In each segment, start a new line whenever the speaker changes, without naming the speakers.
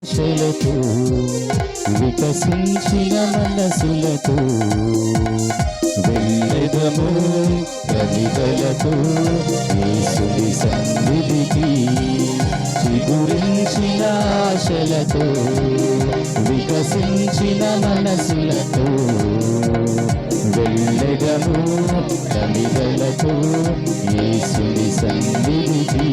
ఆశలతో వికసించిన మనసులతో వెళ్ళెదము కవితలతో యేసుని సన్నిధికి. చిగురించిన ఆశలతో వికసించిన మనసులతో వెళ్ళెదము కవితలతో యేసుని సన్నిధికి.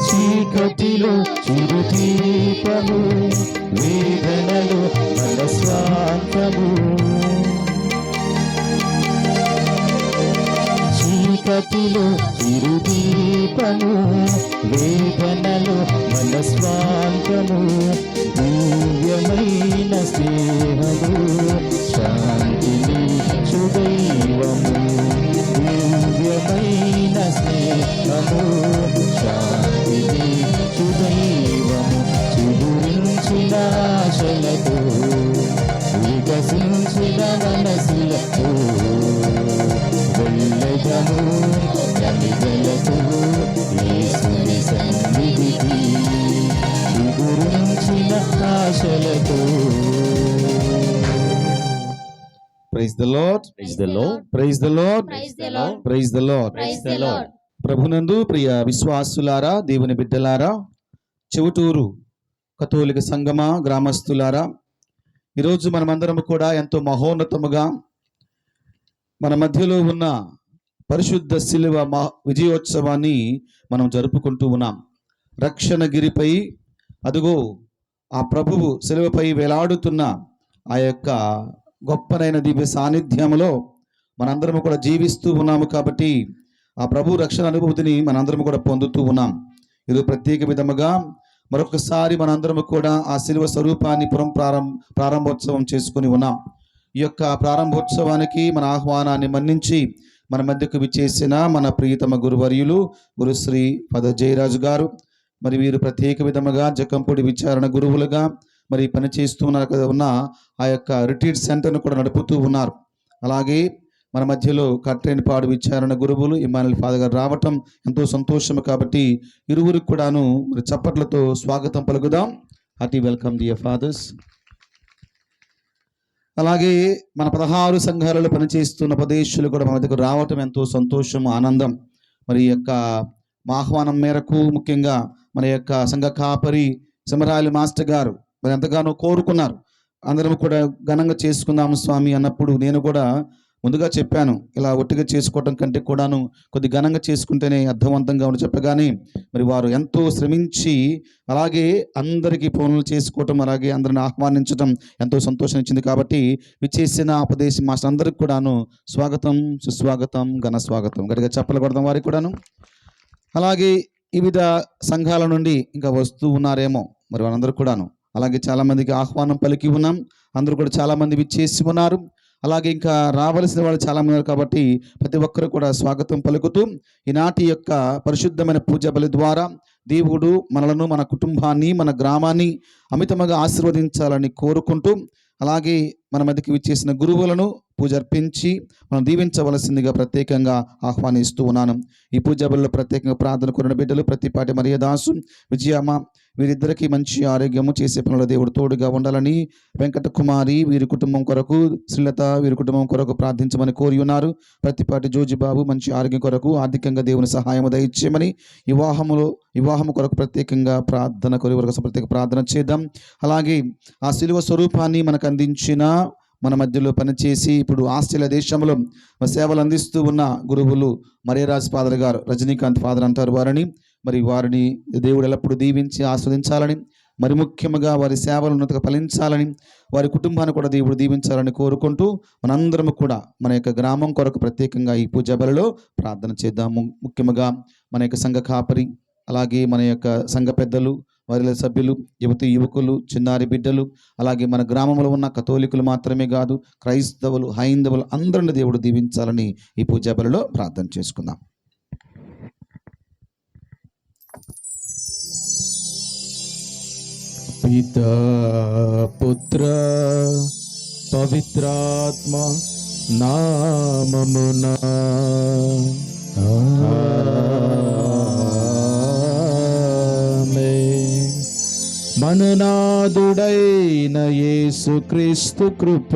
చీకటిలో చిరుదీపము, వేదనలో మనస్వాంతము. చీకటిలో చిరుదీపము, వేదనలో మనస్వాంతము. దివ్యమైన స్నేహము, శాంతిని చుదైవము. దివ్యమైన స్నేహము, శాంతిని చుదైవము. చిగురించిన ఆశలతో వికసించిన మనసులతో వెళ్ళెదము కవితలతో యేసుని సన్నిధికి. చిగురించిన ఆశలతో. Praise the Lord,
praise the Lord,
praise the Lord,
praise the Lord,
praise the Lord.
Praise the Lord.
ప్రభునందు ప్రియ విశ్వాసులారా, దేవుని బిడ్డలారా, చెవుటూరు కథోలిక సంగమ గ్రామస్తులారా, ఈరోజు మనమందరం కూడా ఎంతో మహోన్నతముగా మన మధ్యలో ఉన్న పరిశుద్ధ శిలువ విజయోత్సవాన్ని మనం జరుపుకుంటూ ఉన్నాం. రక్షణగిరిపై అదుగో ఆ ప్రభువు శిలువపై వేలాడుతున్న ఆ యొక్క గొప్పనైన దివ్య సాన్నిధ్యంలో మనందరము కూడా జీవిస్తూ ఉన్నాము. కాబట్టి ఆ ప్రభు రక్షణ అనుభూతిని మనందరము కూడా పొందుతూ ఉన్నాం. ఇది ప్రత్యేక విధముగా మరొకసారి మనందరము కూడా ఆ శిలువ స్వరూపాన్ని ప్రారంభోత్సవం చేసుకుని ఉన్నాం. ఈ యొక్క ప్రారంభోత్సవానికి మన ఆహ్వానాన్ని మన్నించి మన మధ్యకు విచ్చేసిన మన ప్రియతమ గురువర్యులు గురుశ్రీ పద జయరాజు గారు, మరి వీరు ప్రత్యేక విధముగా జకంపూడి విచారణ గురువులుగా మరి పనిచేస్తూ ఉన్న ఆ యొక్క రిట్రీట్ సెంటర్ను కూడా నడుపుతూ ఉన్నారు. అలాగే మన మధ్యలో కట్రేనిపాడు విచారణ గురువులు ఇమ్మానుయేల్ ఫాదర్ గారు రావటం ఎంతో సంతోషం. కాబట్టి ఇరువురికి కూడాను మరి చప్పట్లతో స్వాగతం పలుకుదాం. Hearty welcome dear fathers. అలాగే మన 16 సంఘాలలో పనిచేస్తున్న ఉపదేశులు కూడా మన దగ్గర రావటం ఎంతో సంతోషం, ఆనందం. మరి ఈ యొక్క మా ఆహ్వానం మేరకు ముఖ్యంగా మన యొక్క సంఘ కాపరి సమరాయలు మాస్టర్ గారు మరి ఎంతగానో కోరుకున్నారు. అందరం కూడా ఘనంగా చేసుకుందాము స్వామి అన్నప్పుడు నేను కూడా ముందుగా చెప్పాను, ఇలా ఒట్టిగా చేసుకోవటం కంటే కూడాను కొద్ది ఘనంగా చేసుకుంటేనే అర్థవంతంగా ఉండి చెప్పగానే మరి వారు ఎంతో శ్రమించి అలాగే అందరికీ ఫోన్లు చేసుకోవటం, అలాగే అందరిని ఆహ్వానించడం ఎంతో సంతోషం ఇచ్చింది. కాబట్టి విచ్చేసిన ఉపదేశం మాస్టర్ అందరికి కూడాను స్వాగతం, సుస్వాగతం, ఘన స్వాగతం. గట్టిగా చప్పలు కొడదాం వారికి కూడాను. అలాగే వివిధ సంఘాల నుండి ఇంకా వస్తూ ఉన్నారేమో మరి వాళ్ళందరూ కూడాను. అలాగే చాలామందికి ఆహ్వానం పలికి ఉన్నాం. అందరూ కూడా చాలామంది విచ్చేసి ఉన్నారు. అలాగే ఇంకా రావలసిన వాళ్ళు చాలామంది ఉన్నారు. కాబట్టి ప్రతి ఒక్కరు కూడా స్వాగతం పలుకుతూ ఈనాటి యొక్క పరిశుద్ధమైన పూజ బలి ద్వారా దేవుడు మనలను, మన కుటుంబాన్ని, మన గ్రామాన్ని అమితముగా ఆశీర్వదించాలని కోరుకుంటూ, అలాగే మన మధ్యకి విచ్చేసిన గురువులను పూజ అర్పించి మనం దీవించవలసిందిగా ప్రత్యేకంగా ఆహ్వానిస్తూ ఉన్నాను. ఈ పూజ బలిలో ప్రత్యేకంగా ప్రార్థన కోరిన బిడ్డలు ప్రతిపాటి మరియదాసు, విజయమ్మ, వీరిద్దరికీ మంచి ఆరోగ్యము, చేసే పనుల దేవుడు తోడుగా ఉండాలని వెంకట కుమారి వీరి కుటుంబం కొరకు, శ్రీలత వీరి కుటుంబం కొరకు ప్రార్థించమని కోరి ఉన్నారు. ప్రతిపాటి జోజిబాబు మంచి ఆరోగ్యం కొరకు ఆర్థికంగా దేవుని సహాయము దయచేయమని, వివాహము కొరకు ప్రత్యేకంగా ప్రార్థన కోరి వరకు ప్రత్యేక ప్రార్థన చేద్దాం. అలాగే ఆ శిలువ స్వరూపాన్ని మనకు అందించిన మన మధ్యలో పనిచేసి ఇప్పుడు ఆస్ట్రేలియా దేశంలో సేవలు అందిస్తూ ఉన్న గురువులు మరియరాజ్ ఫాదర్ గారు, రజనీకాంత్ ఫాదర్ అంటారు వారిని, మరి వారిని దేవుడు ఎల్లప్పుడూ దీవించి ఆస్వాదించాలని, మరి ముఖ్యంగా వారి సేవలు ఉన్నతగా ఫలించాలని, వారి కుటుంబాన్ని కూడా దేవుడు దీవించాలని కోరుకుంటూ మనందరము కూడా మన యొక్క గ్రామం కొరకు ప్రత్యేకంగా ఈ పూజా బలిలో ప్రార్థన చేద్దాము. ముఖ్యంగా మన యొక్క సంఘ కాపరి, అలాగే మన యొక్క సంఘ పెద్దలు, వారిలో సభ్యులు, యువకులు, చిన్నారి బిడ్డలు, అలాగే మన గ్రామంలో ఉన్న కథోలికులు మాత్రమే కాదు, క్రైస్తవులు, హైందవులు అందరిని దేవుడు దీవించాలని ఈ పూజా బలిలో ప్రార్థన చేసుకుందాం.
పితా పుత్ర పవిత్రాత్మ నామమున ఆమేన్. మననాథుడైన యేసుక్రీస్తు కృప,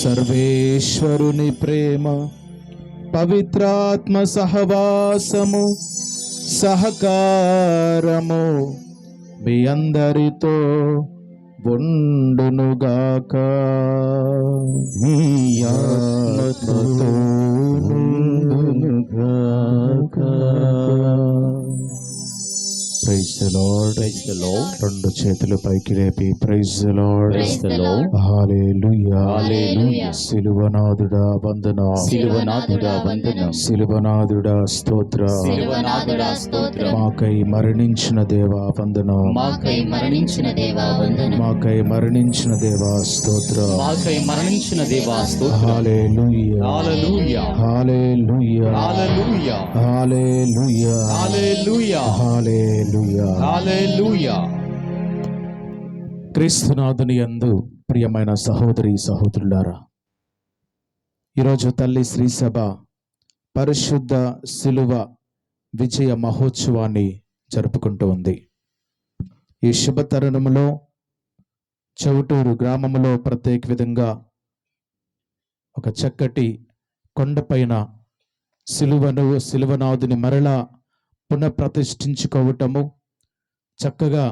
సర్వేశ్వరుని ప్రేమ, పవిత్రాత్మ సహవాసము, సహకారము మీ అందరితో ఉండునుగాక. మీ ఆత్మతో ఉండునుగాక. Praise the Lord.
Praise the Lord.
రెండు చేతులు పైకి లేపి praise the Lord.
Praise the Lord.
Hallelujah.
Hallelujah.
సిలువనాథుడా వందనం.
సిలువనాథుడా వందనం.
సిలువనాథుడా స్తోత్రం.
సిలువనాథుడా స్తోత్రం.
మాకై మరణించిన దేవా వందనం.
మాకై మరణించిన దేవా వందనం.
మాకై మరణించిన దేవా స్తోత్రం.
మాకై మరణించిన దేవా స్తోత్రం.
హల్లెలూయా.
హల్లెలూయా.
హల్లెలూయా.
హల్లెలూయా.
హల్లెలూయా.
హల్లెలూయా.
హల్లెలూయా.
హల్లెలూయా.
క్రీస్తునాథుని యందు ప్రియమైన సహోదరి సహోదరులారా, ఈరోజు తల్లి శ్రీసభ పరిశుద్ధ శిలువ విజయ మహోత్సవాన్ని జరుపుకుంటూ ఉంది. ఈ శుభ తరుణంలో చౌటూరు గ్రామంలో ప్రత్యేక విధంగా ఒక చక్కటి కొండపైన శిలువనాథుని మరలా పునఃప్రతిష్ఠించుకోవటము, చక్కగా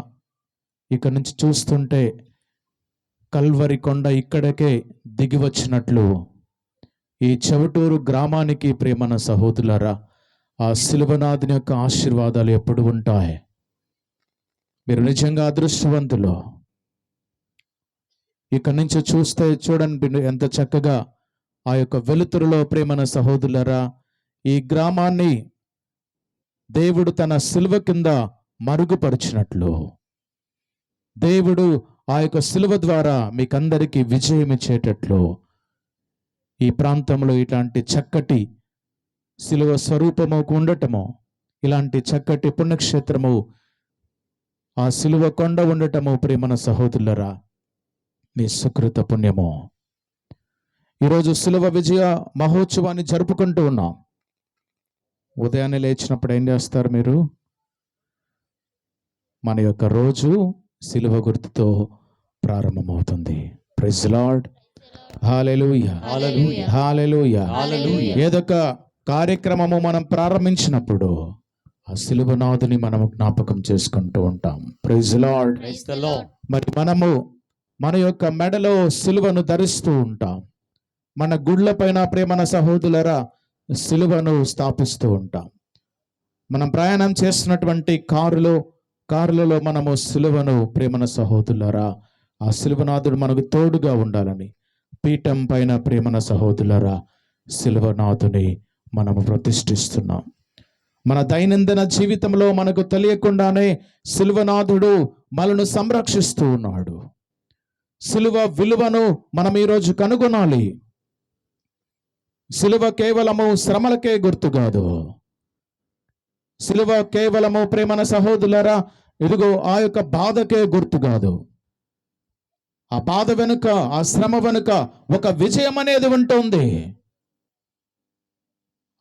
ఇక్కడ నుంచి చూస్తుంటే కల్వరి కొండ ఇక్కడికే దిగి వచ్చినట్లు ఈ చవటూరు గ్రామానికి ప్రేమన సహోదరులారా ఆ శిలువనాథుని యొక్క ఆశీర్వాదాలు ఎప్పుడు ఉంటాయి. మీరు నిజంగా అదృష్టవంతులు. ఇక్కడ నుంచి చూస్తే చూడండి ఎంత చక్కగా ఆ యొక్క వెలుతురులో ప్రేమన సహోదరులారా ఈ గ్రామాన్ని దేవుడు తన శిలువ కింద మరుగుపరిచినట్లు, దేవుడు ఆ యొక్క శిలువ ద్వారా మీకందరికీ విజయం ఇచ్చేటట్లు ఈ ప్రాంతంలో ఇలాంటి చక్కటి శిలువ స్వరూపము ఉండటము, ఇలాంటి చక్కటి పుణ్యక్షేత్రము ఆ శిలువ కొండ ఉండటము ప్రేమన సహోదరులరా మీ సుకృత పుణ్యము. ఈరోజు శిలువ విజయ మహోత్సవాన్ని జరుపుకుంటూ ఉన్నాం. ఉదయాన్నే లేచినప్పుడు ఏం చేస్తారు మీరు? మన యొక్క రోజు శిలువ గుర్తుతో ప్రారంభమవుతుంది. Praise the Lord. హల్లెలూయా.
హల్లెలూయా.
హల్లెలూయా.
హల్లెలూయా.
ఏదొక కార్యక్రమము మనం ప్రారంభించినప్పుడు ఆ శిలువనాథుని మనం జ్ఞాపకం చేసుకుంటూ ఉంటాం. Praise the Lord.
Praise the Lord.
మరి మనము మన యొక్క మెడలో సిలువను ధరిస్తూ ఉంటాం. మన గుళ్ళ పైన ప్రేమన సహోదరులరా సిలువను స్థాపిస్తూ ఉంటాం. మనం ప్రయాణం చేస్తున్నటువంటి కారులలో మనము సిలువను ప్రేమన సహోదరులరా ఆ సిలువనాథుడు మనకు తోడుగా ఉండాలని పీఠం పైన ప్రేమన సహోదరులరా సిలువనాథుని మనము ప్రతిష్ఠిస్తున్నాం. మన దైనందిన జీవితంలో మనకు తెలియకుండానే సిలువనాథుడు మనను సంరక్షిస్తూ ఉన్నాడు. సిలువ విలువను మనం ఈరోజు కనుగొనాలి. సిలువ కేవలము శ్రమలకే గుర్తు కాదు. సిలువ కేవలము ప్రేమన సహోదరులరా ఇదిగో ఆ యొక్క బాధకే గుర్తు కాదు. ఆ బాధ వెనుక, ఆ శ్రమ వెనుక ఒక విజయం అనేది ఉంటుంది.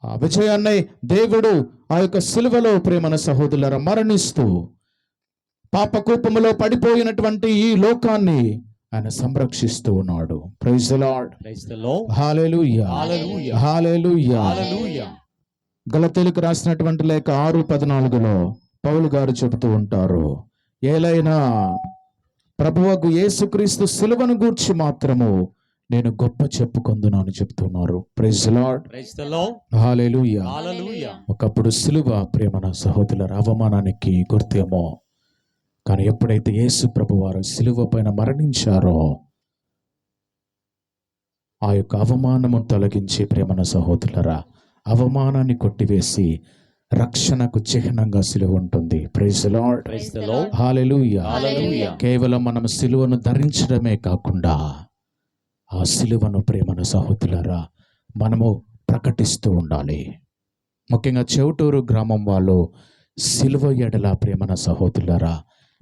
ఆ విజయాన్ని దేవుడు ఆ యొక్క సిలువలో ప్రేమన సహోదరులరా మరణిస్తూ పాపకూపములో పడిపోయినటువంటి ఈ లోకాన్ని ఆయన సంరక్షిస్తూ ఉన్నాడు. Praise the Lord.
Praise the Lord.
Hallelujah.
Hallelujah.
Hallelujah.
Hallelujah.
గలతీయులకు రాసినటువంటి లేఖ 6:14 పౌలు గారు చెబుతూ ఉంటారు, ఏలైనా ప్రభువకు యేసుక్రీస్తు సిలువను గూర్చి మాత్రము నేను గొప్ప చెప్పుకొందును అని చెప్తున్నారు. Praise the Lord.
Praise the Lord.
Hallelujah.
Hallelujah.
ఒకప్పుడు సిలువ ప్రేమన సహోదరుల అవమానానికి గుర్తేమో, కానీ ఎప్పుడైతే యేసు ప్రభువారు సిలువ పైన మరణించారో ఆ యొక్క అవమానము తొలగించి ప్రేమన సహోదరులరా అవమానాన్ని కొట్టివేసి రక్షణకు చిహ్నంగా సిలువ ఉంటుంది. Praise the Lord.
Praise the Lord.
Hallelujah.
Hallelujah.
కేవలం మనం సిలువను ధరించడమే కాకుండా ఆ సిలువను ప్రేమను సహోదరులారా మనము ప్రకటిస్తూ ఉండాలి. ముఖ్యంగా చెవుటూరు గ్రామం వాళ్ళు సిలువ ఎడల ప్రేమన సహోదరులారా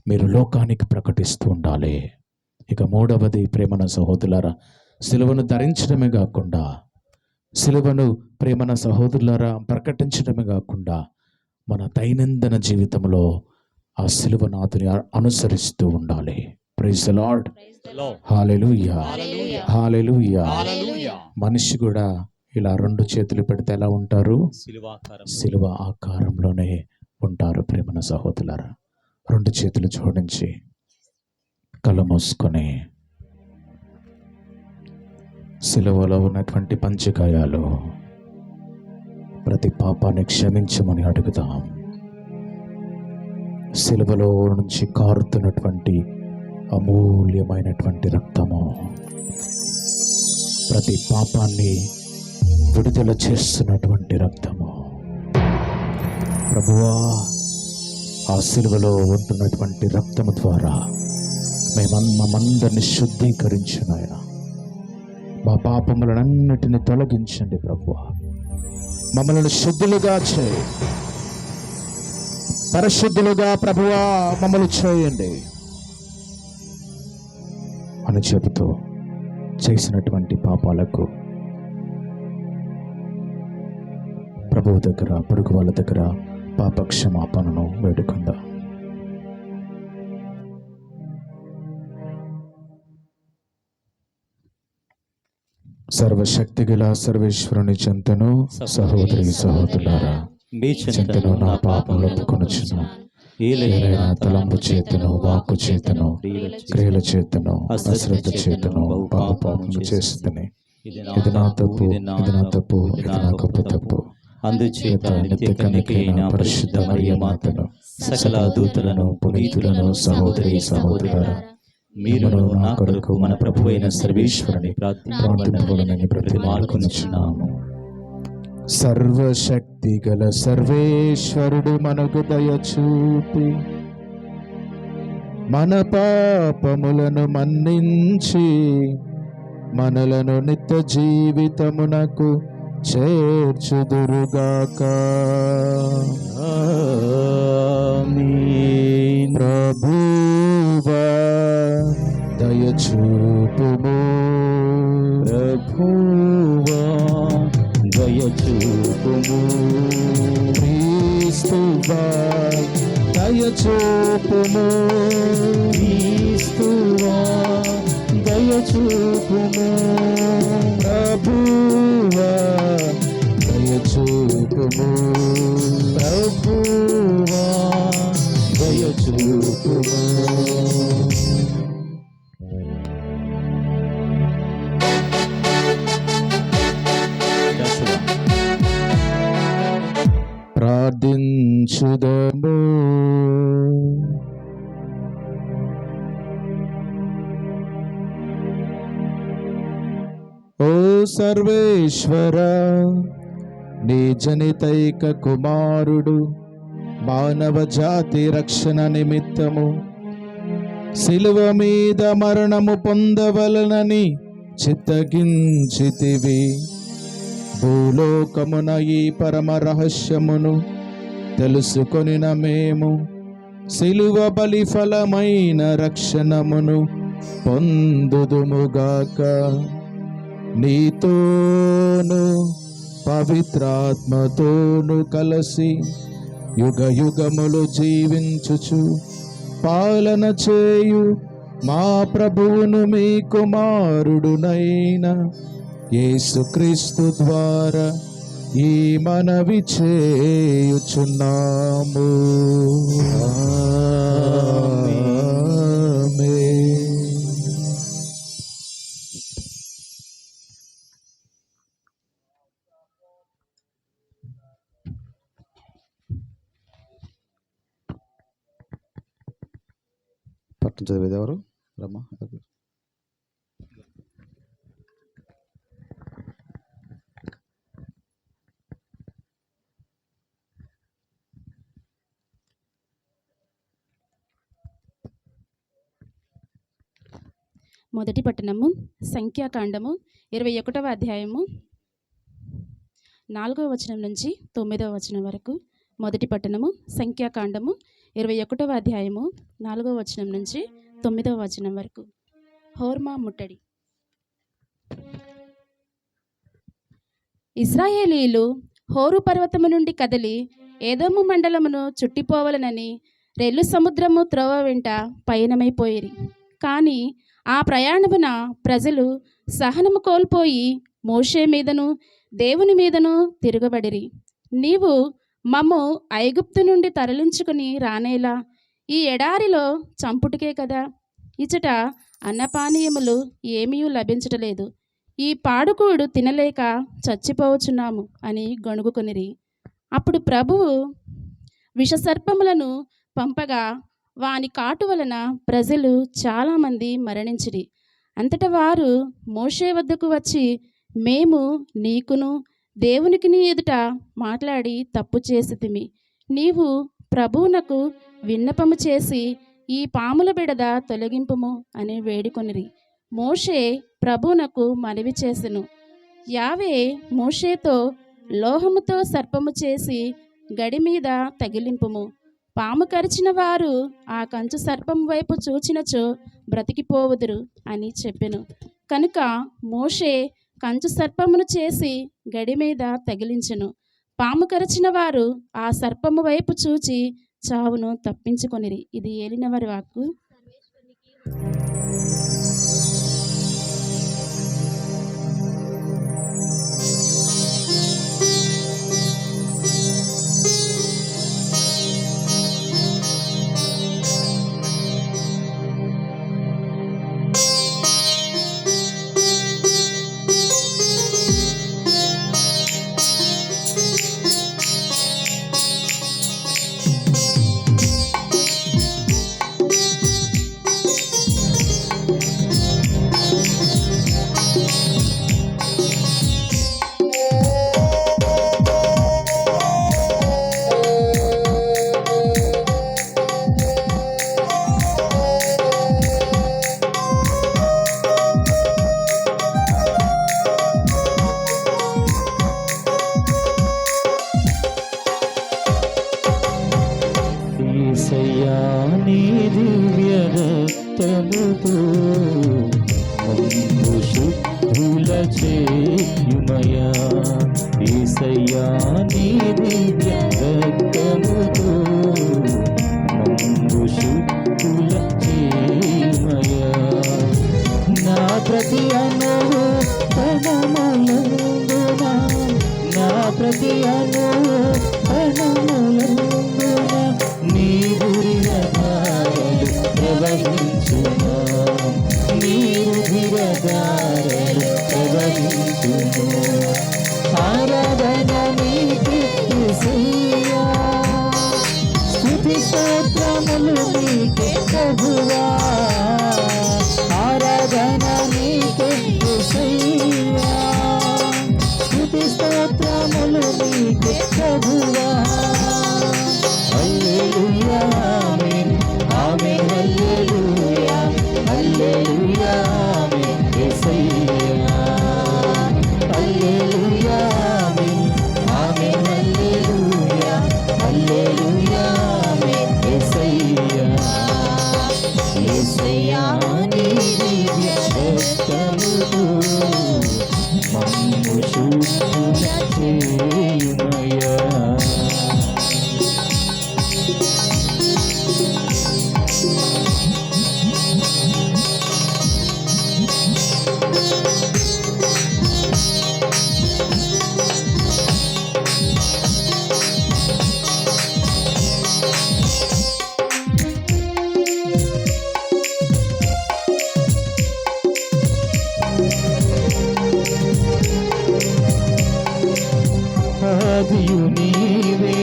మీరు లోకానికి ప్రకటిస్తూ ఉండాలి. ఇక మూడవది ప్రేమన సహోదరులారా సిలువను ధరించడమే కాకుండా సిలువను ప్రేమన సహోదరులారా ప్రకటించడమే కాకుండా మన దైనందిన జీవితంలో ఆ సిలువనాథుని అనుసరిస్తూ ఉండాలి. Praise the lord.
The Lord.
Hallelujah.
Hallelujah.
Hallelujah.
Hallelujah.
మనిషి కూడా ఇలా రెండు చేతులు పెడితే ఎలా ఉంటారు?
శిలువాకారం.
సిలువ ఆకారంలోనే ఉంటారు. ప్రేమన సహోదరులారా రెండు చేతులు జోడించి కళ్ళు మూసుకొని సిలువలో ఉన్నటువంటి పంచగాయాలు ప్రతి పాపాన్ని క్షమించమని అడుగుదాం. సిలువలో నుంచి కారుతున్నటువంటి అమూల్యమైనటువంటి రక్తము ప్రతి పాపాన్ని విడుదల చేస్తున్నటువంటి రక్తము. ప్రభువా ఆ సిలువలో ఉంటున్నటువంటి రక్తము ద్వారా మమ్మందరిని శుద్ధీకరించిన ఆయన మా పాపములన్నిటిని తొలగించండి ప్రభువా. మమ్మల్ని శుద్ధులుగా చేయి, పరిశుద్ధులుగా ప్రభువా మమ్మల్ని చేయండి అని చెబుతూ చేసినటువంటి పాపాలకు ప్రభువు దగ్గర పొరుగు వాళ్ళ దగ్గర పాప క్షమాపణను వేడుకుందాం. సర్వశక్తిగల సర్వేశ్వరుని చెంతను సహోదరి సహోదరులారా
మీ
చెంతను నా పాపములు ఒప్పుకొనుచును. ఏలైనా తలంపు చేతను వాక్కు చేతను క్రియల చేతను అశ్రద్ధ చేతను పాపము చేస్తుందని ఇది నా తప్పు, ఇది నా తప్పు, ఇది నా గొప్ప తప్పు.
అందుచేత నిత్య కన్యకైన పరిశుద్ధ మరియ మాతను సకల దూతలను పునీతులను సహోదరి సహోదరులారా మీరును నా కొరకు మన ప్రభు అయిన సర్వేశ్వరుని ప్రార్థింపవలనని బ్రతిమాలుకొనుచున్నాము.
సర్వశక్తి గల సర్వేశ్వరుడు మనకు దయచూపి మన పాపములను మన్నించి మనలను నిత్య జీవితమునకు చేర్చుదురుగాక.
ఆమేన్.
ప్రభువా దయచూపుము,
ప్రభువా దయచూపుము.
క్రీస్తువా దయచూపుము,
క్రీస్తువా దయచూపుము.
ప్రభువా దయచూపుము,
ప్రభువా దయచూపుము.
ప్రార్థించుదము. ఓ సర్వేశ్వర, నీ జనితైక కుమారుడు మానవ జాతి రక్షణ నిమిత్తము శిలువ మీద మరణము పొందవలనని చిత్తగించితివి. భూలోకమున ఈ పరమ రహస్యమును తెలుసుకొనిన మేము శిలువ బలి ఫలమైన రక్షణమును పొందుదుముగాక. నీతోను పవిత్రాత్మతోను కలసి యుగ యుగములు జీవించుచు పాలన చేయు మా ప్రభువును మీ కుమారుడునైన యేసుక్రీస్తు ద్వారా ఈ మనవి చేయుచున్నాము. ఆమేన్.
పట్టణం చదివేది ఎవరు? రమ్మా.
మొదటి పట్టణము సంఖ్యాకాండము 21వ అధ్యాయము 4వ వచనం నుంచి 9వ వచనం వరకు. మొదటి పట్టణము సంఖ్యాకాండము 21వ అధ్యాయము 4వ వచనం నుంచి 9వ వచనం వరకు. హోర్మా ముట్టడి. ఇశ్రాయేలీయులు హోరు పర్వతము నుండి కదిలి ఏదోము మండలమును చుట్టిపోవలనని రెల్లు సముద్రము త్రోవ వెంట పయనమైపోయిరి. కానీ ఆ ప్రయాణమున ప్రజలు సహనము కోల్పోయి మోషే మీదను దేవుని మీదను తిరగబడిరి. నీవు మమ్ము ఐగుప్తు నుండి తరలించుకుని రానేలా ఈ ఎడారిలో చంపుటికే కదా, ఇచట అన్నపానీయములు ఏమీ లభించటలేదు, ఈ పాడుకూడు తినలేక చచ్చిపోవచ్చున్నాము అని గొణుగుకొనిరి. అప్పుడు ప్రభువు విషసర్పములను పంపగా వాని కాటు వలన ప్రజలు చాలామంది మరణించిరి. అంతటా వారు మోషే వద్దకు వచ్చి, మేము నీకును దేవునికిని ఎదుట మాట్లాడి తప్పు చేసితిమి. నీవు ప్రభువునకు విన్నపము చేసి ఈ పాముల బిడద తొలగింపుము అని వేడుకొనిరి. మోషే ప్రభువునకు మనవి చేసెను. యావే మోషేతో, లోహముతో సర్పము చేసి గడి మీద తగిలింపుము. పాము కరిచిన వారు ఆ కంచు సర్పం వైపు చూచినచో బ్రతికిపోవుదురు అని చెప్పెను. కనుక మోషే కంచు సర్పమును చేసి గడి మీద తగిలించెను. పాము కరిచిన వారు ఆ సర్పము వైపు చూచి చావును తప్పించుకొనిరి. ఇది ఏలినవారి వాక్కు.
యేసయ్యా నీ దివ్య రక్తముతో మమ్ము శుద్ధుల చేయుమయా. యేసయ్యా నీ దివ్య రక్తముతో మమ్ము శుద్ధుల చేయుమయా. నా ప్రతి అణువు కణములందున, నా ప్రతి అణువు కణములందున నీ రుధిరధారలు ప్రవహించుమా, నీ రుధిరధారలు ప్రవహించుమా. ఆరాధన నీకే యేసయ్యా, స్తుతి స్తోత్రములు నీకే ప్రభువా. ఆరాధన నీకే యేసయ్యా, స్తుతి స్తోత్రములు నీకే ప్రభువా. హల్లెలూయా ఆమేన్, ఆమేన్ హల్లెలూయా, హల్లెలూయా ఆమేన్ యేసయ్యా. హల్లెలూయా ఆమేన్, ఆమేన్ హల్లెలూయా, హల్లెలూయా ఆమేన్ యేసయ్యా. యేసయ్యా నీ దివ్య రక్తముతో మమ్ము శుద్ధుల చేయుమయా. ఆదియు నీవే,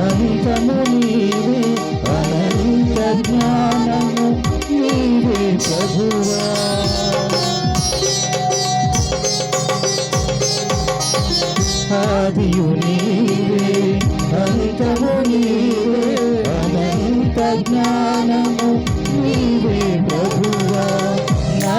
అంతము నీవే, అనంత జ్ఞానము నీవే ప్రభువా. ఆదియు నీవే, అంతము నీవే, అనంత జ్ఞానము నీవే ప్రభువా. నా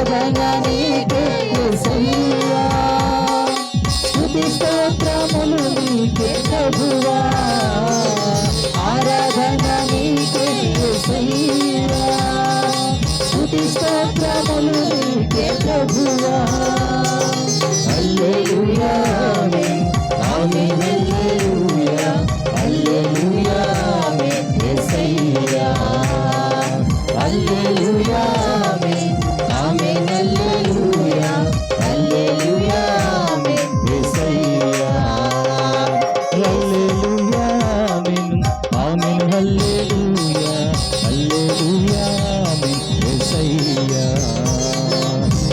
ఆరాధన నీకే యేసయ్యా స్తుతి స్తోత్రములు నీకే ప్రభువా ఆరాధన నీకే యేసయ్యా స్తుతి స్తోత్రములు నీకే ప్రభువా హల్లెలూయా ఆమేన్ ఆమేన్ హల్లెలూయా హల్లెలూయా ఆమేన్ యేసయ్యా హల్లెలూయా ఆమేన్ ఆమేన్ హల్లెలూయా హల్లెలూయా ఆమేన్ యేసయ్యా హల్లెలూయా ఆమేన్ ఆమేన్ హల్లెలూయా హల్లెలూయా ఆమేన్ యేసయ్యా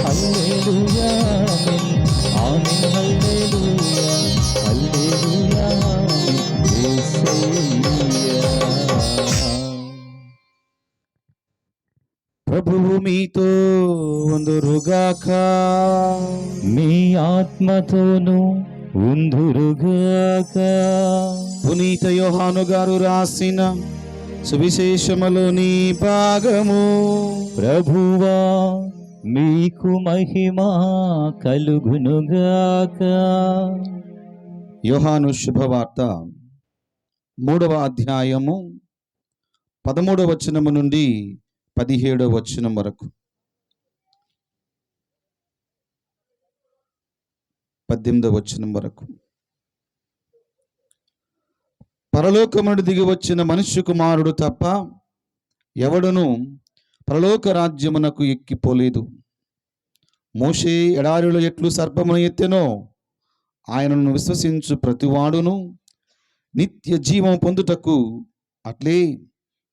హల్లెలూయా ఆమేన్ ఆమేన్ హల్లెలూయా హల్లెలూయా ఆమేన్ యేసయ్యా
ప్రభువు మీతో ఉందురుగాక.
మీ ఆత్మతోను ఉందురుగాక.
పునీత యోహాను గారు రాసిన సువిశేషములోని భాగము.
ప్రభువా మీకు మహిమ కలుగునుగాక.
యోహాను శుభవార్త 3వ అధ్యాయము 13వ వచనము నుండి 17వ వచనం వరకు. 18వ వచనం వరకు. పరలోకము నుండి దిగి వచ్చిన మనుష్య కుమారుడు తప్ప ఎవడును పరలోక రాజ్యమునకు ఎక్కిపోలేదు. మోషే ఎడారిలో ఎట్లు సర్పమును ఎత్తెనో ఆయనను విశ్వసించు ప్రతివాడును నిత్య జీవం పొందుటకు అట్లే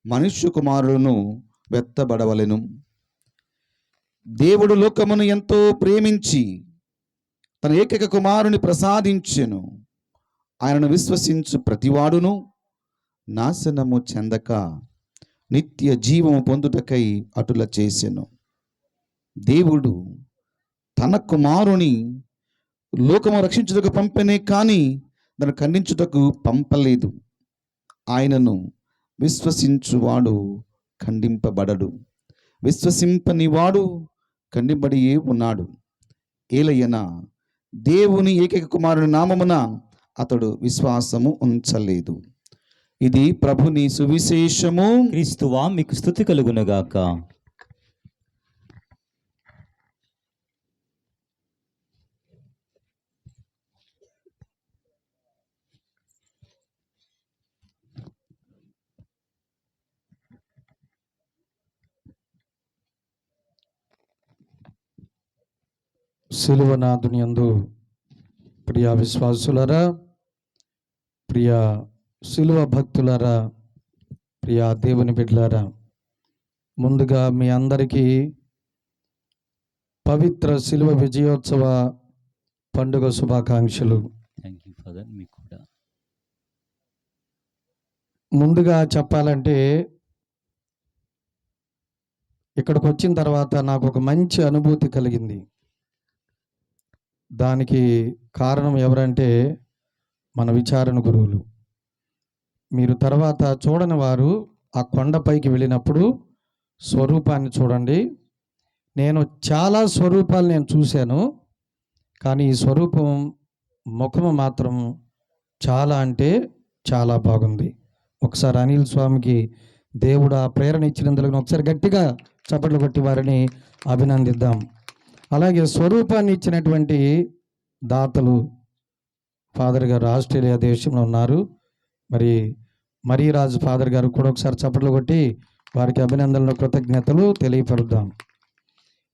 మనుష్య కుమారులను వెత్తబడవలెను. దేవుడు లోకమును ఎంతో ప్రేమించి తన ఏకైక కుమారుని ప్రసాదించెను. ఆయనను విశ్వసించు ప్రతివాడును నాశనము చెందక నిత్య జీవము పొందుటకై అటుల చేసెను. దేవుడు తన కుమారుని లోకము రక్షించుటకు పంపెనే కానీ దాన్ని ఖండించుటకు పంపలేదు. ఆయనను విశ్వసించువాడు ఖండింపబడడు, విశ్వసింపనివాడు ఖండింపబడియే ఉన్నాడు. ఏలయన దేవుని ఏకైక కుమారుని నామమున అతడు విశ్వాసము ఉంచలేదు. ఇది ప్రభుని సువిశేషము.
క్రీస్తువా మీకు స్తుతి కలుగునుగాక.
సిలువనాథుని యందు ప్రియ విశ్వాసులరా, ప్రియ సిలువ భక్తులరా, ప్రియ దేవుని బిడ్డలారా, ముందుగా మీ అందరికీ పవిత్ర సిలువ విజయోత్సవ పండుగ శుభాకాంక్షలు.
Thank you father. మీకు కూడా
ముందుగా చెప్పాలంటే ఇక్కడికి వచ్చిన తర్వాత నాకు ఒక మంచి అనుభూతి కలిగింది. దానికి కారణం ఎవరంటే మన విచారణ గురువులు. మీరు తర్వాత చూడని వారు ఆ కొండపైకి వెళ్ళినప్పుడు స్వరూపాన్ని చూడండి. నేను చాలా స్వరూపాలు నేను చూశాను, కానీ ఈ స్వరూపం ముఖము మాత్రం చాలా అంటే చాలా బాగుంది. ఒకసారి అనిల్ స్వామికి దేవుడు ఆ ప్రేరణ ఇచ్చినందుకు ఒకసారి గట్టిగా చప్పట్లు కొట్టి వారిని అభినందిద్దాం. అలాగే స్వరూపాన్ని ఇచ్చినటువంటి దాతలు ఫాదర్ గారు ఆస్ట్రేలియా దేశంలో ఉన్నారు. మరీరాజు ఫాదర్ గారు కూడా ఒకసారి చప్పట్లు కొట్టి వారికి అభినందనలు, కృతజ్ఞతలు తెలియపరుద్దాం.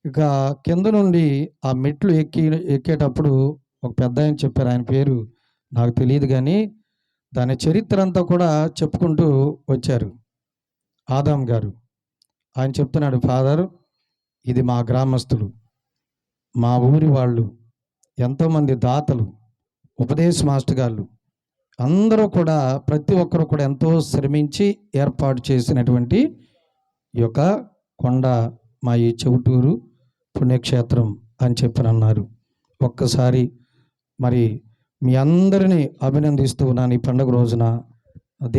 ఇక కింద నుండి ఆ మెట్లు ఎక్కేటప్పుడు ఒక పెద్ద ఆయన చెప్పారు, ఆయన పేరు నాకు తెలియదు కానీ దాని చరిత్ర అంతా కూడా చెప్పుకుంటూ వచ్చారు. ఆదాం గారు ఆయన చెప్తున్నాడు, ఫాదర్ ఇది మా గ్రామస్తులు, మా ఊరి వాళ్ళు, ఎంతోమంది దాతలు, ఉపదేశ మాస్టర్ గారు అందరూ కూడా ప్రతి ఒక్కరు కూడా ఎంతో శ్రమించి ఏర్పాటు చేసినటువంటి ఈ యొక్క కొండ మా ఈ చెవుటూరు పుణ్యక్షేత్రం అని చెప్పనన్నారు. ఒక్కసారి మీ అందరినీ అభినందిస్తూ ఉన్నాను. ఈ పండుగ రోజున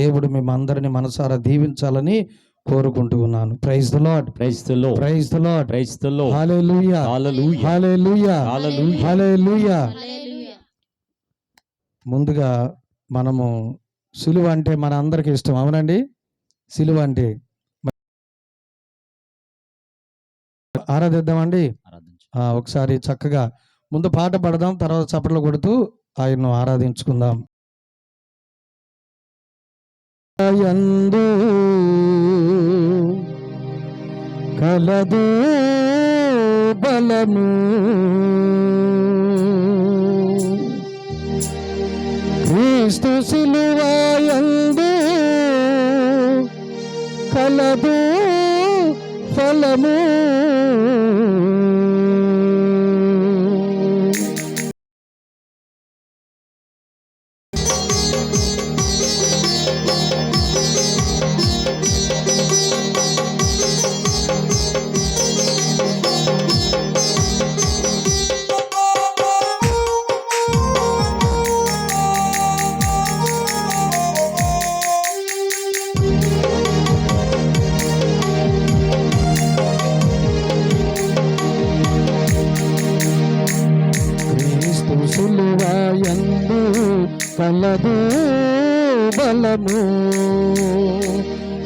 దేవుడు మేమందరినీ మనసారా దీవించాలని కోరుకుంటూ ఉన్నాను. Praise the Lord,
praise the Lord,
praise the Lord,
praise the Lord.
హల్లెలూయా,
హల్లెలూయా,
హల్లెలూయా,
హల్లెలూయా.
హల్లెలూయా. ముందుగా మనము సిలువ అంటే మన అందరికి ఇష్టం, అవునండి. సిలువ అంటే ఆరాధిద్దామండి.
ఆరాధించు.
ఒకసారి చక్కగా ముందు పాట పాడదాం, తర్వాత చప్పట్లు కొడుతూ ఆయన్ను ఆరాధించుకుందాం. యందు కలదు బలము, క్రీస్తు సిలువ యందు కలదు ఫలము. క్రీస్తు సిలువ యందు కలదు బలము,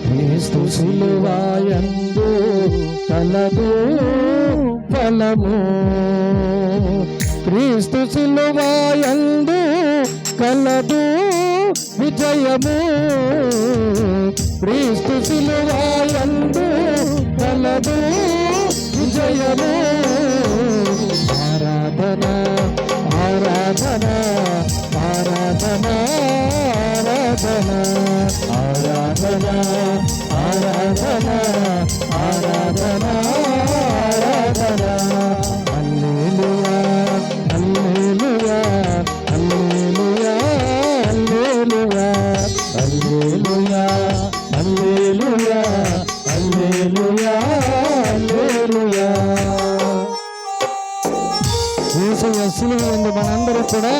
క్రీస్తు సిలువ యందు కలదు బలము, క్రీస్తు సిలువ యందు కలదు విజయము, క్రీస్తు సిలువ యందు కలదు విజయము. ఆరాధన ఆరాధన ఆరాధన ఆరాధన ఆరాధన ఆరాధన ఆరాధన ఆరాధన. హల్లెలూయా, హల్లెలూయా, హల్లెలూయా, హల్లెలూయా, హల్లెలూయా, హల్లెలూయా, హల్లెలూయా, హల్లెలూయా. యేసయ్య సిలువ యందు మనందరూ కూడా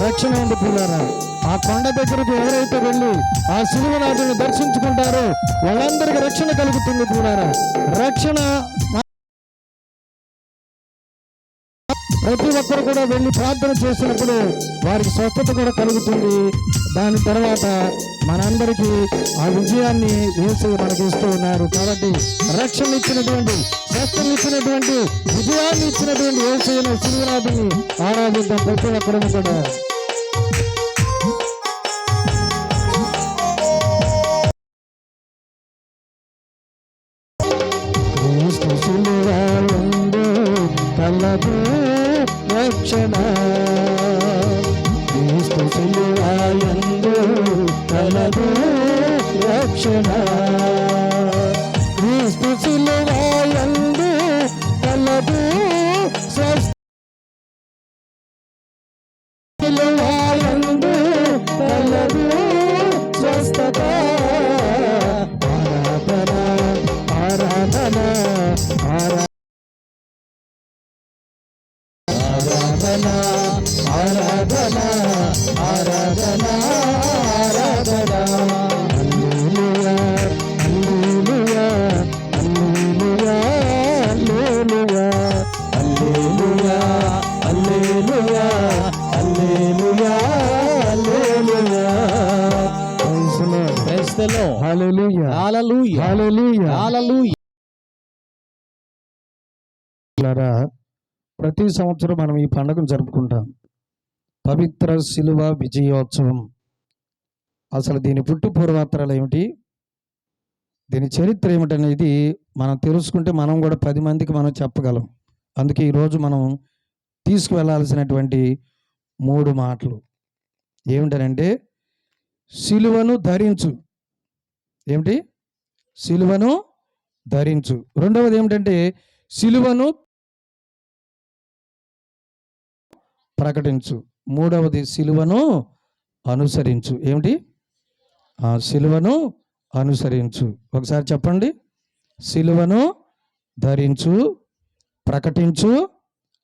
రక్షణ ఉంది పిల్లరా. ఆ కొండ దగ్గరకు ఎవరైతే వెళ్ళి ఆ సిలువనాథుని దర్శించుకుంటారో వాళ్ళందరికీ రక్షణ కలుగుతుంది పిల్లరా. రక్షణ ప్రతి ఒక్కరు కూడా వెళ్ళి ప్రార్థన చేసినప్పుడు వారికి స్వస్థత కూడా కలుగుతుంది. దాని తర్వాత మనందరికీ ఆ విజయాన్ని యేసయ్య మనకి ఇస్తూ ఉన్నారు. కాబట్టి రక్షణ ఇచ్చినటువంటి, స్వస్థత ఇచ్చినటువంటి, విజయాన్ని ఇచ్చినటువంటి యేసయ్యను సిలువనాథుని ఆరాధిద్దాం ప్రతి ఒక్కరు కూడా. క్రీస్తు సిలువ యందు కలదు రక్షణ, క్రీస్తు సిలువ యందు కలదు రక్షణ, క్రీస్తు సిలువ యందు కలదు స్వస్థత, సిలువ యందు కలదు స్వస్థత. ఆరాధన ఆరాధన ఆరాధన ఆరాధన ఆరాధన ఆరాధన. హల్లెలూయా, హల్లెలూయా, హల్లెలూయా, హల్లెలూయా, హల్లెలూయా, హల్లెలూయా, హల్లెలూయా, హల్లెలూయా.
Praise the Lord.
హల్లెలూయా,
హల్లెలూయా,
హల్లెలూయా,
హల్లెలూయా.
పిల్లరా, ప్రతి సంవత్సరం మనం ఈ పండుగను జరుపుకుంటాం. పవిత్ర శిలువ విజయోత్సవం. అసలు దీని పుట్టు పూర్వాత్రాలు ఏమిటి, దీని చరిత్ర ఏమిటనేది మనం తెలుసుకుంటే మనం కూడా 10 మందికి మనం చెప్పగలం. అందుకే ఈరోజు మనం తీసుకువెళ్ళాల్సినటువంటి 3 మాటలు ఏమిటనంటే, శిలువను ధరించు. ఏమిటి? శిలువను ధరించు. రెండవది ఏమిటంటే శిలువను ప్రకటించు. మూడవది శిలువను అనుసరించు. ఏమిటి? శిలువను అనుసరించు. ఒకసారి చెప్పండి. శిలువను ధరించు, ప్రకటించు,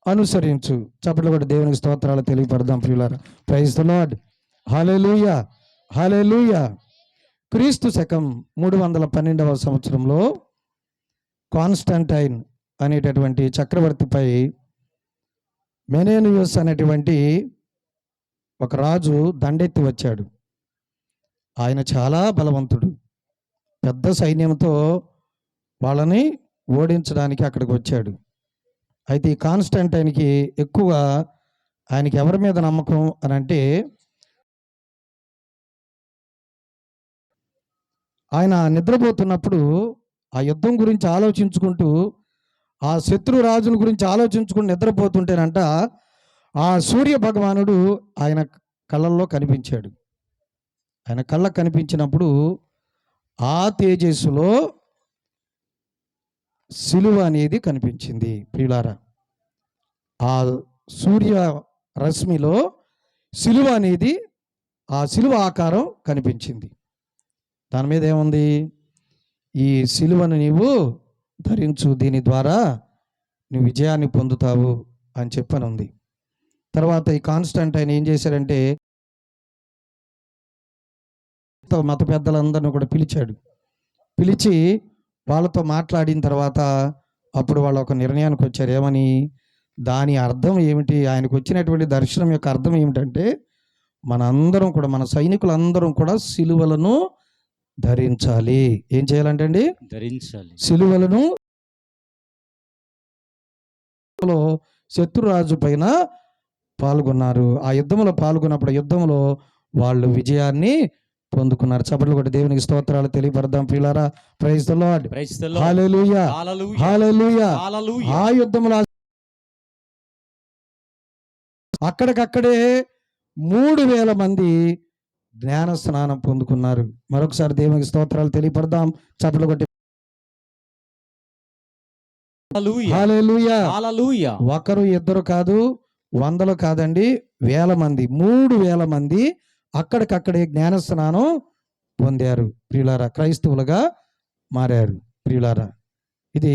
అనుసరించు. చప్పట్లు కూడా దేవునికి స్తోత్రాలు తెలియపడదాం ప్రియులారా. Praise the Lord. హల్లెలూయా, హల్లెలూయా.
క్రీస్తు శకం 312వ సంవత్సరంలో కాన్స్టంటైన్ అనేటటువంటి చక్రవర్తిపై మెనేనియస్ అనేటువంటి ఒక రాజు దండెత్తి వచ్చాడు. ఆయన చాలా బలవంతుడు. పెద్ద సైన్యంతో వాళ్ళని ఓడించడానికి అక్కడికి వచ్చాడు. అయితే ఈ కాన్స్టంటైన్కి ఎక్కువ ఆయనకి ఎవరి మీద నమ్మకం అని అంటే, ఆయన నిద్రపోతున్నప్పుడు ఆ యుద్ధం గురించి ఆలోచించుకుంటూ, ఆ శత్రు రాజుల గురించి ఆలోచించుకుంటూ నిద్రపోతుంటేనంట ఆ సూర్య భగవానుడు ఆయన కళ్ళల్లో కనిపించాడు. ఆయన కళ్ళకు కనిపించినప్పుడు ఆ తేజస్సులో సిలువ అనేది కనిపించింది. ప్రియులారా, ఆ సూర్య రశ్మిలో సిలువ అనేది, ఆ సిలువ ఆకారం కనిపించింది. దాని మీద ఏముంది? ఈ సిలువను నీవు ధరించు, దీని ద్వారా నువ్వు విజయాన్ని పొందుతావు అని చెప్పని ఉంది. తర్వాత ఈ కాన్స్టంటైన్ ఏం చేశాడంటే, మత పెద్దలందరినీ కూడా పిలిచాడు. పిలిచి వాళ్ళతో మాట్లాడిన తర్వాత అప్పుడు వాళ్ళు ఒక నిర్ణయానికి వచ్చారు. ఏమని? దాని అర్థం ఏమిటి? ఆయనకు వచ్చినటువంటి దర్శనం యొక్క అర్థం ఏమిటంటే, మనందరం కూడా, మన సైనికులందరం కూడా సిలువలను ధరించాలి. ఏం చేయాలంటే అండి?
ధరించాలి.
సిలువలను. శత్రురాజు పైన పాల్గొన్నారు. ఆ యుద్ధంలో పాల్గొన్నప్పుడు యుద్ధంలో వాళ్ళు విజయాన్ని పొందుకున్నారు. చప్పట్లు కొట్టి దేవునికి స్తోత్రాలు తెలియపడదాం ప్రియులారా. Praise the Lord. హల్లెలూయా, హల్లెలూయా. ఆ యుద్ధంలో అక్కడికక్కడే 3000 మంది జ్ఞాన స్నానం పొందుకున్నారు. మరొకసారి దేవునికి స్తోత్రాలు తెలియపడదాం. చప్పట్లు కొట్టి హల్లెలూయా. ఒకరు ఇద్దరు కాదు, వందలు కాదండి, 1000 మంది, 3000 మంది అక్కడికక్కడే జ్ఞాన స్నానం పొందారు. ప్రియులారా, క్రైస్తవులుగా మారారు. ప్రియులారా, ఇది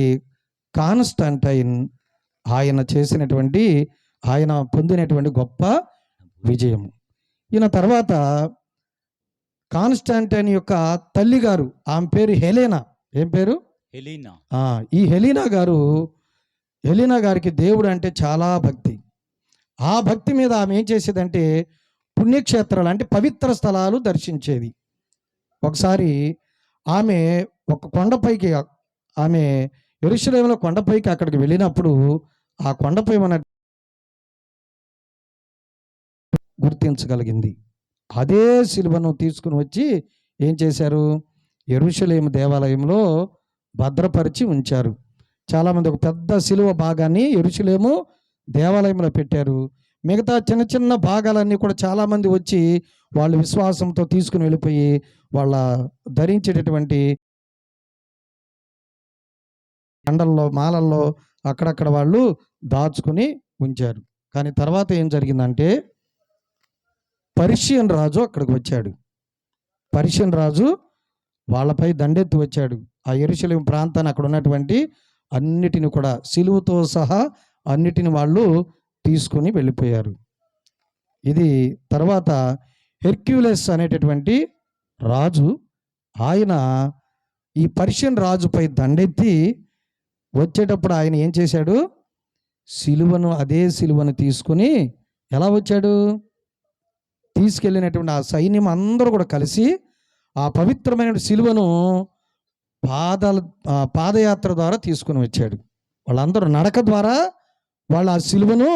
కాన్స్టంటైన్ ఆయన చేసినటువంటి, ఆయన పొందినటువంటి గొప్ప విజయం. ఈయన తర్వాత కాన్స్టంటైన్ యొక్క తల్లి గారు, ఆమె పేరు హెలెనా. ఏం పేరు?
హెలీనా.
ఈ హెలీనా గారికి దేవుడు అంటే చాలా భక్తి. ఆ భక్తి మీద ఆమె ఏం చేసేదంటే, పుణ్యక్షేత్రాలు అంటే పవిత్ర స్థలాలు దర్శించేది. ఒకసారి ఆమె ఒక కొండపైకి, ఆమె యెరూషలేములో కొండపైకి అక్కడికి వెళ్ళినప్పుడు ఆ కొండపై మన గుర్తించగలిగింది. అదే సిలువను తీసుకుని వచ్చి ఏం చేశారు? యెరూషలేము దేవాలయంలో భద్రపరిచి ఉంచారు. చాలామంది ఒక పెద్ద సిలువ భాగాన్ని యెరూషలేము దేవాలయంలో పెట్టారు. మిగతా చిన్న చిన్న భాగాలన్నీ కూడా చాలామంది వచ్చి వాళ్ళు విశ్వాసంతో తీసుకుని వెళ్ళిపోయి వాళ్ళ ధరించేటటువంటి కండల్లో, మాలల్లో అక్కడక్కడ వాళ్ళు దాచుకుని ఉంచారు. కానీ తర్వాత ఏం జరిగిందంటే, పర్షియన్ రాజు అక్కడికి వచ్చాడు. పర్షియన్ రాజు వాళ్ళపై దండెత్తి వచ్చాడు. ఆ యెరూషలేము ప్రాంతాన్ని, అక్కడ ఉన్నటువంటి అన్నిటిని కూడా సిలువతో సహా అన్నిటిని వాళ్ళు తీసుకుని వెళ్ళిపోయారు. ఇది తర్వాత హెర్క్యులస్ అనేటటువంటి రాజు, ఆయన ఈ పర్షియన్ రాజుపై దండెత్తి వచ్చేటప్పుడు ఆయన ఏం చేశాడు? సిలువను, అదే సిలువను తీసుకుని ఎలా వచ్చాడు? తీసుకెళ్ళినటువంటి ఆ సైన్యం అందరూ కూడా కలిసి ఆ పవిత్రమైన సిలువను పాదయాత్ర ద్వారా తీసుకుని వచ్చాడు. వాళ్ళందరూ నడక ద్వారా వాళ్ళు ఆ సిలువను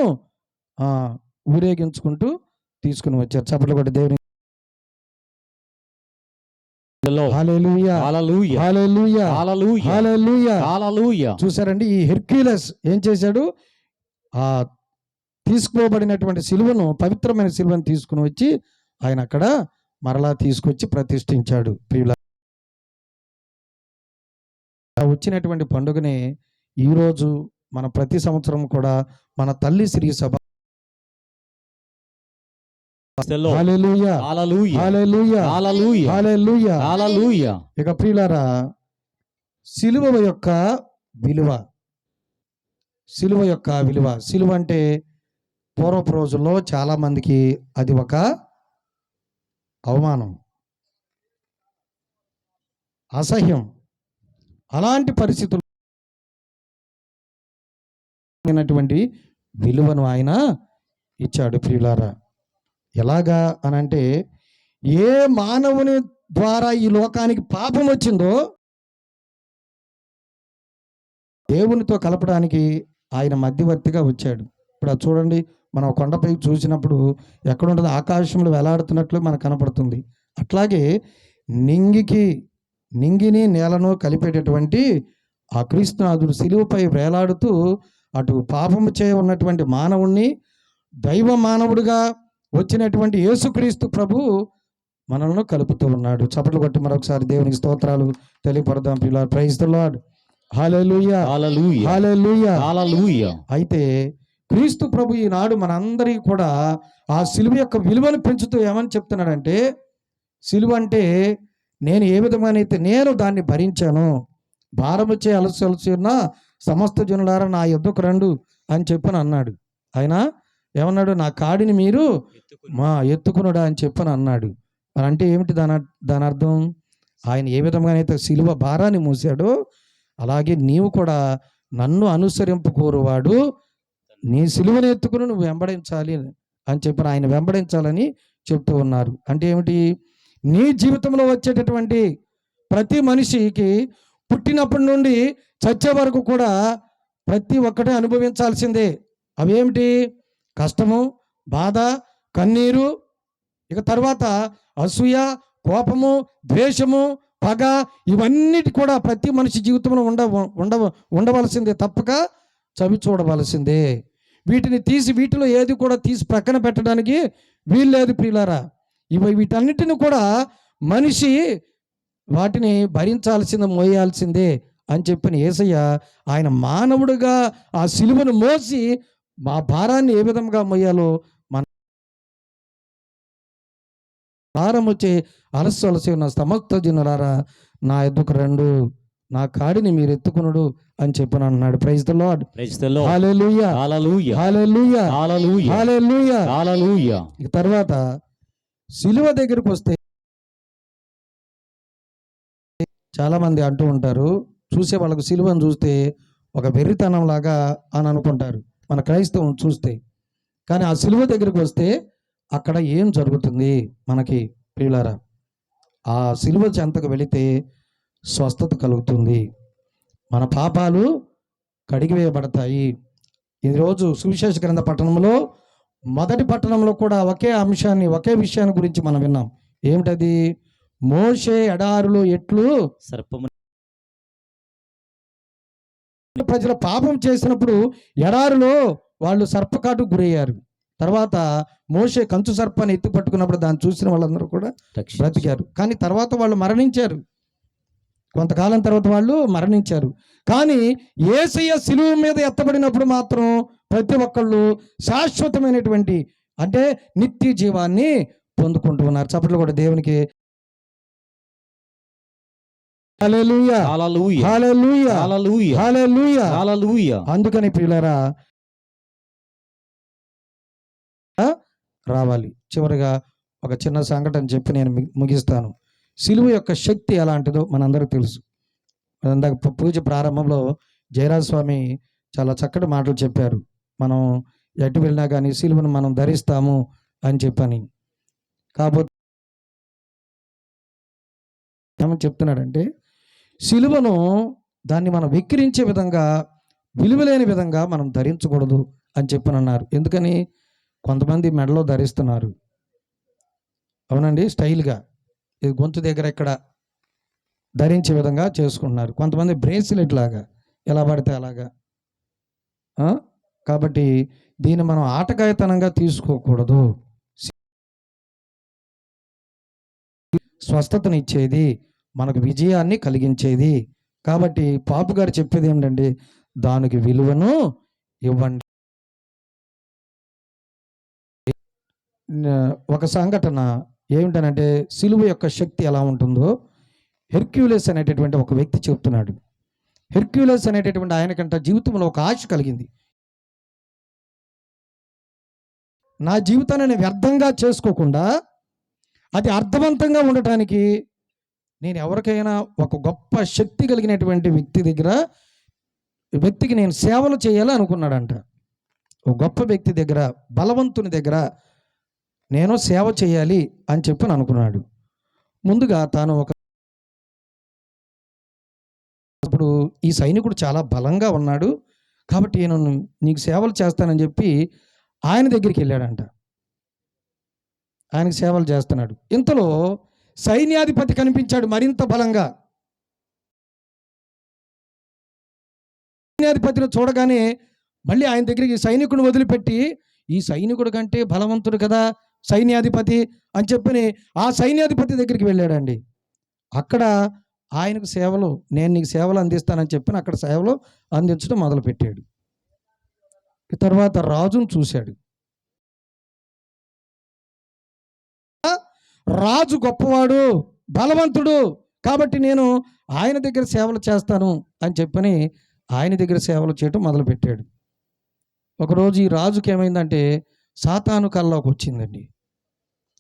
ఊరేగించుకుంటూ తీసుకుని వచ్చారు. చప్పట్లు కొట్టి దేవుని హల్లెలూయా,
హల్లెలూయా,
హల్లెలూయా,
హల్లెలూయా,
హల్లెలూయా.
హల్లెలూయా.
చూసారండి, ఈ హెర్క్యులస్ ఏం చేశాడు? ఆ తీసుకుపోబడినటువంటి సిలువను, పవిత్రమైన సిలువను తీసుకుని వచ్చి ఆయన అక్కడ మరలా తీసుకొచ్చి ప్రతిష్ఠించాడు. ప్రియుల వచ్చినటువంటి పండుగనే ఈరోజు మన ప్రతి సంవత్సరం కూడా మన తల్లి శ్రీ సభ. హల్లెలూయా,
హల్లెలూయా,
హల్లెలూయా,
హల్లెలూయా,
హల్లెలూయా.
హల్లెలూయా.
ఇక ప్రియులారా, సిలువ యొక్క విలువ, సిలువ యొక్క విలువ. సిలువ అంటే పూర్వపు రోజుల్లో చాలా మందికి అది ఒక అవమానం. అసహ్యం. అలాంటి పరిస్థితులు విలువను ఆయన ఇచ్చాడు ప్రియులారా. ఎలాగా అనంటే, ఏ మానవుని ద్వారా ఈ లోకానికి పాపం వచ్చిందో దేవునితో కలపడానికి ఆయన మధ్యవర్తిగా వచ్చాడు. ఇప్పుడు అది చూడండి, మనం కొండపై చూసినప్పుడు ఎక్కడ ఉంటుంది, ఆకాశంలో వేలాడుతున్నట్లు మనకు కనపడుతుంది. అట్లాగే నింగిని నేలను కలిపేటటువంటి ఆ క్రీస్తునాథుడు శిలువపై వేలాడుతూ అటు పాపము చేయ ఉన్నటువంటి మానవుణ్ణి దైవ మానవుడిగా వచ్చినటువంటి యేసుక్రీస్తు ప్రభు మనల్ని కలుపుతూ ఉన్నాడు. చప్పట్లు కొట్టి మరొకసారి దేవునికి స్తోత్రాలు తెలియపడదాం పిల్లలు. Praise the Lord. హల్లెలూయా,
హల్లెలూయా,
హల్లెలూయా.
హల్లెలూయా.
అయితే క్రీస్తు ప్రభు ఈనాడు మనందరికీ కూడా ఆ సిలువ యొక్క విలువను పెంచుతూ ఏమని చెప్తున్నాడంటే, సిలువ అంటే నేను ఏ విధమైనైతే నేను దాన్ని భరించాను, భారముచ్చే అలసి ఉన్న సమస్త జనులారా నా యొద్దకు రండు అని చెప్పని అన్నాడు. ఆయన ఏమన్నాడు, నా కాడిని మీరు ఎత్తుకునుడా అని చెప్పని అన్నాడు. మరి అంటే ఏమిటి దాని అర్థం? ఆయన ఏ విధంగానైతే సిలువ భారాన్ని మోసాడో అలాగే నీవు కూడా నన్ను అనుసరింపు కోరువాడు నీ సిలువను ఎత్తుకుని నువ్వు వెంబడించాలి అని చెప్పి ఆయన వెంబడించాలని చెప్తూ ఉన్నారు. అంటే ఏమిటి? నీ జీవితంలో వచ్చేటటువంటి ప్రతి మనిషికి పుట్టినప్పటి నుండి చచ్చే వరకు కూడా ప్రతి ఒక్కటే అనుభవించాల్సిందే. అవేమిటి? కష్టము, బాధ, కన్నీరు, ఇక తర్వాత అసూయ, కోపము, ద్వేషము, పగ, ఇవన్నిటి కూడా ప్రతి మనిషి జీవితంలో ఉండవలసిందే, తప్పక చవి చూడవలసిందే. వీటిలో ఏది కూడా తీసి ప్రక్కన పెట్టడానికి వీల్లేదు ప్రియులారా. వీటన్నిటిని కూడా మనిషి వాటిని భరించాల్సిందే, మోయాల్సిందే అని చెప్పిన యేసయ్య ఆయన మానవుడిగా ఆ సిలువను మోసి మా భారాన్ని ఏ విధంగా మోయాలో మన భారం వచ్చే అలసి ఉన్న సమస్త జనులారా నా ఎద్దుకు రండు, నా కాడిని మీరు ఎత్తుకునుడు అని చెప్పని అన్నాడు. Praise the Lord.
Praise the Lord.
హల్లెలూయా,
హల్లెలూయా,
హల్లెలూయా,
హల్లెలూయా,
హల్లెలూయా,
హల్లెలూయా.
ఇక తర్వాత సిలువ దగ్గరికి వస్తే చాలా మంది అంటూ ఉంటారు, చూసే వాళ్ళకు సిలువను చూస్తే ఒక వెర్రితనం లాగా అని అనుకుంటారు మన క్రైస్తవం చూస్తే. కానీ ఆ సిలువ దగ్గరికి వస్తే అక్కడ ఏం జరుగుతుంది మనకి ప్రియులారా? ఆ సిలువ చెంతకు వెళితే స్వస్థత కలుగుతుంది, మన పాపాలు కడిగివేయబడతాయి. ఈరోజు సువిశేష గ్రంథ పట్టణంలో మొదటి పట్టణంలో కూడా ఒకే విషయాన్ని గురించి మనం విన్నాం. ఏమిటది? మోషే ఎడారులో ఎట్లు
సర్పము
ప్రజల పాపం చేసినప్పుడు ఎడారిలో వాళ్ళు సర్పకాటు గురయ్యారు. తర్వాత మోషే కంచు సర్పాన్ని ఎత్తి పట్టుకున్నప్పుడు దాన్ని చూసిన వాళ్ళందరూ కూడా బ్రతికారు. కానీ తర్వాత వాళ్ళు మరణించారు, కొంతకాలం తర్వాత వాళ్ళు మరణించారు. కానీ యేసయ్య సిలువ మీద ఎత్తబడినప్పుడు మాత్రం ప్రతి ఒక్కళ్ళు శాశ్వతమైనటువంటి అంటే నిత్య జీవాన్ని పొందుకుంటూ ఉన్నారు. చప్పట్లు కూడా దేవునికి. హల్లెలూయా,
హల్లెలూయా,
హల్లెలూయా,
హల్లెలూయా,
హల్లెలూయా,
హల్లెలూయా.
అందుకని ప్రియులారా రావాలి. చివరిగా ఒక చిన్న సంఘటన చెప్పి నేను ముగిస్తాను. సిలువ యొక్క శక్తి ఎలాంటిదో మనందరికీ తెలుసు. ఇందాక పూజ ప్రారంభంలో జయరాజ్ స్వామి చాలా చక్కటి మాటలు చెప్పారు. మనం ఎటు వెళ్ళినా కానీ సిలువను మనం ధరిస్తాము అని చెప్పని. కాబట్టి ఏమని చెప్తున్నాడంటే, సిలువను దాన్ని మనం వెక్కిరించే విధంగా, విలువలేని విధంగా మనం ధరించకూడదు అని చెప్పని అన్నారు. ఎందుకని? కొంతమంది మెడలో ధరిస్తున్నారు, అవునండి, స్టైల్గా ఇది గొంతు దగ్గర ఇక్కడ ధరించే విధంగా చేసుకుంటున్నారు. కొంతమంది బ్రేస్లెట్ లాగా ఎలా పడితే అలాగా. కాబట్టి దీన్ని మనం ఆటగాయతనంగా తీసుకోకూడదు. స్వస్థతనిచ్చేది, మనకు విజయాన్ని కలిగించేది. కాబట్టి పాపు గారు చెప్పేది ఏంటంటే, దానికి విలువను ఇవ్వండి. ఒక సంఘటన ఏమిటనంటే, సిలువ యొక్క శక్తి ఎలా ఉంటుందో హెర్క్యులస్ అనేటటువంటి ఒక వ్యక్తి చెప్తున్నాడు. హెర్క్యులస్ అనేటటువంటి ఆయనకంట జీవితంలో ఒక ఆశ కలిగింది. నా జీవితాన్ని నేను వ్యర్థంగా చేసుకోకుండా అది అర్థవంతంగా ఉండటానికి నేను ఎవరికైనా ఒక గొప్ప శక్తి కలిగినటువంటి వ్యక్తికి నేను సేవలు చేయాలి అనుకున్నాడంట. ఒక గొప్ప వ్యక్తి దగ్గర, బలవంతుని దగ్గర నేను సేవ చేయాలి అని చెప్పి అనుకున్నాడు. ముందుగా తాను ఇప్పుడు ఈ సైనికుడు చాలా బలంగా ఉన్నాడు కాబట్టి నేను నీకు సేవలు చేస్తానని చెప్పి ఆయన దగ్గరికి వెళ్ళాడంట. ఆయనకు సేవలు చేస్తున్నాడు. ఇంతలో సైన్యాధిపతి కనిపించాడు మరింత బలంగా. సైన్యాధిపతిని చూడగానే మళ్ళీ ఆయన దగ్గరికి సైనికుడిని వదిలిపెట్టి, ఈ సైనికుడు కంటే బలవంతుడు కదా సైన్యాధిపతి అని చెప్పి ఆ సైన్యాధిపతి దగ్గరికి వెళ్ళాడండి. అక్కడ ఆయనకు సేవలు, నేను నీకు సేవలు అందిస్తానని చెప్పి అక్కడ సేవలు అందించడం మొదలుపెట్టాడు. తర్వాత రాజును చూశాడు. రాజు గొప్పవాడు, బలవంతుడు కాబట్టి నేను ఆయన దగ్గర సేవలు చేస్తాను అని చెప్పని ఆయన దగ్గర సేవలు చేయటం మొదలుపెట్టాడు. ఒకరోజు ఈ రాజుకి ఏమైందంటే సాతాను కల్లోకి వచ్చిందండి.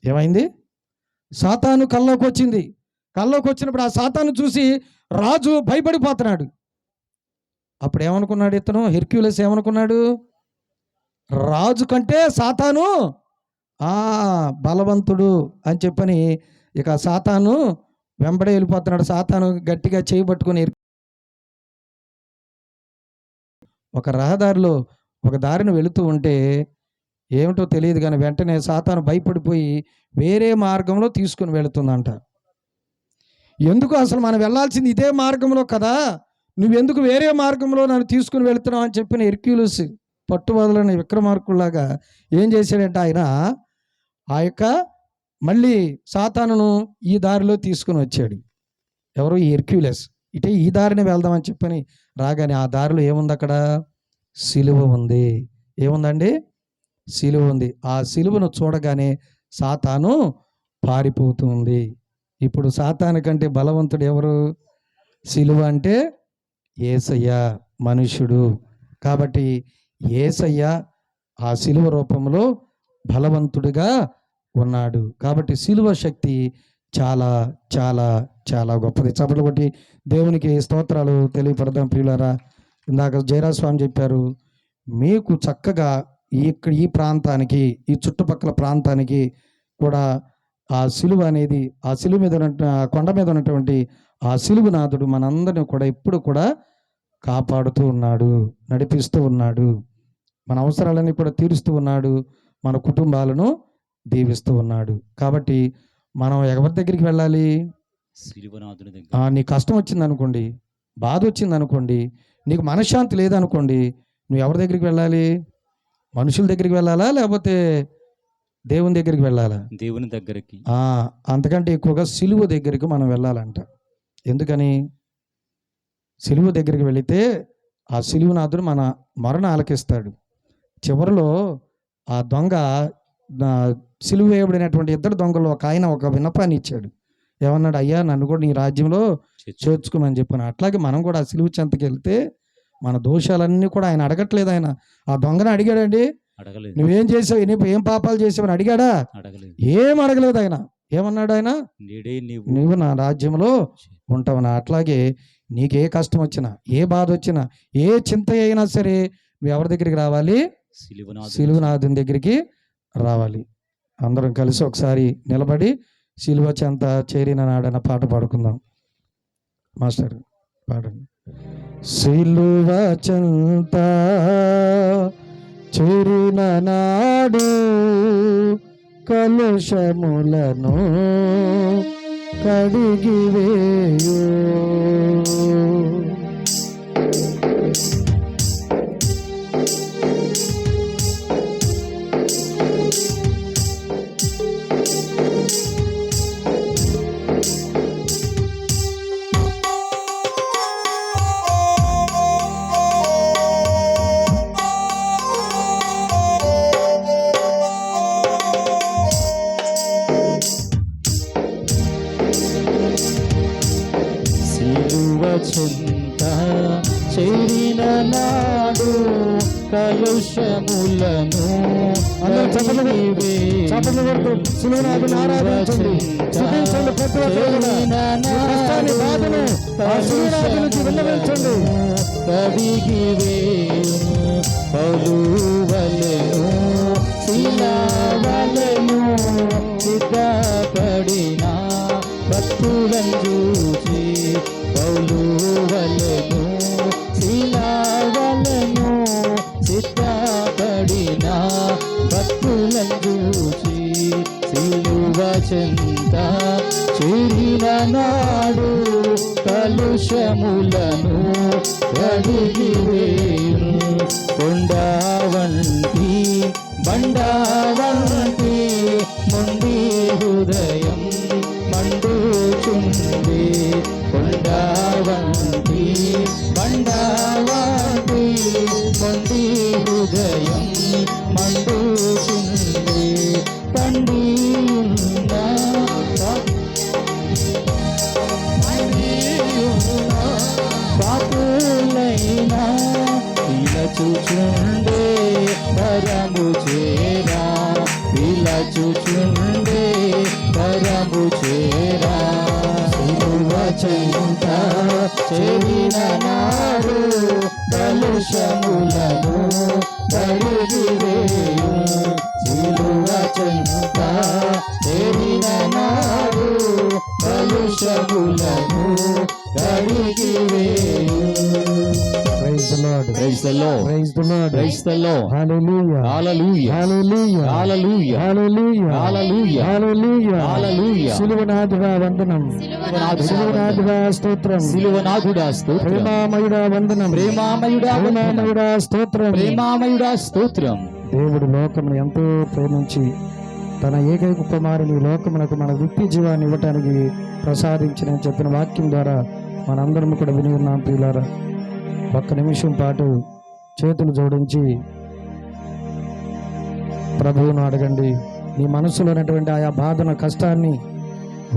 ఏమైంది? సాతాను కల్లోకి వచ్చింది. కల్లోకి వచ్చినప్పుడు ఆ సాతాను చూసి రాజు భయపడిపోతున్నాడు. అప్పుడు ఏమనుకున్నాడు ఇతను, హెర్క్యులస్ ఏమనుకున్నాడు, రాజు కంటే సాతాను బలవంతుడు అని చెప్పని ఇక సాతాను వెంబడే వెళ్ళిపోతున్నాడు. సాతాను గట్టిగా చేయబట్టుకుని ఒక రహదారిలో ఒక దారిని వెళుతూ ఉంటే ఏమిటో తెలియదు కానీ వెంటనే సాతాను భయపడిపోయి వేరే మార్గంలో తీసుకుని వెళుతుందంట. ఎందుకు అసలు మనం వెళ్ళాల్సింది ఇదే మార్గంలో కదా, నువ్వెందుకు వేరే మార్గంలో నన్ను తీసుకుని వెళుతున్నావు అని చెప్పిన హెర్క్యులస్ పట్టువదలని విక్రమార్కుల్లాగా ఏం చేశాడంటే ఆయన ఆ యొక్క మళ్ళీ సాతానును ఈ దారిలో తీసుకుని వచ్చాడు. ఎవరు? ఈ హెర్క్యులస్. ఇటే ఈ దారిని వెళ్దామని చెప్పని రాగానే ఆ దారిలో ఏముంది, అక్కడ సిలువ ఉంది. ఏముందండి? సిలువ ఉంది. ఆ సిలువను చూడగానే సాతాను పారిపోతుంది. ఇప్పుడు సాతాను కంటే బలవంతుడు ఎవరు? సిలువ అంటే యేసయ్య మనుష్యుడు కాబట్టి యేసయ్య ఆ సిలువ రూపంలో బలవంతుడిగా ఉన్నాడు. కాబట్టి సిలువ శక్తి చాలా చాలా చాలా గొప్పది. చప్పట్లు కొట్టి దేవునికి స్తోత్రాలు తెలియపడదాం ప్రియులారా. ఇందాక జయరాజ్ స్వామి చెప్పారు, మీకు చక్కగా ఈ ప్రాంతానికి, ఈ చుట్టుపక్కల ప్రాంతానికి కూడా ఆ సిలువ అనేది, ఆ సిలువ మీద కొండ మీద ఉన్నటువంటి ఆ సిలువనాథుడు మనందరిని కూడా ఎప్పుడు కూడా కాపాడుతూ ఉన్నాడు, నడిపిస్తూ ఉన్నాడు, మన అవసరాలన్నీ కూడా తీరుస్తూ ఉన్నాడు, మన కుటుంబాలను దీవిస్తూ ఉన్నాడు. కాబట్టి మనం ఎవరి దగ్గరికి వెళ్ళాలి?
సిలువనాథుని దగ్గర.
నీ కష్టం వచ్చింది అనుకోండి, బాధ వచ్చింది అనుకోండి, నీకు మనశ్శాంతి లేదనుకోండి, నువ్వు ఎవరి దగ్గరికి వెళ్ళాలి? మనుషుల దగ్గరికి వెళ్ళాలా లేకపోతే దేవుని దగ్గరికి వెళ్ళాలా?
దేవుని దగ్గరికి.
అంతకంటే ఎక్కువగా సిలువ దగ్గరికి మనం వెళ్ళాలంట. ఎందుకని? సిలువ దగ్గరికి వెళితే ఆ సిలువనాథుడు మన మరణ ఆలకిస్తాడు. చివరిలో ఆ దొంగ, సిలువ వేయబడినటువంటి ఇద్దరు దొంగలు ఒక ఆయన ఒక విన్నపాన్ని ఇచ్చాడు. ఏమన్నాడు? అయ్యా నన్ను కూడా నీ రాజ్యంలో చేర్చుకోమని చెప్పాను. అట్లాగే మనం కూడా ఆ సిలువ చెంతకి వెళ్తే మన దోషాలన్నీ కూడా ఆయన అడగట్లేదు. ఆయన ఆ దొంగను అడిగాడండి, నువ్వేం చేసావు, ఏం పాపాలు చేసావని అడిగాడా? ఏం అడగలేదు ఆయన. ఏమన్నాడు ఆయన? నువ్వు నా రాజ్యంలో ఉంటావునా. అట్లాగే నీకే కష్టం వచ్చినా, ఏ బాధ వచ్చినా, ఏ చింత అయినా సరే నువ్వు ఎవరి దగ్గరికి రావాలి? సిలువనాథుని దగ్గరికి రావాలి. అందరం కలిసి ఒకసారి నిలబడి సిలువ చెంత చేరిన నాడన్న పాట పాడుకుందాం. మాస్టర్ పాడండి. సిలువ చెంత చేరిన నాడు కలుషములను కడిగివేయు,
చెంత
కలుషములను
అందరూ చప్పట్లు కొడుతూ సిలువనాథుని ఆరాధించండి, స్తుతించండి. ప్రతి ఒక్కరు కూడా మీ కష్టాన్ని, బాధను ఆ సిలువనాథుని నుంచి విన్నవించండి.
కడిగి వేయును పలువలెను శిలావలెను సిద్ధపడిన భక్తులను చూచి పలువలెను శిలావలెను సిద్ధపడిన భక్తులను చూచి సిలువ చెంత చేరిన నాడు కలుషములను కడిగి వేయును కొండ వంటి బండ వంటి మొండి హృదయం మండుచుంది కొండ వంటి బండ వంటి మొండి హృదయం మండుచుంది తండ్రి పాపులైనా ఇలా చూచుండే పరము చేరా ఇలా చూచుండే పరము చేరా సిలువ చెంత చేరిన నాడు కలుషములను కడిగి వేయు సిలువ చెంత చేరిన నాడు కలుషములను కడిగి వేయు.
Praise the Lord.
Praise the Lord.
Praise the Lord.
Praise the Lord.
Hallelujah.
Hallelujah.
Hallelujah.
Hallelujah.
Hallelujah.
Hallelujah.
Hallelujah.
Hallelujah.
సిలువనాథుడా వందనం, సిలువనాథుడా స్తోత్రం,
సిలువనాథుడా స్తోత్రం,
ప్రేమామయుడా వందనం,
ప్రేమామయుడా వందనం,
ప్రేమామయుడా స్తోత్రం.
ప్రేమామయుడా స్తోత్రం.
దేవుడు లోకమును ఎంతో ప్రేమించి తన ఏకైక కుమారుని లోకమునకు మన నిత్య జీవాన్ని ఇవ్వటానికి ప్రసాదించిన చెప్పిన వాక్యం ద్వారా మనందరం కూడా విని ఉన్నాం. ప్రియులారా, ఒక్క నిమిషం పాటు చేతులు జోడించి ప్రభువును అడగండి. నీ మనసులో ఉన్నటువంటి ఆయా బాధన, కష్టాన్ని,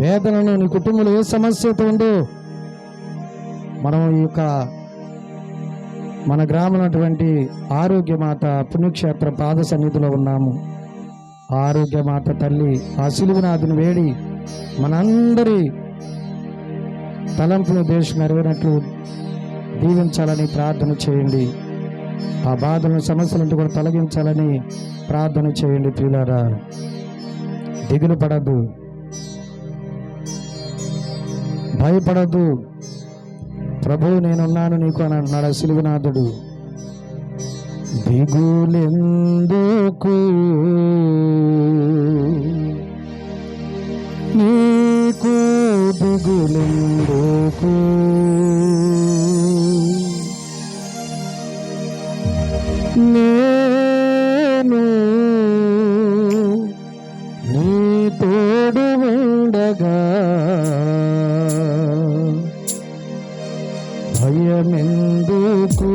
వేదనను, నీ కుటుంబంలో ఏ సమస్యతో ఉందో మనం ఈ యొక్క మన గ్రామమైనటువంటి ఆరోగ్యమాత పుణ్యక్షేత్ర పాద సన్నిధిలో ఉన్నాము. ఆరోగ్యమాత తల్లి ఆ సిలువనాథుని వేడి మనందరి తలంపుల దేశం నెరవేరినట్లు దీవించాలని ప్రార్థన చేయండి. ఆ బాధలను, సమస్యలను కూడా తొలగించాలని ప్రార్థన చేయండి. ప్రియులారా, దిగులు పడద్దు, భయపడద్దు. ప్రభువు నేనున్నాను నీకు అని అన్నాడు సిలువనాథుడు. దిగులెందుకు నీకు, దిగులెందుకు నేను నీ తోడు ఉండగా భయమెందుకు,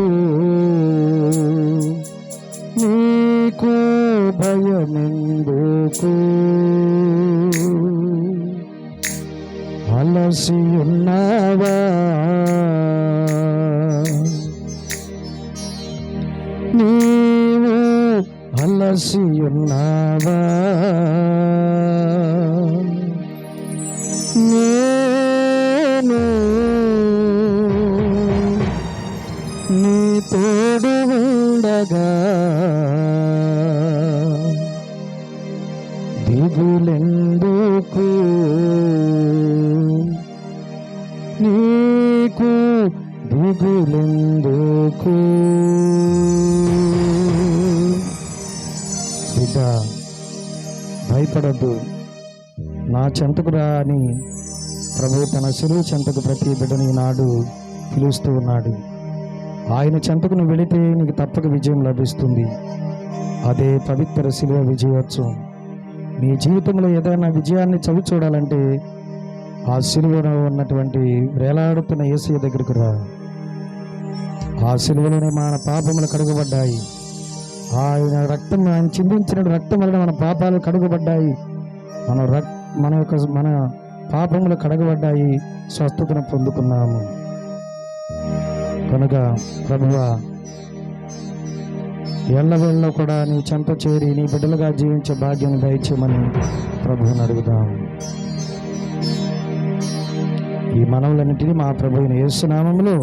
నీకు భయమెందుకు, అలసి ఉన్నావా నీవు, అలసి ఉన్నావా నేను నీ తోడు ఉండగా దిగులెందుకు, నీకు దిగులెందుకు. బిడ్డ, భయపడద్దు, నా చెంతకు రా అని ప్రభు తన సిలువ చెంతకు ప్రతి బిడ్డని ఈనాడు పిలుస్తూ ఉన్నాడు. ఆయన చెంతకు నువ్వు వెళితే నీకు తప్పక విజయం లభిస్తుంది. అదే పవిత్ర సిలువ విజయోత్సవం. నీ జీవితంలో ఏదైనా విజయాన్ని చవి చూడాలంటే ఆ సిలువలో ఉన్నటువంటి వేలాడుతున్న యేసయ్య దగ్గరకు రా. ఆ సిలువలోనే మన పాపములు కడుగబడ్డాయి. ఆయన రక్తం, ఆయన చిందించిన రక్తం వలన మన పాపాలు కడుగబడ్డాయి. మన పాపములు కడగబడ్డాయి, స్వస్థతను పొందుకున్నాము. కనుక ప్రభువా, ఎల్లవేళ్ళలో కూడా నీ చెంత చేరి నీ బిడ్డలుగా జీవించే భాగ్యం దయచేయమని ప్రభువుని అడుగుదాం. ఈ మనవులన్నింటినీ మా ప్రభు అయిన యేసు నామములో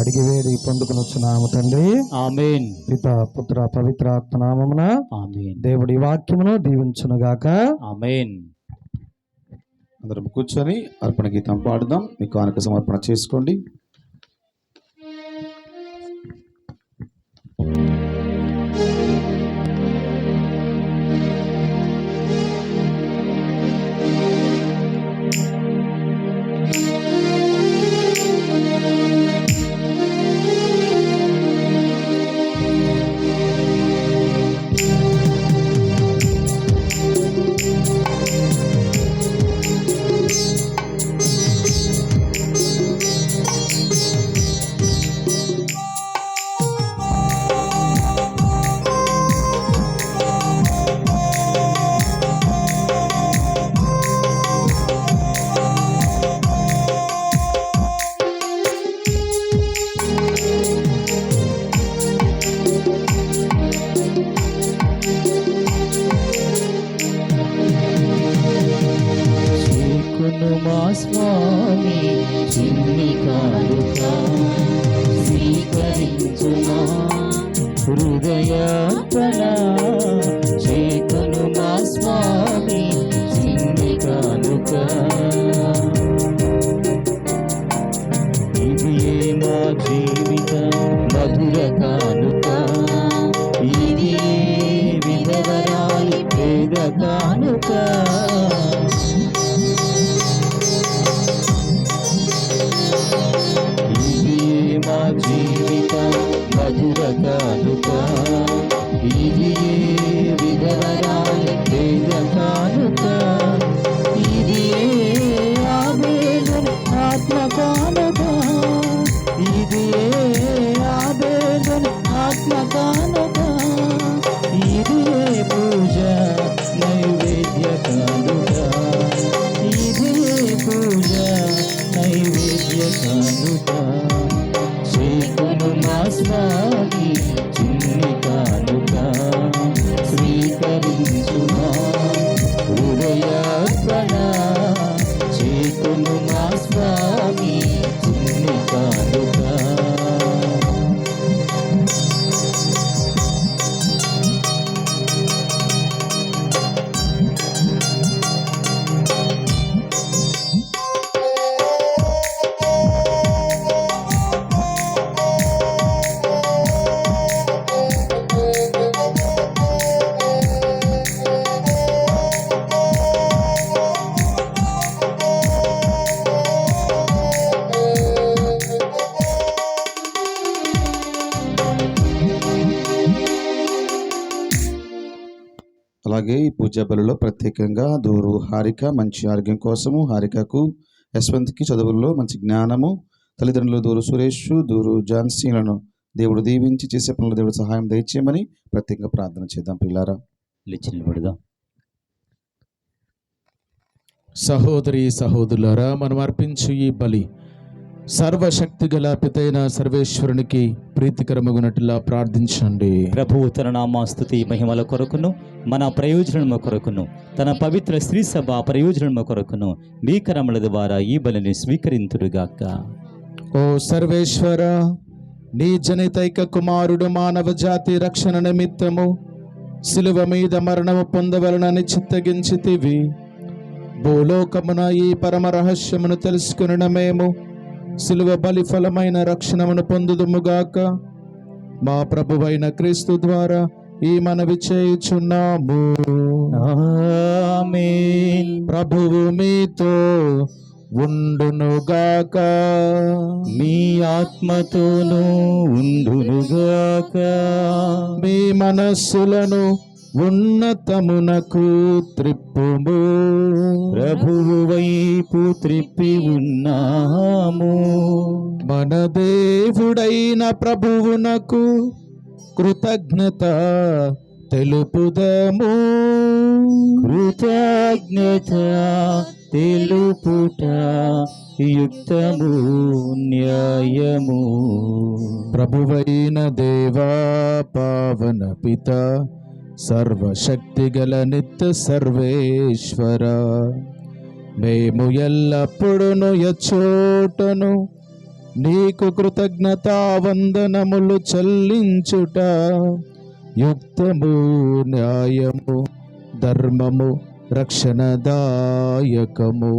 అడిగి వేడి పొందుకునొచ్చున్నాము తండ్రి.
ఆమేన్.
పిత పుత్ర పవిత్రాత్మ నామమున
ఆమేన్.
దేవుడి వాక్యమును దీవించునుగాక.
ఆమేన్.
అందరం కూర్చొని అర్పణ గీతం పాడుదాం. మీకు కానుక సమర్పణ చేసుకోండి.
మా స్వామి చిన్ని కానుక స్వీకరించుమా హృదయార్పణ చేకును మా స్వామి చిన్ని కానుక. ఇది మా జీవిత మధుర కానుక, ఇది విధవరాలి పేద కానుక. మా జీవిత మధుర కానుక, ఇది విధవరాల పేద కానుక. ఇది ఆబేలు ఆత్మ కానుక, ఇది ఆబేలు ఆత్మ కానుక. ఇది పూజ నైవేద్య కానుక, ఇది పూజ నైవేద్య కానుక. చేకును మా స్వామి చిన్ని కానుక స్వీకరించుమా హృదయార్పణ. చేకును మా స్వామి చిన్ని కానుక.
అలాగే ఈ పూజా బలిలో ప్రత్యేకంగా దూరు హారిక మంచి ఆరోగ్యం కోసము, హారికకు యశ్వంత్కి చదువుల్లో మంచి జ్ఞానము, తల్లిదండ్రులు దూరు సురేష్ దూరు ఝాన్సీలను దేవుడు దీవించి చేసే పనులు దేవుడు సహాయం దయచేయమని ప్రత్యేకంగా ప్రార్థన చేద్దాం. పిల్లారా
లేచి నిలబడదాం.
సహోదరి సహోదరులారా, మనం అర్పించు ఈ బలి సర్వశక్తి గల పితైన సర్వేశ్వరునికి ప్రీతికరమగునట్లా ప్రార్థించండి.
ప్రభువు తన నామాస్తుతి మహిమల కొరకును మన ప్రయోజనము కొరకును తన పవిత్ర స్త్రీ సభ ప్రయోజనము కొరకును మీ కరముల ద్వారా ఈ బలిని స్వీకరింతురుగాక.
ఓ సర్వేశ్వర, నీ జనితైక కుమారుడు మానవ జాతి రక్షణ నిమిత్తము శిలువ మీద మరణము పొందవలనని చిత్తగించితివి. భూలోకమున ఈ పరమ రహస్యమును తెలుసుకున్న మేము శిలువ బలి ఫలమైన రక్షణమును పొందుదుముగాక. మా ప్రభువైన క్రీస్తు ద్వారా ఈ మనవి చేయుచున్నాము.
ఆమేన్.
ప్రభువు మీతో ఉండునుగాక.
మీ ఆత్మతోనూ ఉండునుగాక.
మీ మనస్సులను ఉన్నతమునకు త్రిప్పుము.
ప్రభువు వైపు త్రిప్పి ఉన్నాము.
మన దేవుడైన ప్రభువునకు కృతజ్ఞత తెలుపుదము.
కృతజ్ఞత తెలుపుట యుక్తము న్యాయము.
ప్రభువైన దేవా పావన పిత సర్వశక్తిగల నిత్య సర్వేశ్వర, మేము ఎల్లప్పుడూ ఎచ్చోటను నీకు కృతజ్ఞతావందనములు చెల్లించుట యుక్తము న్యాయము ధర్మము రక్షణదాయకము.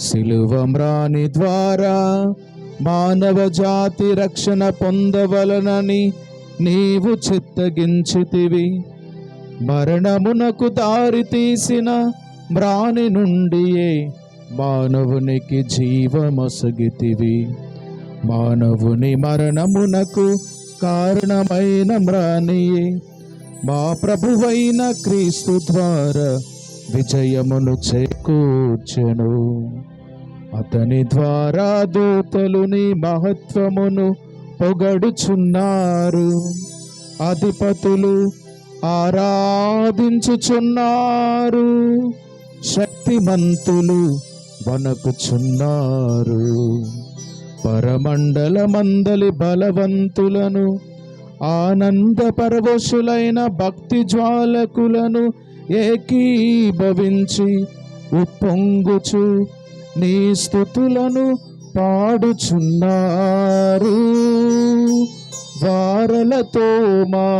సిలువ మ్రాని ద్వారా మానవ జాతి రక్షణ పొందవలనని నీవు చిత్తగించితివి. మరణమునకు దారి తీసిన మ్రాని నుండియే మానవునికి జీవమొసగితివి. మానవుని మరణమునకు కారణమైన మ్రానియే మా ప్రభువైన క్రీస్తు ద్వారా విజయమును చేకూర్చెను. అతని ద్వారా దూతలు నీ మహత్వమును పొగడుచున్నారు, అధిపతులు ఆరాధించుచున్నారు, శక్తిమంతులు వణకుచున్నారు. పరమండలమందలి బలవంతులను ఆనంద పరవశులైన భక్తి జ్వాలకులను ఏకీభవించి ఉప్పొంగుచు నీ స్తుతులను పాడుచున్నారు. వారలతో మా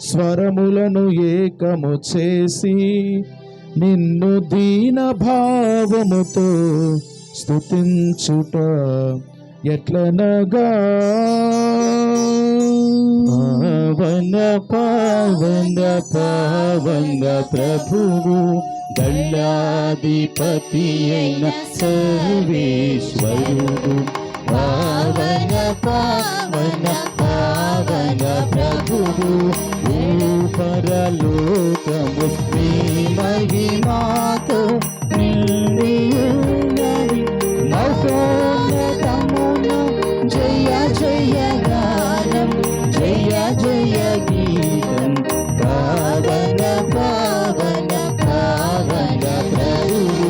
స్వరములను ఏకము చేసి నిన్ను దీన భావముతో స్తుతించుట ఎట్లనగా.
పావన పావన పావన ప్రభువు దళాధిపతి అయిన సర్వేశ్వరుడు. పావన పావన పావన ప్రభువు పరలోకము నీ మహిమాతో నిండియున్నది. మహోన్నతమున జయ జయ గానం జయ జయ గీతం. పావన పావన పావన ప్రభువు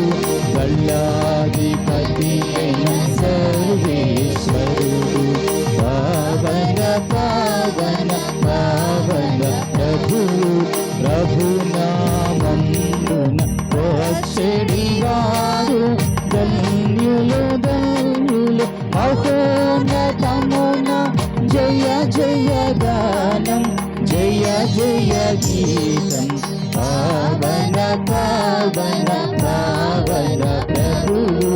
దళాధిపతి అయిన సర్వేశ్వరుడు. పావన పావన పావన ప్రభువు ప్రభునామమున వచ్చెడివారు ధన్యులు ధన్యులు. మహోన్నతమున జయ జయ గానం జయ జయ గీతం. పావన పావన పావన ప్రభువు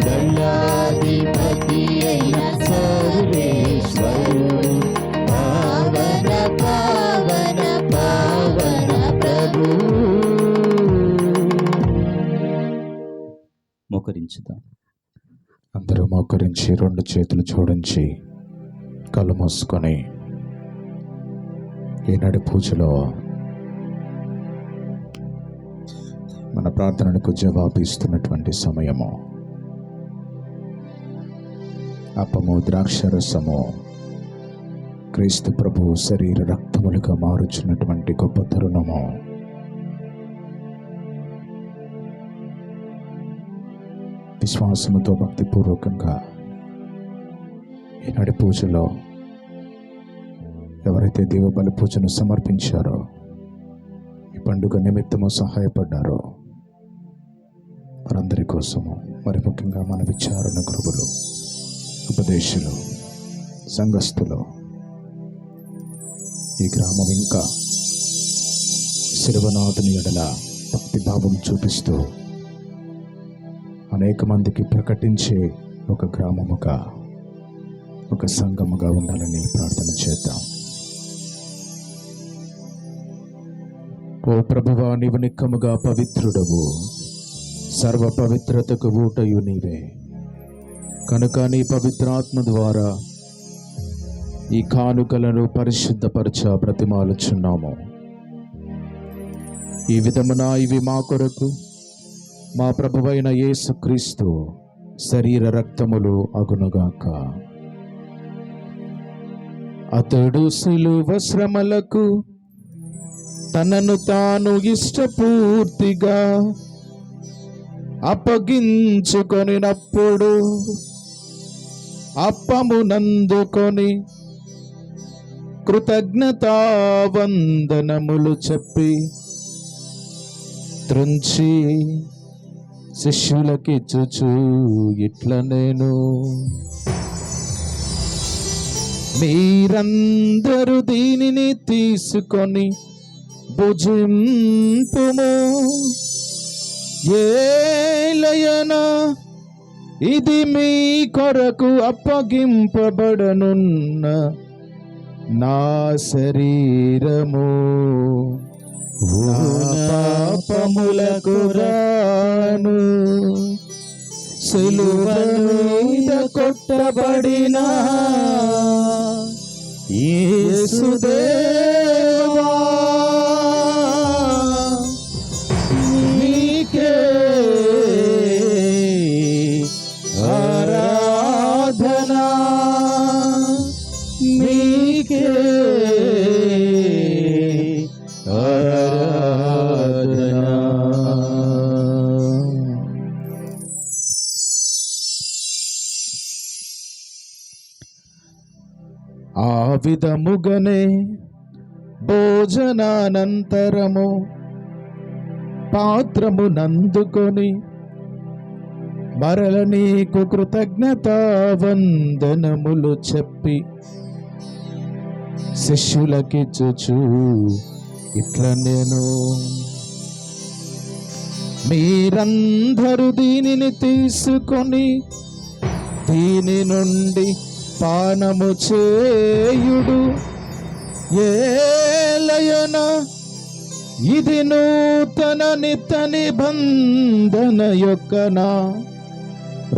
దళాధిపతి అయిన సర్వేశ్వరుడు. పావన పావన పావన ప్రభువు. మోకరించుదాం.
అందరూ మోకరించి రెండు చేతులు జోడించి కళ్ళు మూసుకొని ఈనాటి పూజలో మన ప్రార్థనలకు జవాబు ఇస్తున్నటువంటి సమయము. అప్పము ద్రాక్షరసము క్రీస్తు ప్రభువు శరీర రక్తములుగా మారుచున్నటువంటి గొప్ప తరుణము. విశ్వాసముతో భక్తిపూర్వకంగా ఈనాటి పూజలో ఎవరైతే దేవబలి పూజను సమర్పించారో, ఈ పండుగ నిమిత్తము సహాయపడ్డారో వారందరి కోసము, మరి ముఖ్యంగా మన విచారణ గురువులు, ఉపదేశులు, సంఘస్థులు, ఈ గ్రామం ఇంకా శిరవనాథుని ఎడల భక్తిభావం చూపిస్తూ అనేక మందికి ప్రకటించే ఒక గ్రామముగా, ఒక సంఘముగా ఉండాలని ప్రార్థన చేద్దాం. ఓ ప్రభువా, నీవు నిక్కముగా పవిత్రుడవు, సర్వ పవిత్రతకు ఊటయు నీవే. కనుక నీ పవిత్రాత్మ ద్వారా ఈ కానుకలను పరిశుద్ధపరచ బ్రతిమాలుచున్నాము. ఈ విధమున ఇవి మా కొరకు మా ప్రభువైన యేసుక్రీస్తు శరీర రక్తములు అగునుగాక. అతడు సిలువ శ్రమలకు తనను తాను ఇష్టపూర్తిగా అప్పగించుకొనినప్పుడు అప్పమునందుకొని కృతజ్ఞతావందనములు చెప్పి త్రుంచి శిష్యులకిచ్చుచు ఇట్ల నేను, మీరందరూ దీనిని తీసుకొని భుజింపుము, ఏలయనా ఇది మీ కొరకు అప్పగింపబడనున్న నా శరీరము. నా పాపములకు రాను సిలువ మీద కొట్టబడిన యేసుదేవా, నీకే ఆరాధనా, నీకే ఆరాధనా. ఆ విధముగనే భోజనానంతరము పాత్రము నందుకొని మరల నీకు కృతజ్ఞతావందనములు చెప్పి శిష్యులకిచ్చుచు ఇట్ల నేను, మీరందరూ దీనిని తీసుకొని దీని నుండి పానము చేయుడు, ఏలయనా ఇది నూతన నిత్య నిబంధన యొక్క నా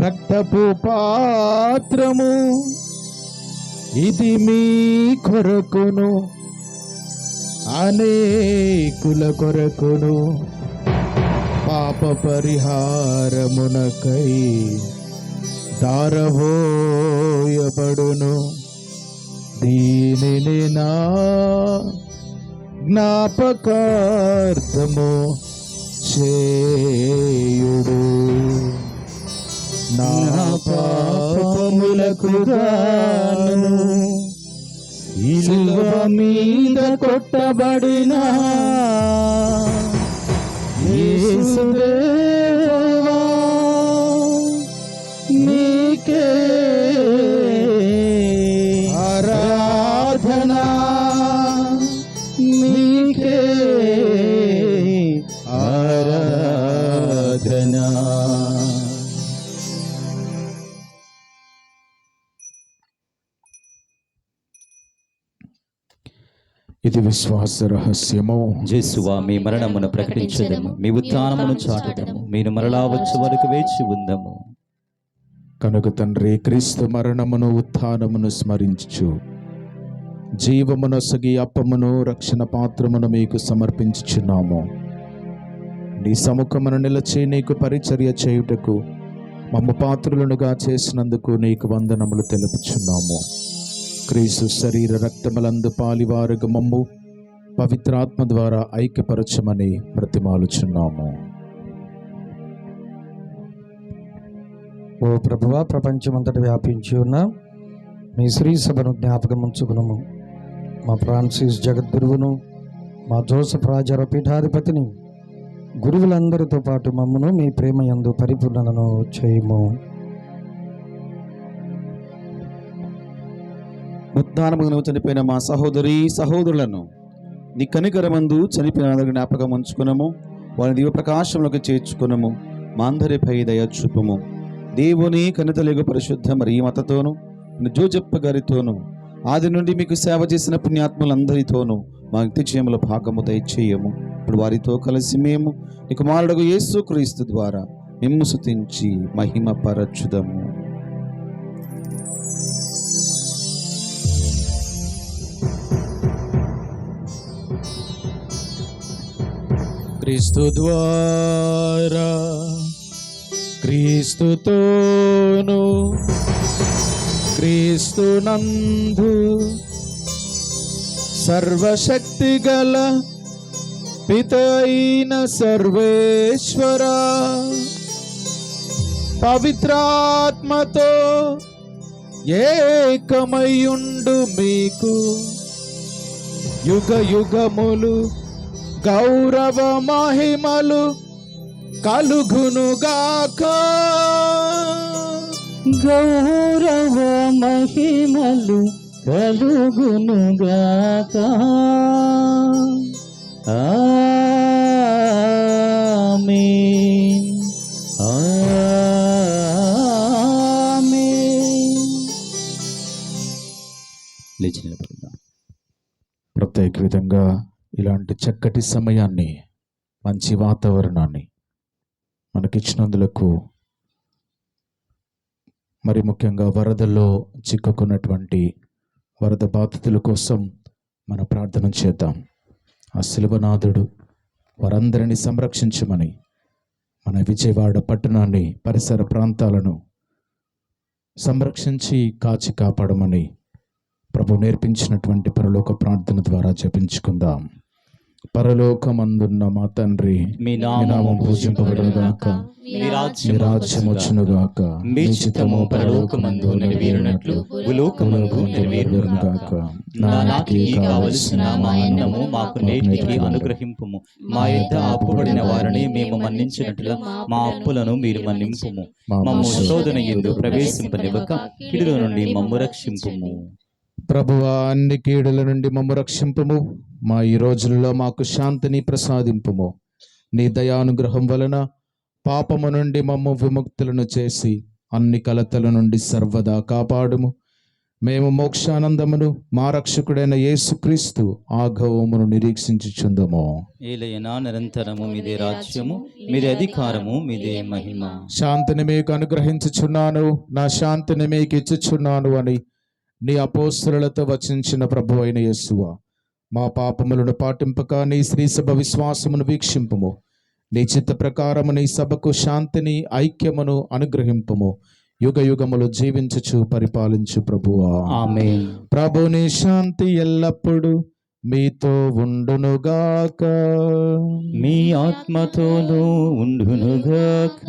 రక్తపు పాత్రము, ఇది మీ కొరకును అనేకుల కొరకును పాప పరిహారమునకై దారవోయబడును. దీనిని నా జ్ఞాపకార్థము చేయుడు. నా పాపములకు గాను సిలువ మీద కొట్టబడిన యేసుదేవా, నీకే ఆరాధనా, నీకే ఆరాధనా. ఇది విశ్వాస రహస్యము.
యేసువా, మీ మరణమును ప్రకటించదము, మీ ఉత్థానమును చాటుదము, మీరు మరలా వచ్చే వరకు వేచి ఉందము.
కనుక తండ్రి, క్రీస్తు మరణమును ఉత్థానమును స్మరించుచు జీవమునొసగి అప్పమును రక్షణ పాత్రమును మీకు సమర్పించుచున్నాము. నీ సముఖమును నిలచి నీకు పరిచర్య చేయుటకు మమ్ము పాత్రులనుగా చేసినందుకు నీకు వందనములు తెలుపుచున్నాము. క్రీస్తు శరీర రక్తములందు పాలివారుగా మమ్ము పవిత్రాత్మ ద్వారా ఐక్యపరచమని బ్రతిమాలుచున్నాము.
ఓ ప్రభువా, ప్రపంచమంతటి వ్యాపించి ఉన్న మీ శ్రీ సభను జ్ఞాపకం ఉంచుకున్నాము. మా ఫ్రాన్సిస్ జగద్గురువును, మా జోసఫ్ రాజార పీఠాధిపతిని, గురువులందరితో పాటు మమ్మను మీ ప్రేమ యందు పరిపూర్ణను చేయము.
ఉత్థానమును చనిపోయిన మా సహోదరి సహోదరులను నీ కనికరమందు చనిపోయిన అందరి జ్ఞాపకం ఉంచుకున్నాము. వారిని దివ్య ప్రకాశంలోకి చేర్చుకున్నాము. మా అందరిపై దయ చూపుము. దేవుని కనితలేగు పరిశుద్ధ మరి మతతోను జోజప్ప గారితోను ఆది నుండి మీకు సేవ చేసిన పుణ్యాత్ములందరితోనూ మా నిత్యజీవముల భాగము దయచేయము. ఇప్పుడు వారితో కలిసి మేము నీ కుమారుడు యేసు క్రీస్తు ద్వారా మిమ్ము స్తుతించి మహిమ పరచుదము.
క్రీస్తు ద్వారా, క్రీస్తుతోను, క్రీస్తునందు సర్వశక్తి గల పిత అయిన సర్వేశ్వర పవిత్రాత్మతో ఏకమయుండు మీకు యుగ యుగములు గౌరవ మహిమలు కలుగునుగాక.
గౌరవ మహిమలు కలుగునుగాక. ఆమేన్. ఆమేన్. లేచి నిలబడదాం.
ప్రత్యేక విధంగా ఇలాంటి చక్కటి సమయాన్ని, మంచి వాతావరణాన్ని మనకిచ్చినందులకు, మరి ముఖ్యంగా వరదల్లో చిక్కుకున్నటువంటి వరద బాధితుల కోసం మన ప్రార్థన చేద్దాం. ఆ శిలువనాథుడు వారందరినీ సంరక్షించమని, మన విజయవాడ పట్టణాన్ని, పరిసర ప్రాంతాలను సంరక్షించి కాచి కాపాడమని ప్రభు నేర్పించినటువంటి పరలోక ప్రార్థన ద్వారా జపించుకుందాం. పరలోకమందున్న మా తండ్రి,
మీ
మీ నామం పూజింపబడుగాక,
మీ
మీ రాజ్యం వచ్చునుగాక,
మీ చిత్తము పరలోకమందు నెరవేరునట్లు భూలోకమందు నెరవేరునుగాక. నానాటికి కావలసిన మా అన్నము మాకు నేటికి అనుగ్రహింపుము. మా యొద్ద అప్పుబడిన వారిని మేము మన్నించినట్లు మా అప్పులను మీరు మన్నింపుము. మమ్ము శోధన యందు ప్రవేశింపనివ్వక కీడుల నుండి మమ్ము రక్షింపుము.
ప్రభువా, అన్ని కీడుల నుండి మమ్ము రక్షింపుము. మా ఈ రోజులలో మాకు శాంతిని ప్రసాదింపుము. నీ దయానుగ్రహం వలన పాపము నుండి మమ్ము విముక్తులను చేసి అన్ని కలతల నుండి సర్వదా కాపాడుము. మేము మోక్షానందమును మా రక్షకుడైన యేసుక్రీస్తు ఆగమమును నిరీక్షించుచుందము.
ఏలయనా నిరంతరము మీదే రాజ్యము, మీదే అధికారము, మీదే మహిమ.
శాంతిని మీకు అనుగ్రహించుచున్నాను, నా శాంతిని మీకు ఇచ్చుచున్నాను అని నీ అపోస్తలులతో వచించిన ప్రభు అయిన యేసువా, మా పాపములను పాటింపక నీ శ్రీ సభ విశ్వాసమును వీక్షింపుము. నీ చిత్త ప్రకారము నీ సభకు శాంతిని, ఐక్యమును అనుగ్రహింపుము. యుగ యుగములు జీవించుచు పరిపాలించు ప్రభువా.
ఆమేన్.
ప్రభుని శాంతి ఎల్లప్పుడూ మీతో ఉండునుగాక.
మీ ఆత్మతోనూ ఉండునుగాక.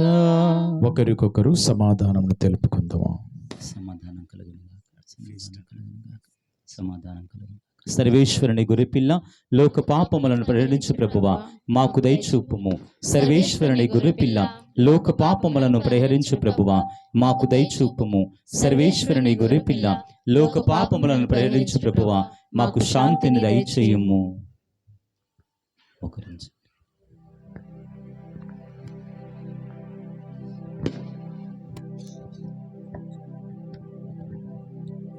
ఒకరికొకరు సమాధానమును తెలుపుకుందాము.
సమాధానం కలుగునుగాక. సమాధానం కలుగును. సర్వేశ్వరుని గొర్రెపిల్ల, లోక పాపములను పరిహరించు ప్రభువా, మాకు దయచూపుము. సర్వేశ్వరుని గొర్రెపిల్ల, లోక పాపములను పరిహరించు ప్రభువా, మాకు దయచూపుము. సర్వేశ్వరుని గొర్రెపిల్ల, లోక పాపములను పరిహరించు ప్రభువా, మాకు శాంతిని దయచేయుము. ఒకరించి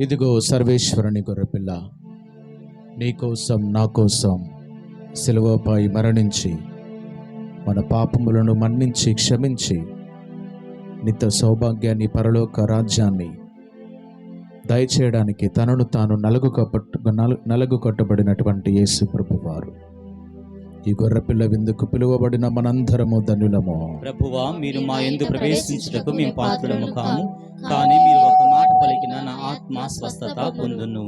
ఇదిగో సర్వేశ్వరుని గొర్రెపిల్ల, నీ కోసం నా కోసం శిలువపై మరణించి మన పాపములను మన్నించి క్షమించి నిత్య సౌభాగ్యాన్ని, పరలోక రాజ్యాన్ని దయచేయడానికి తనను తాను నలుగు కట్టబడినటువంటి యేసు ప్రభువారు ఈ గొర్రెపిల్ల విందుకు పిలువబడిన మనందరము ధన్యులము.
ప్రభువా, మీరు మా యందు ప్రవేశించుటకు మేము పాత్రులము కాము, కానీ మీరు ఒక మాట పలికిన నా ఆత్మ స్వస్థత పొందును.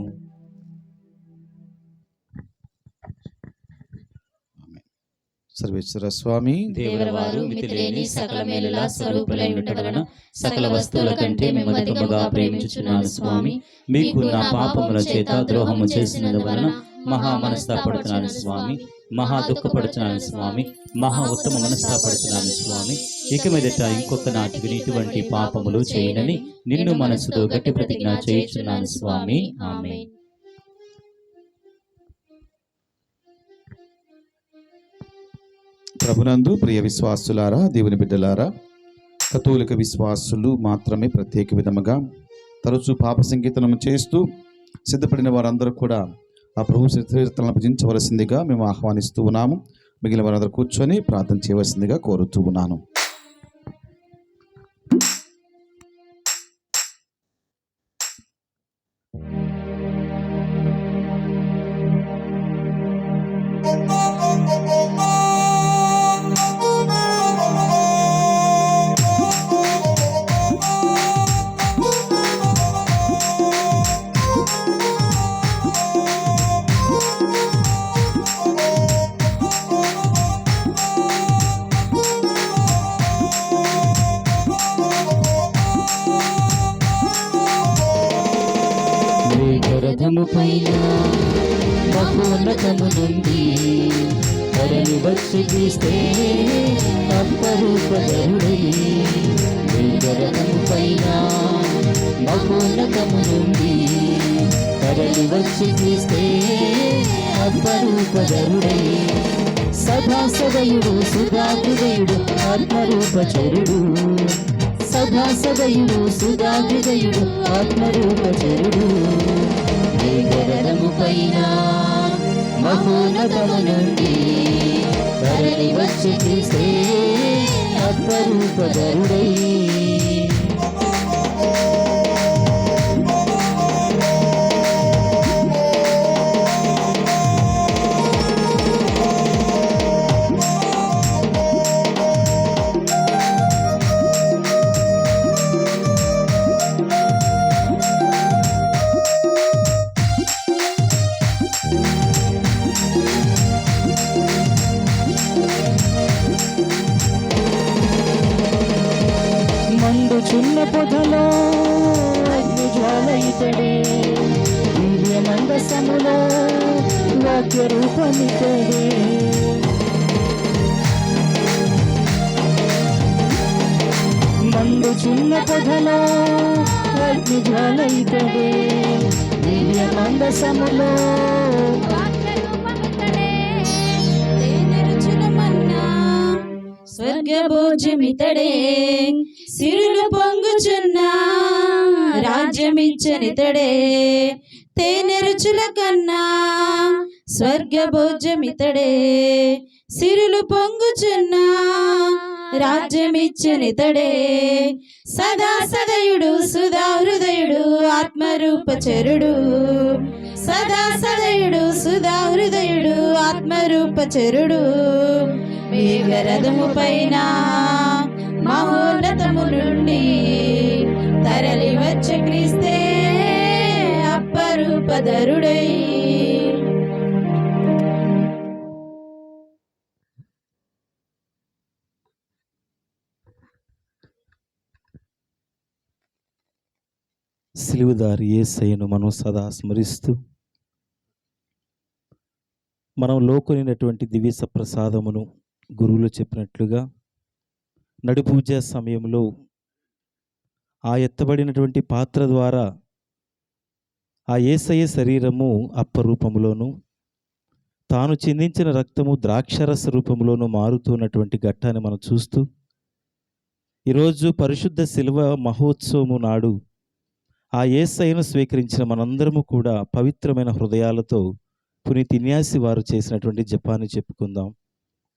సర్వేశ్వర స్వామి,
దేవరవారు మితిలేని సకల మేలుల స్వరూపులై ఉండటం వలన సకల వస్తువుల కంటే మేము అధికముగా ప్రేమించుచున్నాను స్వామి. మీకు నా పాపముల చేత ద్రోహము చేసినందువలన మహా మనస్తాపడుతున్నాను స్వామి, మహా దుఃఖపడుతున్నాను స్వామి, మహా ఉత్తమ మనస్తాపడుతున్నాను స్వామి. ఇక మీదట ఇంకొక నాటికి ఇటువంటి పాపములు చేయనని నిన్ను మనసుతో గట్టి ప్రతిజ్ఞ చేయుచున్నాను స్వామి. ఆమేన్.
ప్రభునందు ప్రియ విశ్వాసులారా, దేవుని బిడ్డలారా, కథోలిక విశ్వాసులు మాత్రమే ప్రత్యేక విధముగా తరచూ పాప సంకీర్తనము చేస్తూ సిద్ధపడిన వారందరూ కూడా ఆ ప్రభు చరిత్రలను భజించవలసిందిగా మేము ఆహ్వానిస్తూ ఉన్నాము. మిగిలిన వారందరూ కూర్చొని ప్రార్థన చేయవలసిందిగా కోరుతూ ఉన్నాను.
పైన మహోన్నతము నుండి తరలి వచ్చి క్రీస్తే అప్పరూపధరుడై మేఘరథము పైన మహోన్నతము నుండి తరలి వచ్చి క్రీస్తే అప్పరూపధరుడై సదాసదయుడు సుధాహృదయుడు ఆత్మరూపచరుడు సదాసదయుడు సుధాహృదయుడు ఆత్మరూపచరుడు మేఘరథము పైన మహోన్నతము నుండి తరలి వచ్చి క్రీస్తే అప్పరూపధరుడై మండుచున్న పొదలో అగ్నిజ్వాల ఇతడే దివ్య మందసములో వాక్య రూపమితడే మండుచున్న పొదలో అగ్నిజ్వాల ఇతడే దివ్య మందసములో
స్వర్గభోజమితడే సిరులు పొంగుచున్న రాజ్యమిచ్చనితడే తేనె రుచుల కన్నా స్వర్గభోజమితడే సిరులు పొంగుచున్న రాజ్యమిచ్చనితడే సదాసదయుడు సుధాహృదయుడు ఆత్మరూపచరుడు సదాసదయుడు సుధాహృదయుడు ఆత్మరూపచరుడు మేఘరథము పైన మహోన్నతము నుండి తరలి వచ్చే క్రీస్తే అప్పరూపధరుడై
సిలువదారి యేసయ్యను మనం సదా స్మరిస్తూ మనం లోకొనినటువంటి దివ్య సప్రసాదమును గురువులు చెప్పినట్లుగా నడిపూజ సమయంలో ఆ ఎత్తబడినటువంటి పాత్ర ద్వారా ఆ యేసయ్య శరీరము అప్పరూపములోను తాను చిందించిన రక్తము ద్రాక్షరస రూపంలోనూ మారుతున్నటువంటి ఘట్టాన్ని మనం చూస్తూ ఈరోజు పరిశుద్ధ శిలువ మహోత్సవము నాడు ఆ యేసయ్యను స్వీకరించిన మనందరము కూడా పవిత్రమైన హృదయాలతో పునీత ఇన్యాసి వారు చేసినటువంటి జపాన్ని చెప్పుకుందాం.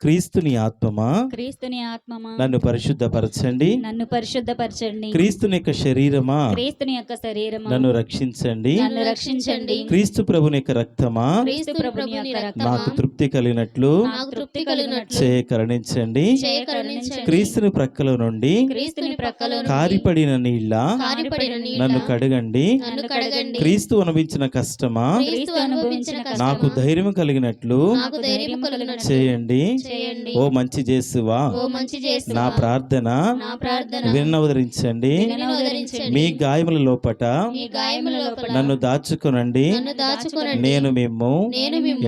క్రీస్తుని ఆత్మమా
క్రీస్తుని ఆత్మమా
నన్ను పరిశుద్ధపరచండి,
నన్ను పరిశుద్ధపరచండి.
క్రీస్తుని యొక్క శరీరమా
క్రీస్తుని యొక్క శరీరమా
నన్ను రక్షించండి,
నన్ను రక్షించండి.
క్రీస్తు ప్రభుని యొక్క రక్తమా
క్రీస్తు ప్రభుని యొక్క రక్తమా
నాకు తృప్తి కలిగినట్లు
నాకు తృప్తి కలిగినట్లు
చేయ కరుణించండి.
కరుణించండి.
క్రీస్తుని ప్రక్కల నుండి
క్రీస్తుని ప్రక్కలో నుండి
కారిపడిన నీళ్ళ
కారిపడిన నీళ్ళ
నన్ను కడగండి.
నన్ను కడగండి.
క్రీస్తు అనుభవించిన కష్టమా
క్రీస్తు అనుభవించిన కష్టమా
నాకు ధైర్యం కలిగినట్లు
నాకు ధైర్యం కలిగినట్లు
చేయండి.
చేయండి.
ఓ మంచి యేసువా,
ఓ మంచి యేసువా,
నా ప్రార్థన
నా ప్రార్థన
వినవదరించండి.
వినవదరించండి.
మీ గాయముల లోపట
మీ గాయముల లోపల
నన్ను దాచుకొనండి.
నన్ను దాచుకొనండి.
నేను మిమ్ము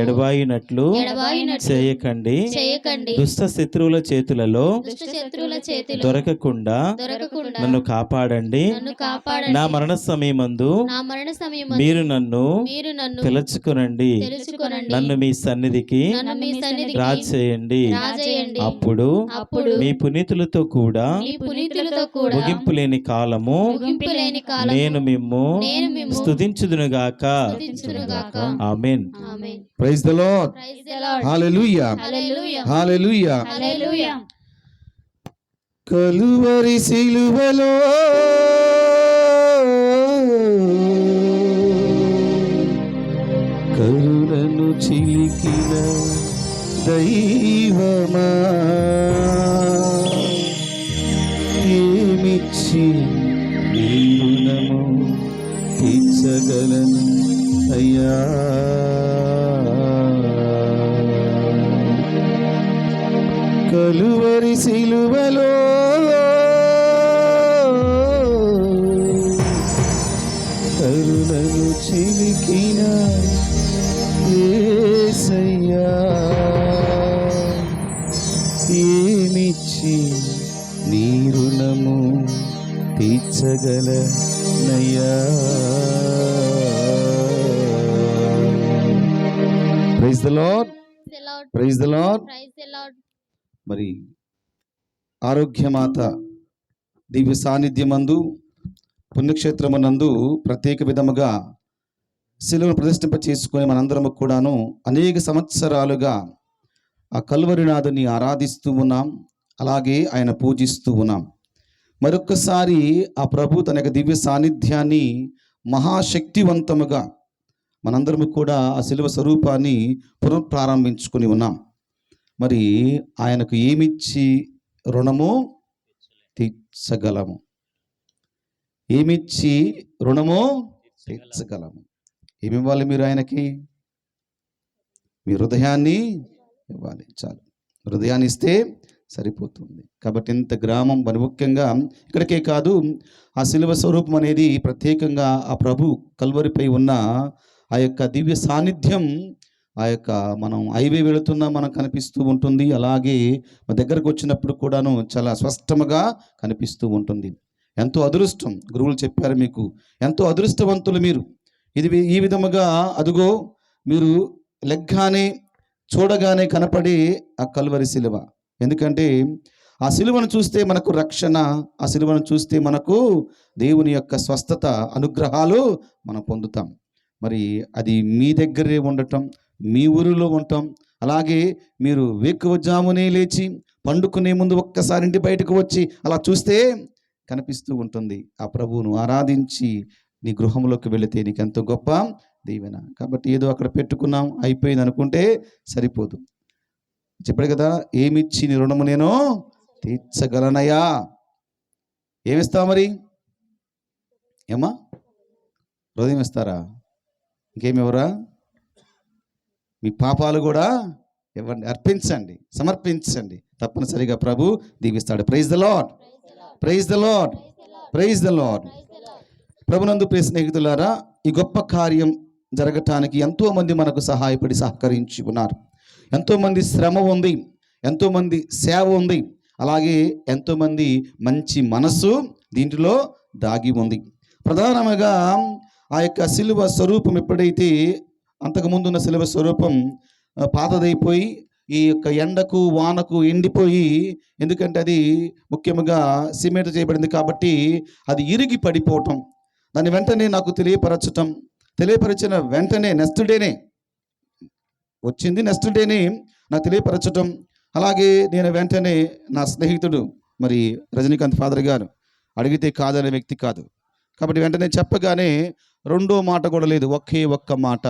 ఎడబాయినట్లు చేయకండి.
చేయకండి.
దుష్ట శత్రువుల చేతులలో
దుష్ట శత్రువుల చేతిలో
దొరకకుండా
దొరకకుండా
నన్ను కాపాడండి.
నన్ను కాపాడండి.
నా మరణ సమయమందు
నా మరణ సమయం
మీరు నన్ను
తెలుసుకొనండి.
నన్ను మీ సన్నిధికి
నన్ను మీ సన్నిధికి
రాజేయండి.
రాజేయండి.
అప్పుడు మీ పునీతులతో కూడా
మీ పునీతులతో కూడా
ముగింపు లేని కాలము
ముగింపు లేని కాలము
నేను మిమ్ము స్తుతించుదునుగాక.
స్తుతించుదునుగాక.
ఆమేన్.
ఆమేన్.
Praise the Lord.
Praise the Lord.
హల్లెలూయా
హల్లెలూయా.
హల్లెలూయా.
హల్లెలూయా.
కలువరి సిలువలో కరుణను చిలికిన దైవమా, ఏమిచ్చి నీ రుణము తీర్చగలను అయ్యా. కలువరి సిలువలో కరుణను చిలికిన తీర్చగలనయ్యా. Praise the Lord, praise the Lord. మరి ఆరోగ్యమాత దివ్య సాన్నిధ్యమందు పుణ్యక్షేత్రమునందు ప్రత్యేక విధముగా శిలువను ప్రతిష్ఠింప చేసుకొని మనందరము కూడాను అనేక సంవత్సరాలుగా ఆ కల్వరినాథుని ఆరాధిస్తూ ఉన్నాం, అలాగే ఆయన పూజిస్తూ ఉన్నాం. మరొక్కసారి ఆ ప్రభు తన యొక్క దివ్య సాన్నిధ్యాన్ని మహాశక్తివంతముగా మనందరము కూడా ఆ శిలువ స్వరూపాన్ని పునఃప్రారంభించుకొని ఉన్నాం. మరి ఆయనకు ఏమిచ్చి రుణము తీర్చగలము? ఏమిచ్చి రుణము తీర్చగలము? ఏమి ఇవ్వాలి మీరు ఆయనకి? మీ హృదయాన్ని ఇవ్వాలి, చాలు. హృదయాన్ని ఇస్తే సరిపోతుంది. కాబట్టి ఇంత గ్రామం మరి ముఖ్యంగా ఇక్కడికే కాదు, ఆ శిలువ స్వరూపం అనేది ప్రత్యేకంగా ఆ ప్రభు కల్వరిపై ఉన్న ఆ యొక్క దివ్య సాన్నిధ్యం, ఆ యొక్క మనం హైవే వెళుతున్నా మనకు కనిపిస్తూ ఉంటుంది. అలాగే మన దగ్గరకు వచ్చినప్పుడు కూడాను చాలా స్పష్టంగా కనిపిస్తూ ఉంటుంది. ఎంతో అదృష్టం, గురువులు చెప్పారు మీకు, ఎంతో అదృష్టవంతులు మీరు. ఈ విధముగా అదుగో మీరు లెగ్గానే చూడగానే కనపడే ఆ కల్వరి శిలువ. ఎందుకంటే ఆ శిలువను చూస్తే మనకు రక్షణ, ఆ శిలువను చూస్తే మనకు దేవుని యొక్క స్వస్థత అనుగ్రహాలు మనం పొందుతాం. మరి అది మీ దగ్గరే ఉండటం, మీ ఊరిలో ఉండటం, అలాగే మీరు వేకువజామునే లేచి పండుకునే ముందు ఒక్కసారి ఇంటి బయటకు వచ్చి అలా చూస్తే కనిపిస్తూ ఉంటుంది. ఆ ప్రభువును ఆరాధించి నీ గృహంలోకి వెళితే నీకు ఎంతో గొప్ప దీవెన. కాబట్టి ఏదో అక్కడ పెట్టుకున్నాం అయిపోయింది అనుకుంటే సరిపోదు. చెప్పాడు కదా, ఏమిచ్చి నీ రుణము నేను తీర్చగలనయా. ఏమిస్తావు మరి? ఏమా హృదయం ఇస్తారా? ఇంకేమివరా? మీ పాపాలు కూడా ఇవ్వండి, అర్పించండి, సమర్పించండి. తప్పనిసరిగా ప్రభు దీవిస్తాడు. Praise the Lord, praise the Lord, praise the Lord. ప్రభునందు ప్రియ స్నేహితులారా, ఈ గొప్ప కార్యం జరగటానికి ఎంతోమంది మనకు సహాయపడి సహకరించి ఉన్నారు. ఎంతోమంది శ్రమ ఉంది, ఎంతోమంది సేవ ఉంది, అలాగే ఎంతోమంది మంచి మనస్సు దీంట్లో దాగి ఉంది. ప్రధానంగా ఆ యొక్క శిలువ స్వరూపం ఎప్పుడైతే అంతకుముందున్న శిలువ స్వరూపం పాతదైపోయి ఈ యొక్క ఎండకు వానకు ఎండిపోయి, ఎందుకంటే అది ముఖ్యంగా సిమెంట్ చేయబడింది కాబట్టి అది ఇరిగి పడిపోవటం, దాన్ని వెంటనే నాకు తెలియపరచిన వెంటనే నెక్స్ట్ డేనే వచ్చింది, నెక్స్ట్ డేనే నాకు తెలియపరచటం. అలాగే నేను వెంటనే నా స్నేహితుడు మరి రజనీకాంత్ ఫాదర్ గారు అడిగితే కాదనే వ్యక్తి కాదు కాబట్టి వెంటనే చెప్పగానే రెండో మాట కూడా లేదు, ఒకే ఒక్క మాట,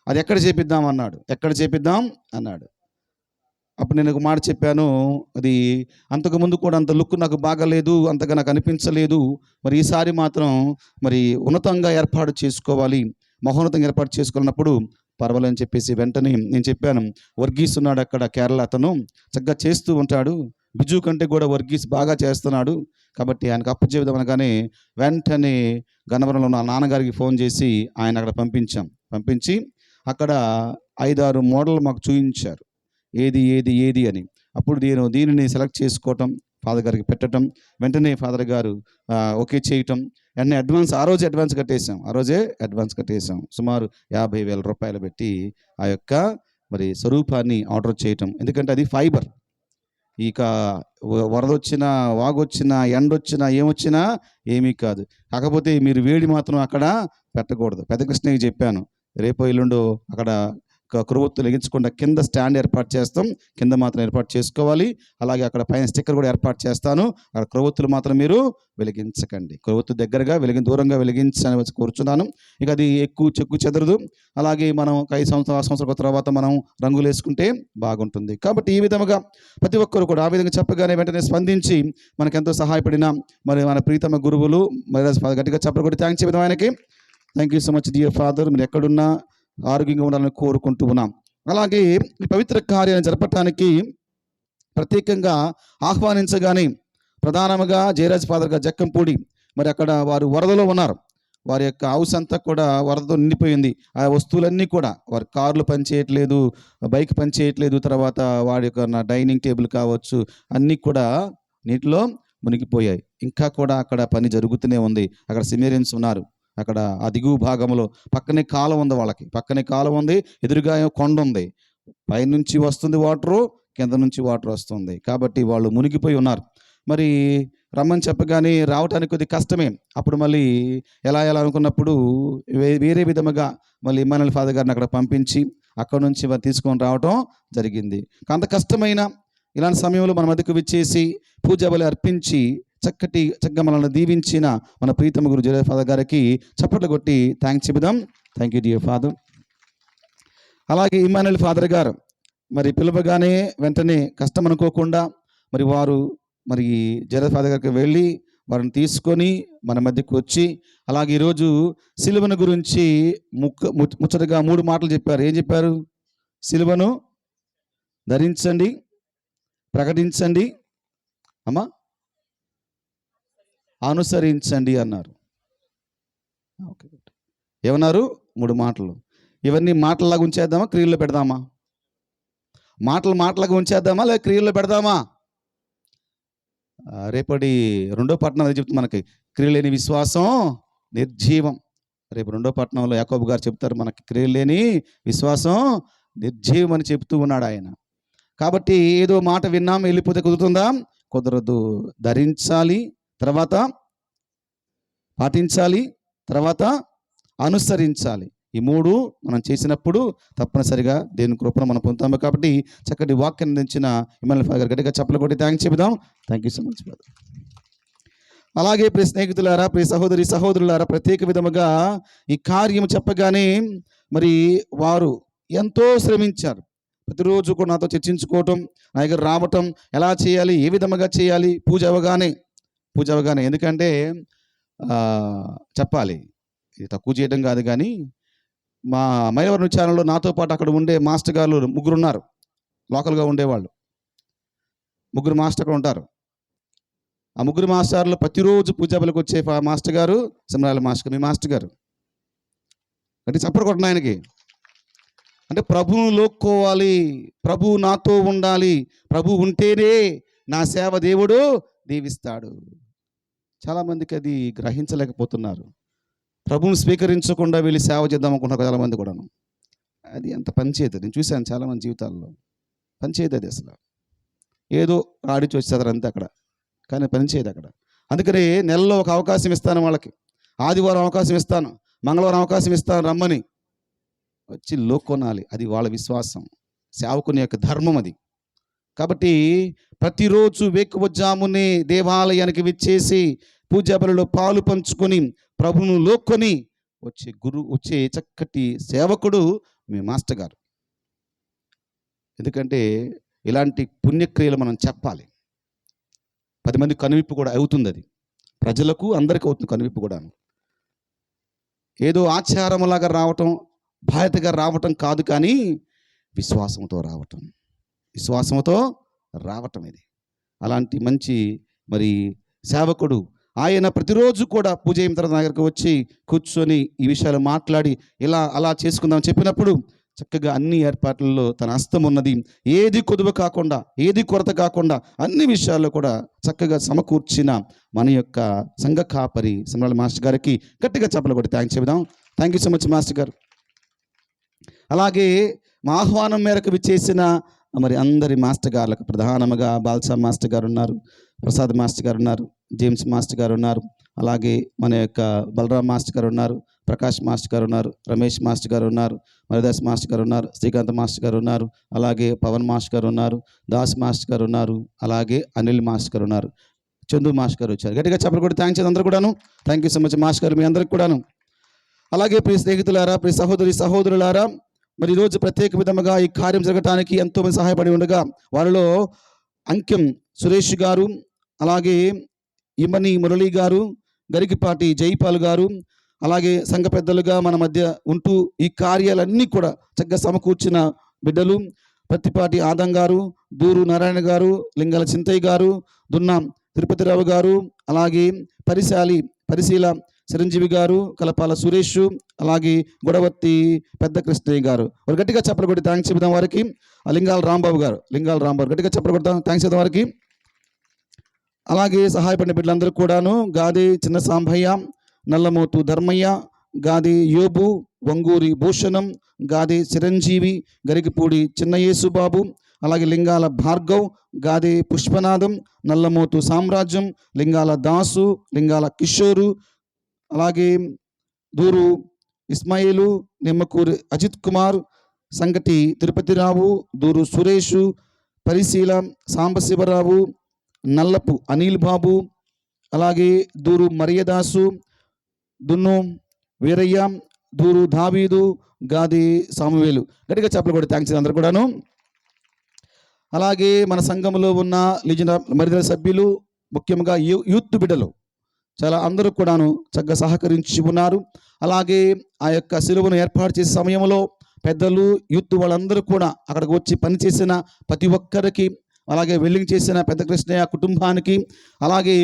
అది ఎక్కడ చేపిద్దాం అన్నాడు. ఎక్కడ చేపిద్దాం అన్నాడు. అప్పుడు నేను ఒక మాట చెప్పాను, అది అంతకుముందు కూడా అంత లుక్ నాకు బాగాలేదు, అంతగా నాకు అనిపించలేదు. మరి ఈసారి మాత్రం మరి ఉన్నతంగా ఏర్పాటు చేసుకోవాలి, మహోన్నతంగా ఏర్పాటు చేసుకోవాలన్నప్పుడు పర్వాలని చెప్పేసి వెంటనే నేను చెప్పాను, వర్గీస్ ఉన్నాడు అక్కడ, కేరళ అతను చక్కగా చేస్తూ ఉంటాడు, బిజు కంటే కూడా వర్గీస్ బాగా చేస్తున్నాడు కాబట్టి ఆయనకు అప్పచెబుదాం అనగానే వెంటనే గన్నవరంలో ఉన్న నాన్నగారికి ఫోన్ చేసి ఆయన అక్కడ పంపించి అక్కడ 5-6 మోడల్ మాకు చూపించారు, ఏది అని. అప్పుడు నేను దీనిని సెలెక్ట్ చేసుకోవటం, ఫాదర్ గారికి పెట్టడం, వెంటనే ఫాదర్ గారు ఓకే చేయటం, వెంటనే ఆ రోజే అడ్వాన్స్ కట్టేసాం. సుమారు 50,000 రూపాయలు పెట్టి ఆ యొక్క మరి స్వరూపాన్ని ఆర్డర్ చేయటం. ఎందుకంటే అది ఫైబర్, ఇక వరదొచ్చినా, వాగొచ్చినా, ఎండొచ్చినా, ఏమొచ్చినా ఏమీ కాదు. కాకపోతే మీరు వేడి మాత్రం అక్కడ పెట్టకూడదు. పెద్ద కృష్ణయ్యకి చెప్పాను, రేపో ఎల్లుండో అక్కడ కొవ్వొత్తులు వెలిగించకుండా కింద స్టాండ్ ఏర్పాటు చేస్తాం, కింద మాత్రం ఏర్పాటు చేసుకోవాలి. అలాగే అక్కడ పైన స్టిక్కర్ కూడా ఏర్పాటు చేస్తాను, అక్కడ కొవ్వొత్తులు మాత్రం మీరు వెలిగించకండి. కొవ్వొత్తు దగ్గరగా దూరంగా వెలిగించని కూర్చున్నాను. ఇక అది ఎక్కువ చెక్కు చెదరదు. అలాగే మనం 5 సంవత్సరాల తర్వాత మనం రంగులు వేసుకుంటే బాగుంటుంది. కాబట్టి ఈ విధముగా ప్రతి ఒక్కరు కూడా ఆ విధంగా చెప్పగానే వెంటనే స్పందించి మనకెంతో సహాయపడిన మరి మన ప్రీతమ గురువులు మరి గట్టిగా చెప్పకూడదు థ్యాంక్స్ చెప్తాం ఆయనకి. Thank you so much dear father. మీరు ఎక్కడున్నా ఆరోగ్యంగా ఉండాలని కోరుకుంటూ ఉన్నాం. అలాగే ఈ పవిత్ర కార్యాన్ని జరపటానికి ప్రత్యేకంగా ఆహ్వానించగానే ప్రధానంగా జయరాజ్ ఫాదర్ గారు జక్కంపూడి, మరి అక్కడ వారు వరదలో ఉన్నారు, వారి యొక్క హౌస్ అంతా కూడా వరదతో నిండిపోయింది. ఆ వస్తువులన్నీ కూడా వారి కార్లు పనిచేయట్లేదు, బైక్ పనిచేయట్లేదు, తర్వాత వాడి యొక్క డైనింగ్ టేబుల్ కావచ్చు అన్నీ కూడా నీటిలో మునిగిపోయాయి. ఇంకా కూడా అక్కడ పని జరుగుతూనే ఉంది. అక్కడ సిమేరియన్స్ ఉన్నారు. అక్కడ ఆ దిగువ భాగంలో పక్కనే కాలం ఉంది, వాళ్ళకి పక్కనే కాలం ఉంది, ఎదురుగా కొండ ఉంది. పైనుంచి వస్తుంది వాటరు, కింద నుంచి వాటర్ వస్తుంది. కాబట్టి వాళ్ళు మునిగిపోయి ఉన్నారు. మరి రమ్మని చెప్పగానే రావటానికి కొద్ది కష్టమే. అప్పుడు మళ్ళీ ఎలా అనుకున్నప్పుడు వేరే విధముగా మళ్ళీ ఇమ్మానుయేల్ ఫాదర్ గారిని అక్కడ పంపించి అక్కడ నుంచి వారు తీసుకొని రావటం జరిగింది. అంత కష్టమైన ఇలాంటి సమయంలో మన మధ్యకు విచ్చేసి పూజా బలి అర్పించి చక్కగా మనల్ని దీవించిన మన ప్రీతమ గురు జోసెఫ్ ఫాదర్ గారికి చప్పట్లు కొట్టి థ్యాంక్స్ చెబుదాం. Thank you dear father. అలాగే ఇమ్మానుయేల్ ఫాదర్ గారు మరి పిలవగానే వెంటనే కష్టం అనుకోకుండా మరి వారు మరి జోసెఫ్ ఫాదర్ గారికి వెళ్ళి వారిని తీసుకొని మన మధ్యకు వచ్చి, అలాగే ఈరోజు సిలువను గురించి ముచ్చటగా 3 మాటలు చెప్పారు. ఏం చెప్పారు? సిలువను ధరించండి, ప్రకటించండి, అమ్మా అనుసరించండి అన్నారు. ఓకే, ఏమన్నారు? 3 మాటలు. ఇవన్నీ మాటల్లాగా ఉంచేద్దామా, క్రియల్లో పెడదామా? మాటలాగా ఉంచేద్దామా లేదా క్రియల్లో పెడదామా? రేపటి 2వ పట్టణం అది చెప్తుంది మనకి, క్రియ లేని విశ్వాసం నిర్జీవం. రేపు 2వ పట్టణంలో యాకోబు గారు చెప్తారు మనకి, క్రియ లేని విశ్వాసం నిర్జీవం అని చెప్తూ ఉన్నాడు ఆయన. కాబట్టి ఏదో మాట విన్నాం వెళ్ళిపోతే కుదురుతుందా? కుదరదు. ధరించాలి, తర్వాత పాటించాలి, తర్వాత అనుసరించాలి. ఈ 3 మనం చేసినప్పుడు తప్పనిసరిగా దేవుని కృపను మనం పొందుతాము. కాబట్టి చక్కటి వాక్యాన్ని అందించిన ఇమ్మానుయేల్ ఫాదర్ గారు గట్టిగా చప్పట్లు కొట్టి థ్యాంక్స్ చెబుదాం. Thank you so much father. అలాగే ప్రియ స్నేహితులారా, ప్రియ సహోదరులారా, ప్రత్యేక విధముగా ఈ కార్యం చెప్పగానే మరి వారు ఎంతో శ్రమించారు. ప్రతిరోజు కూడా నాతో చర్చించుకోవటం, నా దగ్గర రావటం, ఎలా చేయాలి, ఏ విధముగా చేయాలి, పూజ అవగానే. ఎందుకంటే చెప్పాలి, ఇది తక్కువ చేయడం కాదు, కానీ మా మైలవరం ఛానల్లో నాతో పాటు అక్కడ ఉండే మాస్టర్ గారు 3 ఉన్నారు. లోకల్గా ఉండేవాళ్ళు 3 మాస్టర్ అక్కడ ఉంటారు. ఆ 3 మాస్టర్లు ప్రతిరోజు పూజాబలికి వచ్చే మాస్టర్ గారు సిమరాల మాస్టర్, మీ మాస్టర్ గారు. అంటే చప్పట్లు కొట్టిన ఆయనకి. అంటే ప్రభువును లోక్కోవాలి, ప్రభువు నాతో ఉండాలి, ప్రభు ఉంటేనే నా సేవ దేవుడు దీవిస్తాడు. చాలామందికి అది గ్రహించలేకపోతున్నారు. ప్రభువుని స్వీకరించకుండా వెళ్ళి సేవ చేద్దాం అనుకుంటున్నారు చాలామంది కూడాను. అది ఎంత పనిచేయదు. నేను చూశాను చాలామంది జీవితాల్లో పనిచేయదు అది. అసలు ఏదో ఆడిచి వచ్చేస్తారు అంతే అక్కడ, కానీ పనిచేయదు అక్కడ. అందుకని నెలలో ఒక అవకాశం ఇస్తాను వాళ్ళకి, ఆదివారం అవకాశం ఇస్తాను, మంగళవారం అవకాశం ఇస్తాను, రమ్మని వచ్చి లోకొనాలి. అది వాళ్ళ విశ్వాసం, సేవకుని యొక్క ధర్మం అది. కాబట్టి ప్రతిరోజు వేకువజామునే దేవాలయానికి విచ్చేసి పూజా బలిలో పాలు పంచుకొని ప్రభువును లోక్కొని వచ్చే చక్కటి సేవకుడు మీ మాస్టర్ గారు. ఎందుకంటే ఇలాంటి పుణ్యక్రియలు మనం చెప్పాలి. 10 మంది కనువిప్పు కూడా అవుతుంది. అది ప్రజలకు అందరికీ అవుతుంది కనువిప్పు కూడా. ఏదో ఆచారంలాగా రావటం, బాధ్యతగా రావటం కాదు, కానీ విశ్వాసంతో రావటం ఇది. అలాంటి మంచి మరి సేవకుడు ఆయన ప్రతిరోజు కూడా పూజ అయిన తర్వాత నా దగ్గరకు వచ్చి కూర్చొని ఈ విషయాలు మాట్లాడి అలా చేసుకుందాం చెప్పినప్పుడు చక్కగా అన్ని ఏర్పాట్లలో తన హస్తం ఉన్నది. ఏది కొదువ కాకుండా, ఏది కొరత కాకుండా అన్ని విషయాల్లో కూడా చక్కగా సమకూర్చిన మన యొక్క సంఘ కాపరి సిమరాల మాస్టర్ గారికి గట్టిగా చప్పట్లు కొట్టి థ్యాంక్స్ చెబుదాం. Thank you so much master గారు. అలాగే మా ఆహ్వానం మేరకు విచ్చేసిన మరి అందరి మాస్టర్ గారులకు ప్రధానముగా బాల్సా మాస్టర్ గారు ఉన్నారు, ప్రసాద్ మాస్టర్ గారు ఉన్నారు, జేమ్స్ మాస్టర్ గారు ఉన్నారు, అలాగే మన యొక్క బలరాం మాస్టర్ గారు ఉన్నారు, ప్రకాష్ మాస్టర్ గారు ఉన్నారు, రమేష్ మాస్టర్ గారు ఉన్నారు, మరిదాస్ మాస్టర్ గారు ఉన్నారు, శ్రీకాంత్ మాస్టర్ గారు ఉన్నారు, అలాగే పవన్ మాస్టర్ గారు ఉన్నారు, దాస్ మాస్టర్ గారు ఉన్నారు, అలాగే అనిల్ మాస్టర్ గారు ఉన్నారు, చందు మాస్టర్ గారు వచ్చారు. గట్టిగా చెప్పలు కూడా థ్యాంక్స్ అందరూ కూడాను. Thank you so much master గారు, మీ అందరికి కూడాను. అలాగే ప్రియ స్నేహితులారా, ప్రియ సహోదరులారా, మరి ఈరోజు ప్రత్యేక విధముగా ఈ కార్యం జరగటానికి ఎంతోమంది సహాయపడి ఉండగా వారిలో అంకెం సురేష్ గారు, అలాగే ఇమ్మని మురళి గారు, గరికిపాటి జైపాల్ గారు, అలాగే సంఘ పెద్దలుగా మన మధ్య ఉంటూ ఈ కార్యాలన్నీ కూడా చక్కగా సమకూర్చిన బిడ్డలు పత్తిపాటి ఆదం గారు, దూరు నారాయణ గారు, లింగాల చింతయ్య గారు, దున్నా తిరుపతిరావు గారు, అలాగే పరిశీల చిరంజీవి గారు, కలపాల సురేష్, అలాగే గొడవత్తి పెద్ద కృష్ణయ్య గారు. వారు గట్టిగా చప్పలు కొట్టి థ్యాంక్స్ చెబుదాం వారికి. లింగాల రాంబాబు గారు గట్టిగా చప్పలు కొడతాం థ్యాంక్స్ చెప్తాం వారికి. అలాగే సహాయపడిన బిడ్డలందరూ కూడాను గాది చిన్న సాంభయ్య, నల్లమోతు ధర్మయ్య, గాది యోబు, వంగూరి భూషణం, గాది చిరంజీవి, గరికిపూడి చిన్న యేసుబాబు, అలాగే లింగాల భార్గవ్, గాది పుష్పనాథం, నల్లమోతు సామ్రాజ్యం, లింగాల దాసు, లింగాల కిషోరు, అలాగే దూరు ఇస్మాయిలు, నిమ్మకూరి అజిత్ కుమార్, సంగటి తిరుపతిరావు, దూరు సురేషు, పరిశీల సాంబశివరావు, నల్లపు అనిల్ బాబు, అలాగే దూరు మరియదాసు, దున్ను వీరయ్య, దూరు దావీదు, గాది సామువేలు. గట్టిగా చెప్పలు కూడా థ్యాంక్స్ అందరు కూడాను. అలాగే మన సంఘంలో ఉన్న లీజన్ ఆఫ్ మరిదల సభ్యులు, ముఖ్యంగా యూత్ బిడ్డలు చాలా అందరూ కూడాను చక్కగా సహకరించి ఉన్నారు. అలాగే ఆ యొక్క సిలువను ఏర్పాటు చేసే సమయంలో పెద్దలు, యూత్ వాళ్ళందరూ కూడా అక్కడికి వచ్చి పనిచేసిన ప్రతి ఒక్కరికి, అలాగే వెల్లింగ్ చేసిన పెద్ద కృష్ణయ్య కుటుంబానికి, అలాగే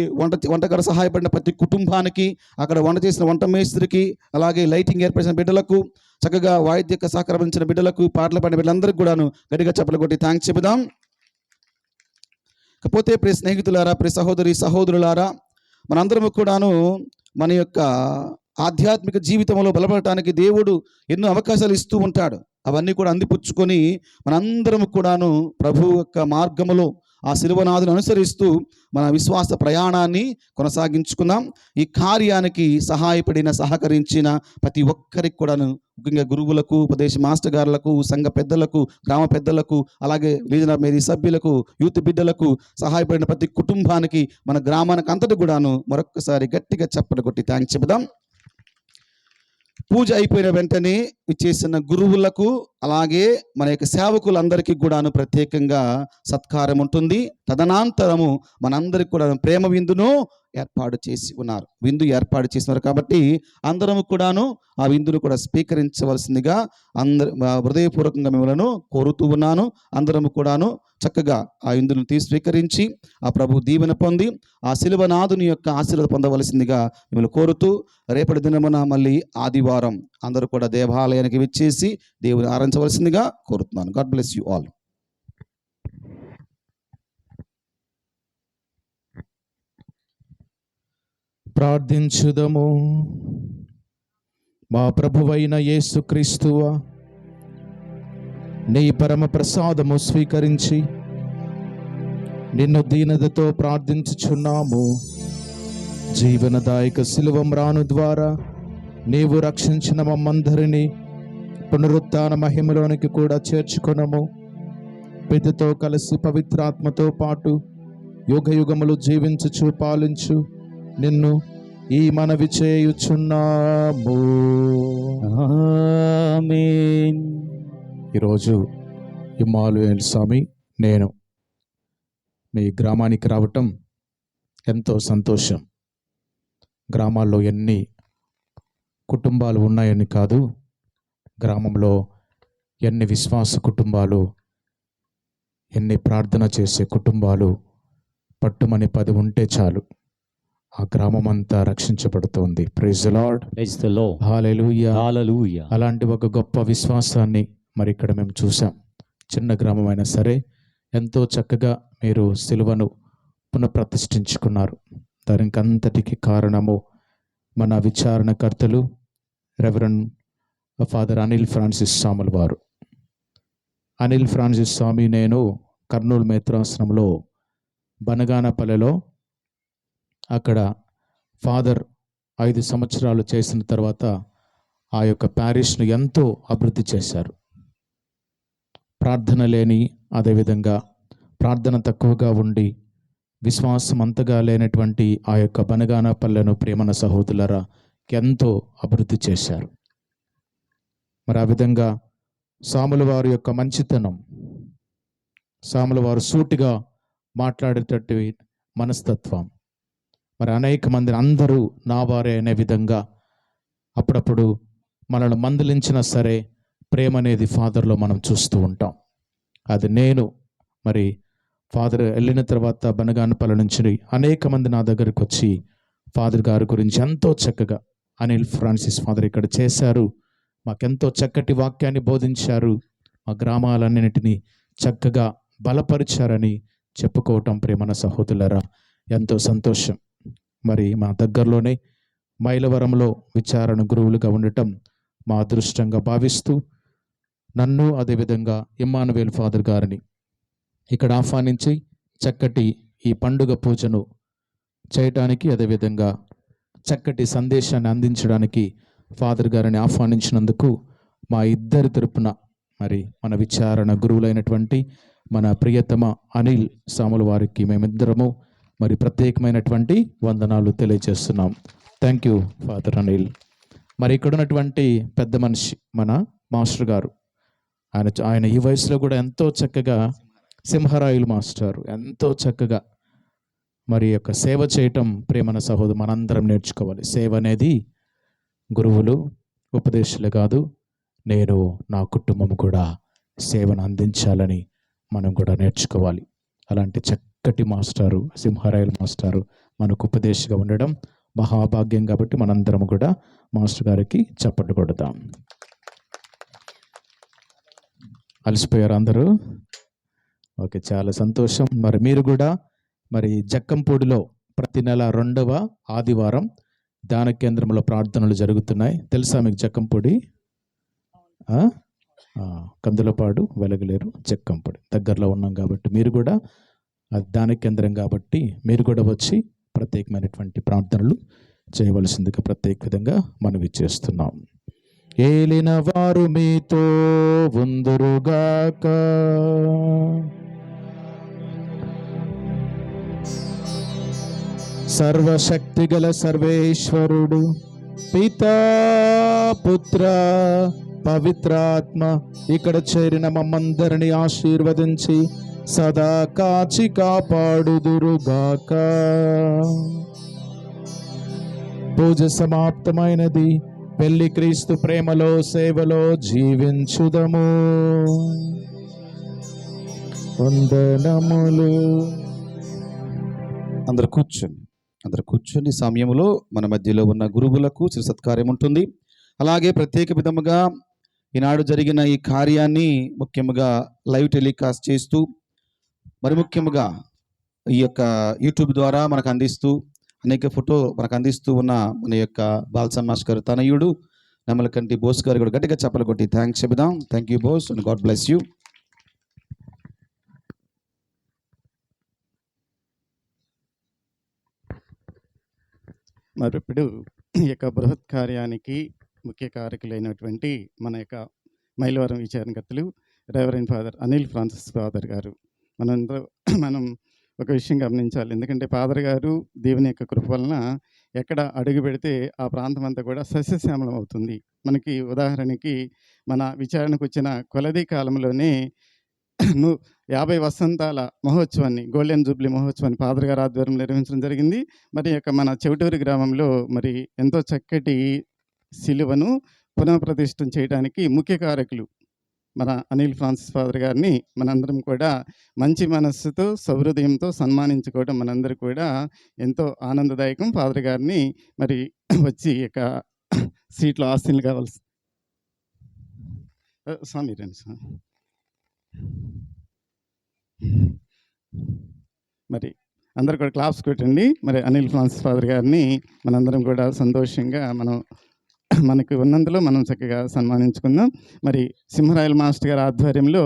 వంటగారు సహాయపడిన ప్రతి కుటుంబానికి, అక్కడ వంట చేసిన వంట మేస్త్రికి, అలాగే లైటింగ్ ఏర్పరిచిన బిడ్డలకు, చక్కగా వాయిద్యక సహకరించిన బిడ్డలకు, పాటలు పాడిన బిడ్డలందరికీ కూడాను గట్టిగా చప్పట్లు కొట్టి థ్యాంక్స్ చెబుదాం. కాకపోతే ప్రియ స్నేహితులారా, ప్రియ సహోదరి సహోదరులారా, మనందరము కూడాను మన యొక్క ఆధ్యాత్మిక జీవితంలో బలపడటానికి దేవుడు ఎన్నో అవకాశాలు ఇస్తూ ఉంటాడు. అవన్నీ కూడా అందిపుచ్చుకొని మనందరము కూడాను ప్రభు యొక్క మార్గములో ఆ శిలువనాథుని అనుసరిస్తూ మన విశ్వాస ప్రయాణాన్ని కొనసాగించుకున్నాం. ఈ కార్యానికి సహకరించిన ప్రతి ఒక్కరికి కూడాను, ముఖ్యంగా గురువులకు, ఉపదేశ మాస్టర్ గారులకు, సంఘ పెద్దలకు, గ్రామ పెద్దలకు, అలాగే లీజన్ ఆఫ్ మేరీ సభ్యులకు, యూత్ బిడ్డలకు, సహాయపడిన ప్రతి కుటుంబానికి, మన గ్రామానికి అంతటి కూడాను మరొక్కసారి గట్టిగా చప్పట్లు కొట్టి థ్యాంక్స్ చెబుదాం. పూజ అయిపోయిన వెంటనే ఇచ్చేసిన గురువులకు, అలాగే మన యొక్క సేవకులందరికీ కూడాను ప్రత్యేకంగా సత్కారం ఉంటుంది. తదనంతరము మనందరికి కూడా ప్రేమ విందును ఏర్పాటు చేసి ఉన్నారు. విందు ఏర్పాటు చేసినారు కాబట్టి అందరము కూడాను ఆ విందును కూడా స్వీకరించవలసిందిగా హృదయపూర్వకంగా మిమ్మల్ని కోరుతూ ఉన్నాను. అందరము కూడాను చక్కగా ఆ విందును స్వీకరించి ఆ ప్రభు దీవెన పొంది ఆ శిలువనాథుని యొక్క ఆశీర్వాదం పొందవలసిందిగా మిమ్మల్ని కోరుతూ, రేపటి దినమున మళ్ళీ ఆదివారం అందరూ కూడా దేవాలయానికి విచ్చేసి దేవుని ఆరాధించవలసిందిగా కోరుతున్నాను. God bless you all.
ప్రార్థించుదము. మా ప్రభువైన యేసుక్రీస్తువా, నీ పరమ ప్రసాదము స్వీకరించి నిన్ను దీనతతో ప్రార్థించుచున్నాము. జీవనదాయక శిలువ మ్రాను ద్వారా నీవు రక్షించిన మమ్మందరినీ పునరుత్థాన మహిమలోనికి కూడా చేర్చుకొనము. పితతో కలిసి పవిత్రాత్మతో పాటు యుగయుగములు జీవించుచు పాలించు నిన్ను ఈ మనవి చేయుచున్నాము.
ఆమేన్.
ఈరోజు ఇమ్మానుయేల్ స్వామి, నేను మీ గ్రామానికి రావటం ఎంతో సంతోషం. గ్రామాల్లో ఎన్ని కుటుంబాలు ఉన్నాయని కాదు, గ్రామంలో ఎన్ని విశ్వాస కుటుంబాలు, ఎన్ని ప్రార్థన చేసే కుటుంబాలు పట్టుమని 10 ఉంటే చాలు, ఆ గ్రామం అంతా రక్షించబడుతోంది. Praise the Lord.
Praise the Lord.
హల్లెలూయా.
హల్లెలూయా.
అలాంటి ఒక గొప్ప విశ్వాసాన్ని మరి ఇక్కడ మేము చూసాం. చిన్న గ్రామం అయినా సరే ఎంతో చక్కగా మీరు సిలువను పునఃప్రతిష్ఠించుకున్నారు. దానికి అంతటికి కారణము మన విచారణకర్తలు రెవరెండ్ ఫాదర్ అనిల్ ఫ్రాన్సిస్ స్వాముల వారు. అనిల్ ఫ్రాన్సిస్ స్వామి, నేను కర్నూలు మేత్రాసనంలో బనగానపల్లెలో అక్కడ ఫాదర్ 5 సంవత్సరాలు చేసిన తర్వాత ఆ యొక్క ప్యారిష్ను ఎంతో అభివృద్ధి చేశారు. ప్రార్థన లేని, అదేవిధంగా ప్రార్థన తక్కువగా ఉండి విశ్వాసం అంతగా లేనటువంటి ఆ యొక్క బనగానపల్లెను ప్రేమన సహోదరులరా ఎంతో అభివృద్ధి చేశారు. మరి ఆ విధంగా సాముల వారి యొక్క మంచితనం, సాముల వారు సూటిగా మాట్లాడేటట్టు మనస్తత్వం, మరి అనేక మంది అందరూ నా వారే అనే విధంగా అప్పుడప్పుడు మనల్ని మందలించినా సరే ప్రేమ అనేది ఫాదర్లో మనం చూస్తూ ఉంటాం. అది నేను మరి ఫాదర్ వెళ్ళిన తర్వాత బనగానపల్లి నుంచి అనేక మంది నా దగ్గరికి వచ్చి ఫాదర్ గారి గురించి ఎంతో చక్కగా, అనిల్ ఫ్రాన్సిస్ ఫాదర్ ఇక్కడ చేశారు, మాకెంతో చక్కటి వాక్యాన్ని బోధించారు, మా గ్రామాలన్నింటినీ చక్కగా బలపరిచారని చెప్పుకోవటం ప్రేమన సహోదరులరా ఎంతో సంతోషం. మరి మా దగ్గరలోనే మైలవరంలో విచారణ గురువులుగా ఉండటం మా అదృష్టంగా భావిస్తూ నన్ను అదేవిధంగా ఇమ్మానువేల్ ఫాదర్ గారిని ఇక్కడ ఆహ్వానించి చక్కటి ఈ పండుగ పూజను చేయటానికి, అదేవిధంగా చక్కటి సందేశాన్ని అందించడానికి ఫాదర్ గారిని ఆహ్వానించినందుకు మా ఇద్దరి తరపున మరి మన విచారణ గురువులైనటువంటి మన ప్రియతమ అనిల్ సాముల వారికి మేమిద్దరము మరి ప్రత్యేకమైనటువంటి వందనాలు తెలియజేస్తున్నాం. Thank you father Anil. మరి ఇక్కడ ఉన్నటువంటి పెద్ద మనిషి మన మాస్టర్ గారు, ఆయన ఈ వయసులో కూడా ఎంతో చక్కగా, సింహరాయులు మాస్టర్ ఎంతో చక్కగా మరి యొక్క సేవ చేయటం ప్రేమన సహోదరు మనందరం నేర్చుకోవాలి. సేవ అనేది గురువులు ఉపదేశాలు కాదు, నేను నా కుటుంబం కూడా సేవను అందించాలని మనం కూడా నేర్చుకోవాలి. అలాంటి చక్కటి మాస్టారు సింహరాయల్ మాస్టారు మనకు ఉపదేశంగా ఉండడం మహాభాగ్యం. కాబట్టి మనందరం కూడా మాస్టర్ గారికి చప్పట్లు కొడతాం. అలసిపోయారు అందరూ? ఓకే, చాలా సంతోషం. మరి మీరు కూడా మరి జక్కంపూడిలో ప్రతి నెల 2వ ఆదివారం ధ్యాన కేంద్రంలో ప్రార్థనలు జరుగుతున్నాయి. తెలుసా మీకు జక్కంపూడి? కందులపాడు, వెలగలేరు, జక్కంపూడి దగ్గరలో ఉన్నాం కాబట్టి మీరు కూడా ధ్యాన కేంద్రం కాబట్టి మీరు కూడా వచ్చి ప్రత్యేకమైనటువంటి ప్రార్థనలు చేయవలసిందిగా ప్రత్యేక విధంగా మనవి చేస్తున్నాం. ఏలిన వారు మీతో ఉందురుగాక. సర్వశక్తిగల సర్వేశ్వరుడు పితా పుత్ర పవిత్రాత్మ ఇక్కడ చేరిన మమ్మందరిని ఆశీర్వదించి సదా కాచి కాపాడుదురుగాక. పూజ సమాప్తమైనది. పెళ్లి క్రీస్తు ప్రేమలో సేవలో జీవించుదము. వందనములు.
అందరు కూర్చొని సమయంలో మన మధ్యలో ఉన్న గురువులకు చిరు సత్కార్యం ఉంటుంది. అలాగే ప్రత్యేక విధముగా ఈనాడు జరిగిన ఈ కార్యాన్ని ముఖ్యంగా లైవ్ టెలికాస్ట్ చేస్తూ మరి ముఖ్యంగా ఈ యొక్క యూట్యూబ్ ద్వారా మనకు అందిస్తూ అనేక ఫోటో మనకు అందిస్తూ ఉన్న మన యొక్క బాల్సన్ మాస్టర్ గారు తనయుడు నమ్మలకంటి బోస్ గారు కూడా గట్టిగా చప్పలు కొట్టి థ్యాంక్స్ చెబుదాం. Thank you Bose and God bless you.
మరి ఇప్పుడు ఈ యొక్క బృహత్ కార్యానికి ముఖ్య కారకులైనటువంటి మన యొక్క మైలవరం విచారణకర్తలు reverend father Anil Francis father garu. మనం ఒక విషయం గమనించాలి. ఎందుకంటే ఫాదర్ గారు దేవుని యొక్క కృప వలన ఎక్కడ అడుగు పెడితే ఆ ప్రాంతం అంతా కూడా సస్యశ్యామలం అవుతుంది. మనకి ఉదాహరణకి మన విచారణకు వచ్చిన కొలది కాలంలోనే 50 వసంతాల మహోత్సవాన్ని, గోల్డెన్ జూబ్లీ మహోత్సవాన్ని ఫాదర్ గారు ఆధ్వర్యంలో నిర్వహించడం జరిగింది. మరి యొక్క మన చెవిటూరు గ్రామంలో మరి ఎంతో చక్కటి శిలువను పునఃప్రతిష్ఠం చేయడానికి ముఖ్య కారకులు మన అనిల్ ఫ్రాన్సిస్ ఫాదర్ గారిని మనందరం కూడా మంచి మనస్సుతో సహృదయంతో సన్మానించుకోవడం మనందరూ కూడా ఎంతో ఆనందదాయకం. ఫాదర్ గారిని మరి వచ్చి యొక్క సీట్లో ఆశీనులు కావాల్సి స్వామి రండి స్వామి. మరి అందరు కూడా క్లాప్స్ కొట్టండి. మరి అనిల్ ఫ్రాన్సిస్ ఫాదర్ గారిని మనందరం కూడా సంతోషంగా మనకు ఉన్నందులో మనం చక్కగా సన్మానించుకుందాం. మరి సింహరాయల్ మాస్టర్ గారి ఆధ్వర్యంలో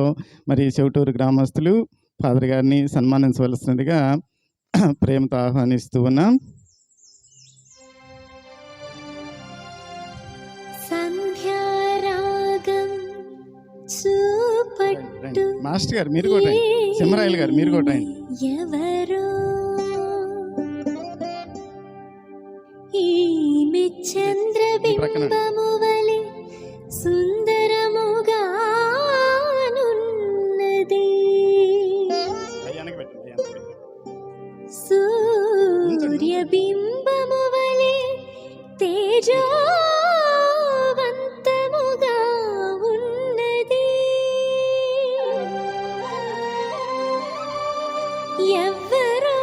మరి చెవిటూరు గ్రామస్తులు ఫాదర్ గారిని సన్మానించవలసినదిగా ప్రేమతో ఆహ్వానిస్తూ ఉన్నాం. మాస్టర్ గారు మీరు కూడా రండి. సింహరాయల్ గారు మీరు కూడా రండి.
ఎవరో ఈమె చంద్రబింబము వలె సుందరముగానున్నది, సూర్యబింబము వలె తేజోవంతముగా ఉన్నది. ఎవరో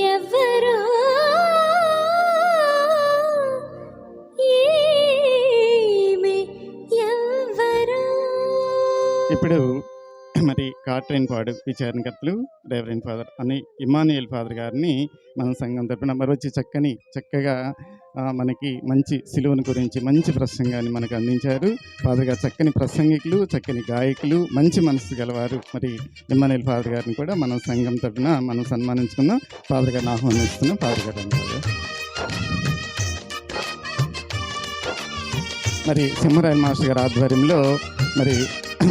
ఎవరో
ఇప్పుడు మరి కాట్రేన్పాడు విచారణకర్తలు రెవరెండ్ ఫాదర్ అని ఇమ్మానుయేల్ ఫాదర్ గారిని మన సంఘం తరపున మరి వచ్చి చక్కగా మనకి మంచి సిలువను గురించి మంచి ప్రసంగాన్ని మనకు అందించారు. ఫాదర్ గారు చక్కని ప్రసంగికులు, చక్కని గాయకులు, మంచి మనసు గలవారు. మరి ఇమ్మానుయేల్ ఫాదర్ గారిని కూడా మన సంఘం తరపున మనం సన్మానించుకుందాం. ఫాదర్ గారిని ఆహ్వానిస్తున్నాం. ఫాదర్ గారు అంటారు. మరి సింహరాయల్ మాస్టర్ గారి ఆధ్వర్యంలో మరి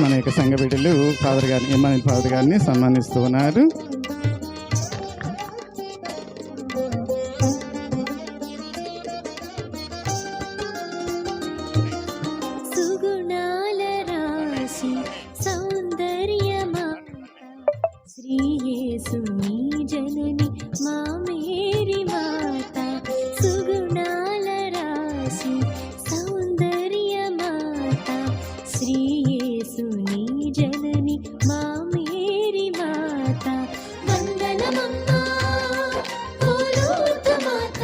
మన యొక్క సంఘ బిడ్డలు ఫాదర్ గారిని ఇమ్మానుయేల్ ఫాదర్ గారిని సన్మానిస్తూ ఉన్నారు.
సుగుణాల రాశి సౌందర్యమాత శ్రీ యేసుని జనని మా మేరీ మాత. సుగుణాల రాశి సౌందర్యమాత శ్రీ యేసుని జనని మా మేరీ మాత. వందనమమ్మా ఓ లూర్దు మాత,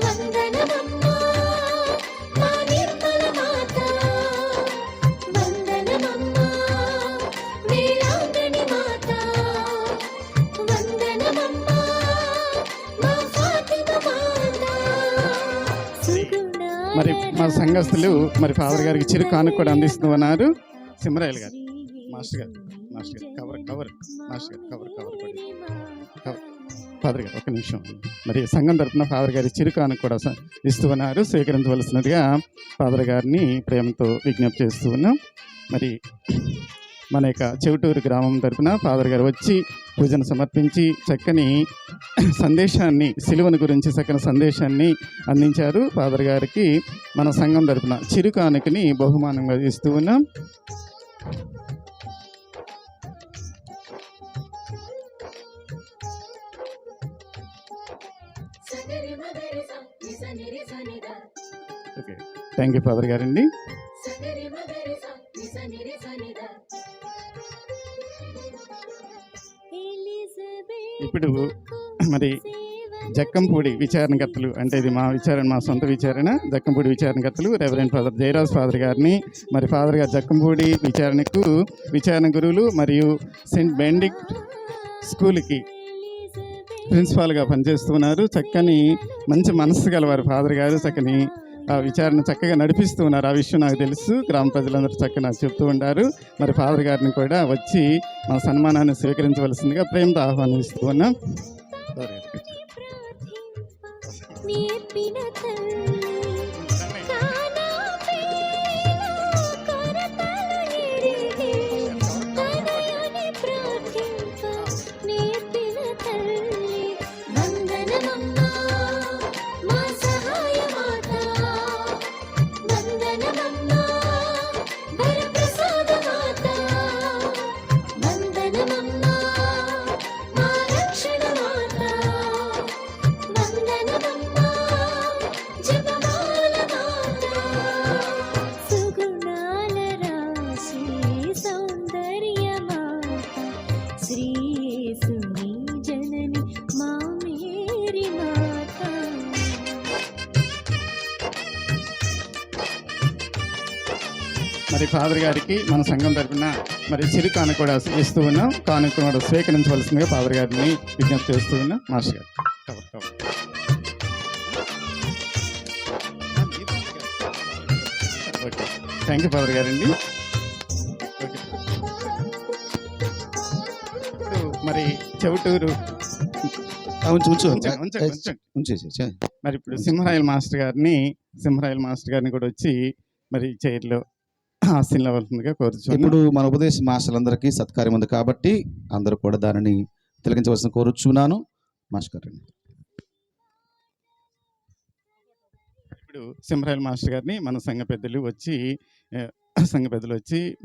వందనమమ్మా మా నిర్మల మాత, వందనమమ్మా వీరాంగని మాత, వందనమమ్మా మా ఫాతిమ మాత.
మరి మా సంఘస్థులు మరి ఫాదర్ గారికి చిరు కానుక కూడా అందిస్తూ ఉన్నారు. సింహరాయల్ గారు మాస్టర్ గారు కవర్ మాస్టర్ గారు కవర్ ఫాదర్ గారు ఒక నిమిషం. మరి సంఘం తరపున ఫాదర్ గారి చిరు కానుక కూడా ఇస్తూ ఉన్నారు. స్వీకరించవలసినట్టుగా ఫాదర్ గారిని ప్రేమతో విజ్ఞప్తి చేస్తూ ఉన్నాం. మరి మన యొక్క చెవిటూరు గ్రామం తరపున ఫాదర్ గారు వచ్చి పూజను సమర్పించి చక్కని సందేశాన్ని, సిలువను గురించి చక్కని సందేశాన్ని అందించారు. ఫాదర్ గారికి మన సంఘం తరపున చిరు కానుకని బహుమానంగా ఇస్తూ ఉన్నాం. ఓకే, థ్యాంక్ యూ ఫాదర్ గారండి. ఇప్పుడు మరి జక్కంపూడి విచారణకర్తలు, అంటే ఇది మా సొంత విచారణ, జక్కంపూడి విచారణకర్తలు రెవరెండ్ ఫాదర్ జయరాజ్ ఫాదర్ గారిని, మరి ఫాదర్ గారు జక్కంపూడి విచారణ గురువులు మరియు సెయింట్ బెండిక్ట్ స్కూల్కి ప్రిన్సిపాల్గా పనిచేస్తున్నారు. చక్కని మంచి మనస్సు గలవారు ఫాదర్ గారు. చక్కని ఆ విచారణ చక్కగా నడిపిస్తూ ఉన్నారు. ఆ విషయం నాకు తెలుసు. గ్రామ ప్రజలందరూ చక్కగా నాకు చెప్తూ ఉంటారు. మరి ఫాదర్ గారిని కూడా వచ్చి మా సన్మానాన్ని స్వీకరించవలసిందిగా ప్రేమతో ఆహ్వానిస్తూ ఉన్నాం. మరి ఫాదర్ గారికి మన సంఘం తరఫున మరి చిరు కానుక కూడా ఇస్తూ ఉన్నాం. కానుక కూడా స్వీకరించవలసిందిగా ఫాదర్ గారిని విజ్ఞప్తి చేస్తూ ఉన్నాం. మాస్టర్ గారు ఓకే, థ్యాంక్ యూ ఫాదర్ గారండి. ఇప్పుడు మరి చెవిటూరు మరి ఇప్పుడు సింహరాయల్ మాస్టర్ గారిని కూడా వచ్చి మరి చైర్లో ఆశీర్వదించవలసిందిగా కోరుచున్నాను.
ఇప్పుడు మన ఉపదేశ మాస్టర్లందరికీ సత్కార్యం ఉంది కాబట్టి అందరూ కూడా దానిని తిలకించవలసిన కోరుచున్నాను. మాస్టర్ గారు
ఇప్పుడు సింహరాయల్ మాస్టర్ గారిని మన సంఘ పెద్దలు వచ్చి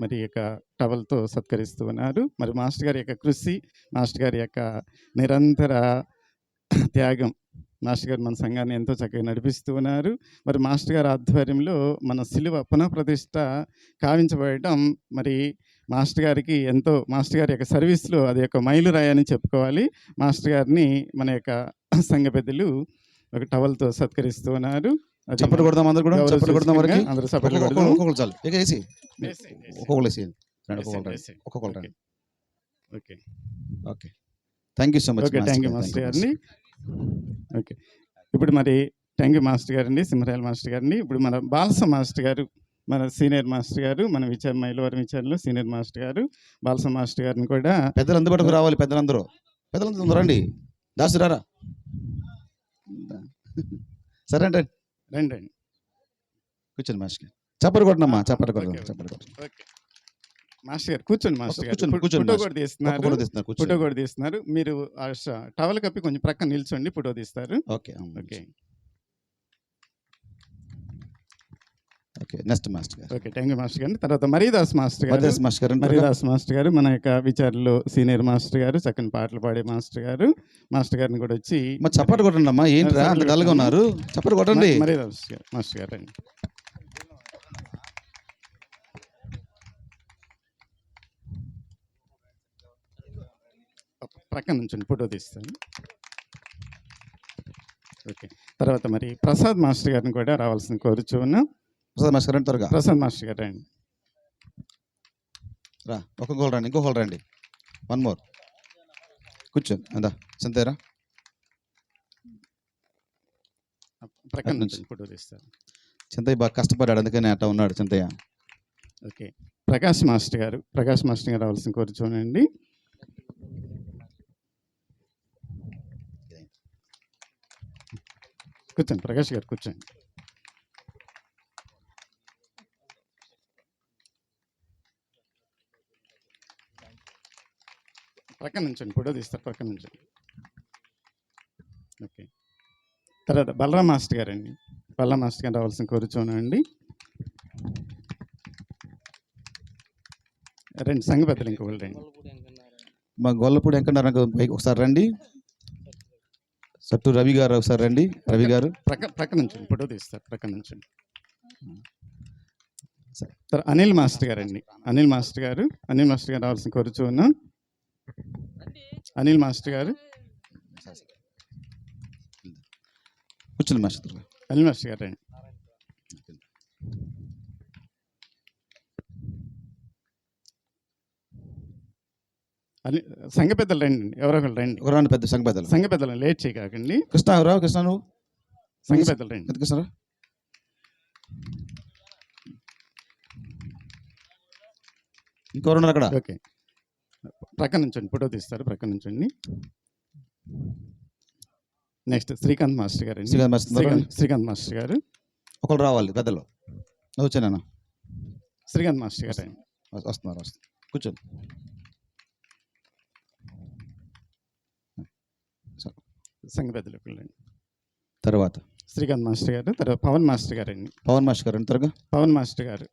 మరి యొక్క టవల్తో సత్కరిస్తూ ఉన్నారు. మరి మాస్టర్ గారి యొక్క కృషి, మాస్టర్ గారి యొక్క నిరంతర త్యాగం, మాస్టర్ గారు మన సంఘాన్ని ఎంతో చక్కగా నడిపిస్తూ ఉన్నారు. మరి మాస్టర్ గారి ఆధ్వర్యంలో మన సిలువ పునఃప్రతిష్ఠ కావించబడటం మరి మాస్టర్ గారికి ఎంతో, మాస్టర్ గారి యొక్క సర్వీస్లో అది యొక్క మైలురాయని చెప్పుకోవాలి. మాస్టర్ గారిని మన యొక్క సంఘ పెద్దలు ఒక టవల్తో సత్కరిస్తూ ఉన్నారు.
చప్పట్లు కొడదాం, అందరూ కూడా చప్పట్లు కొడదాం.
అందరూ చప్పట్లు కొడదాం.
ఒక్కొక్కరు చాలు, ఒక్కొక్కరు వేసి ఒక్కొక్కరు రండి.
వేసేయండి.
ఒక్కొక్కరు రండి.
Okay
okay, thank you so much.
Okay thank you master గారిని. ఓకే, ఇప్పుడు మరి థ్యాంక్ యూ మాస్టర్ గారండి, సింహరాయల మాస్టర్ గారిని. ఇప్పుడు మన బాలస మాస్టర్ గారు, మన సీనియర్ మాస్టర్ గారు, మన మైలవరం విచారణలో సీనియర్ మాస్టర్ గారు బాలస మాస్టర్ గారిని కూడా
పెద్దలు అందుబాటుకు రావాలి. పెద్దలందరూ రండి. దాసు రారా. సరే అండి,
రండి రండి.
కూర్చోండి మాస్టర్. చప్పటి కొట్టనమ్మా, చప్పటి
ఓకే,
కొట్టండి,
ఓకే.
చప్పటి కొట్టండి.
ఓకే మాస్టర్ గారు కూర్చోండి. మాస్టర్ గారు
కూర్చోండి, కూర్చోండి
ఫోటో
మాస్టర్.
కూడా తీస్తున్నారు.
ఫోటో తీస్తున్నారు,
ఫోటో
కూర్చోండి.
కూడా తీస్తున్నారు. మీరు ఆ టవల్ కప్పి కొంచెం ప్రక్కన నిల్చోండి, ఫోటో తీస్తారు.
Okay
okay
okay, next master గారు.
ఓకే థ్యాంక్ యూ మాస్టర్ గారిని. తర్వాత మరీదాస్ మాస్టర్ గారు.
మద్రాస్ మాస్టర్ గారు.
మరీదాస్ మాస్టర్ గారు మన యొక్క విచారణలో సీనియర్ మాస్టర్ గారు, చక్కని పాటలు పాడే మాస్టర్ గారు. మాస్టర్ గారిని కూడా వచ్చి
మరి చప్పటి కొట్టండి అమ్మా. ఏంట్రా అంత డల్గా ఉన్నారు? చప్పటి కొట్టండి.
మరీదాస్ మాస్టర్ గారు రండి. ప్రక్కన నుంచి ఫోటో తీస్తాను. ఓకే, తర్వాత మరి ప్రసాద్ మాస్టర్ గారిని కూడా రావాల్సిన కోరుచు ఉన్నాం.
ప్రసాద్ మాస్టర్ గారు రండి త్వరగా.
ప్రసాద్ మాస్టర్ గారు రండి.
రా, ఒక్కొక్కరు రండి, ఇంకొకరు రండి. One more. కూర్చోండి. అందా చింతేరా.
ప్రక్కన నుంచి ఫోటో తీస్తాను.
చింతయ్య బాగా కష్టపడ్డాడు, అందుకని అట్లా ఉన్నాడు చింతయ్య.
ఓకే, ప్రకాష్ మాస్టర్ గారు. ప్రకాష్ మాస్టర్ గారు రావాల్సిన కోరుచోనండి. కూర్చోండి ప్రకాష్ గారు, కూర్చోండి. ప్రక్కన నుంచండి, ఫోటో తీస్తారు. ప్రక్కన నుంచండి. ఓకే, తర్వాత బలరాం మాస్టర్ గారు అండి. బలరాం మాస్టర్ గారు రావాల్సిన కోరుచోనండి. రండి, సంఘ పెద్దలు ఇంకొకరు రండి.
మా గొల్లపూడి వెంకన్నారు ఒకసారి రండి. సట్టు రవి గారు ఒకసారి రండి. రవి గారు
ప్రక్కన నుంచి ఫోటో తీస్తారు. ప్రక్కన నుంచి తర్వాత అనిల్ మాస్టర్ గారు అండి. అనిల్ మాస్టర్ గారు రావాల్సిన కోరుచు ఉన్నాం. అనిల్ మాస్టర్ గారు.
కూర్చోండి మాస్టర్.
అనిల్ మాస్టర్ గారు రండి. సంఘ పెద్దలు రండి, ఎవరో ఒకరు రండి.
ఎవరండి పెద్ద సంఘ పెద్దలు?
సంఘ పెద్దలు లేట్ చేయకండి.
కృష్ణరావు, కృష్ణ నువ్వు
సంఘ పెద్దలు రండి.
పెద్ద కృష్ణరావు. ఇంకెవరున్నారు అక్కడ?
ఓకే, ప్రక్కన నుంచండి, ఫోటో తీస్తారు. ప్రక్కన నుంచండి. నెక్స్ట్ శ్రీకాంత్ మాస్టర్ గారు అండి. శ్రీకాంత్ మాస్టర్ గారు.
ఒకరు రావాలి పెద్దలు. వచ్చాను.
శ్రీకాంత్ మాస్టర్ గారు అండి.
వస్తున్నారు. కూర్చోండి.
సంఘ పెద్దలు
తర్వాత
శ్రీకాంత్ మాస్టర్ గారు. తర్వాత పవన్ మాస్టర్ గారు అండి.
పవన్ మాస్టర్ గారు త్వరగా.
పవన్ మాస్టర్ గారు.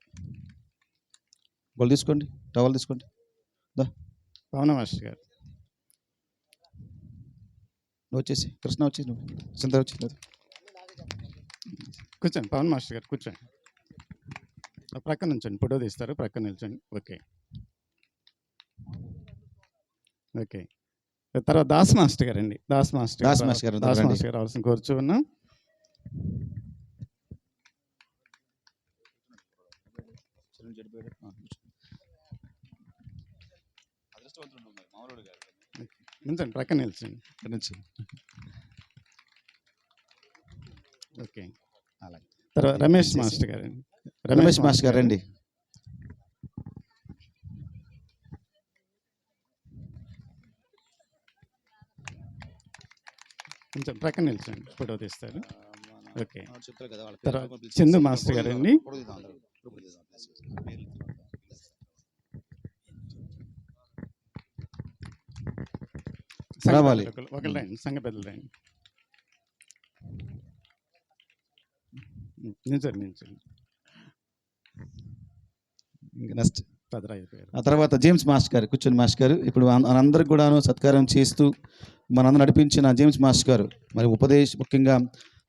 వాళ్ళు తీసుకోండి, టవల్ తీసుకోండి.
పవన్ మాస్టర్ గారు.
నువ్వు వచ్చేసి కృష్ణ వచ్చి, నువ్వు చింత వచ్చి
కూర్చోండి. పవన్ మాస్టర్ గారు కూర్చోండి. ప్రక్కన నుంచండి, ఫోటో తీస్తారు. ప్రక్కన నిల్చండి. ఓకే ఓకే, తర్వాత దాస్ మాస్టర్ గారు అండి. దాస్ మాస్టర్ గారు రావాల్సిన కోరుచు ఉన్నాం. నిల్చండి, ప్రక్కన నిల్చండి. ఓకే, తర్వాత రమేష్ మాస్టర్ గారు అండి.
రమేష్ మాస్టర్ గారు రండి.
కొంచెం ప్రక్కన నిల్చండి, ఫోటో తీస్తారు. ఓకే, తర్వాత చందు మాస్టర్ గారు అండి.
రావాలి.
ఒకళ్ళు రండి, సంఘ పెద్దలు రండి. నిల్చండి.
నెక్స్ట్
భద్రాయ్య.
ఆ తర్వాత జేమ్స్ మాస్టర్ గారు. కూర్చొని మాస్టర్ గారు. ఇప్పుడు మనందరికి కూడాను సత్కారం చేస్తూ మనందరూ నడిపించిన జేమ్స్ మాస్టర్ గారు మరి ముఖ్యంగా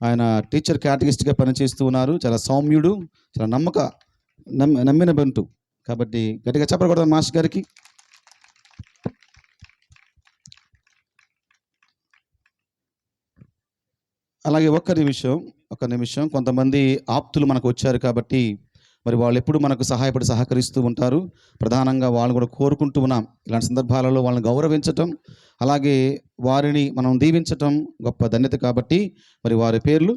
ఆయన టీచర్ కేటగిస్ట్గా పనిచేస్తూ ఉన్నారు. చాలా సౌమ్యుడు, చాలా నమ్మిన బంటు. కాబట్టి గట్టిగా చెప్పకూడదు మాస్టర్ గారికి. అలాగే ఒక్క నిమిషం కొంతమంది ఆప్తులు మనకు వచ్చారు కాబట్టి మరి వాళ్ళు ఎప్పుడు మనకు సహాయపడి సహకరిస్తూ ఉంటారు. ప్రధానంగా వాళ్ళు కూడా కోరుకుంటూ ఉన్నాం. ఇలాంటి సందర్భాలలో వాళ్ళని గౌరవించటం, అలాగే వారిని మనం దీవించటం గొప్ప ధన్యత. కాబట్టి మరి వారి పేర్లు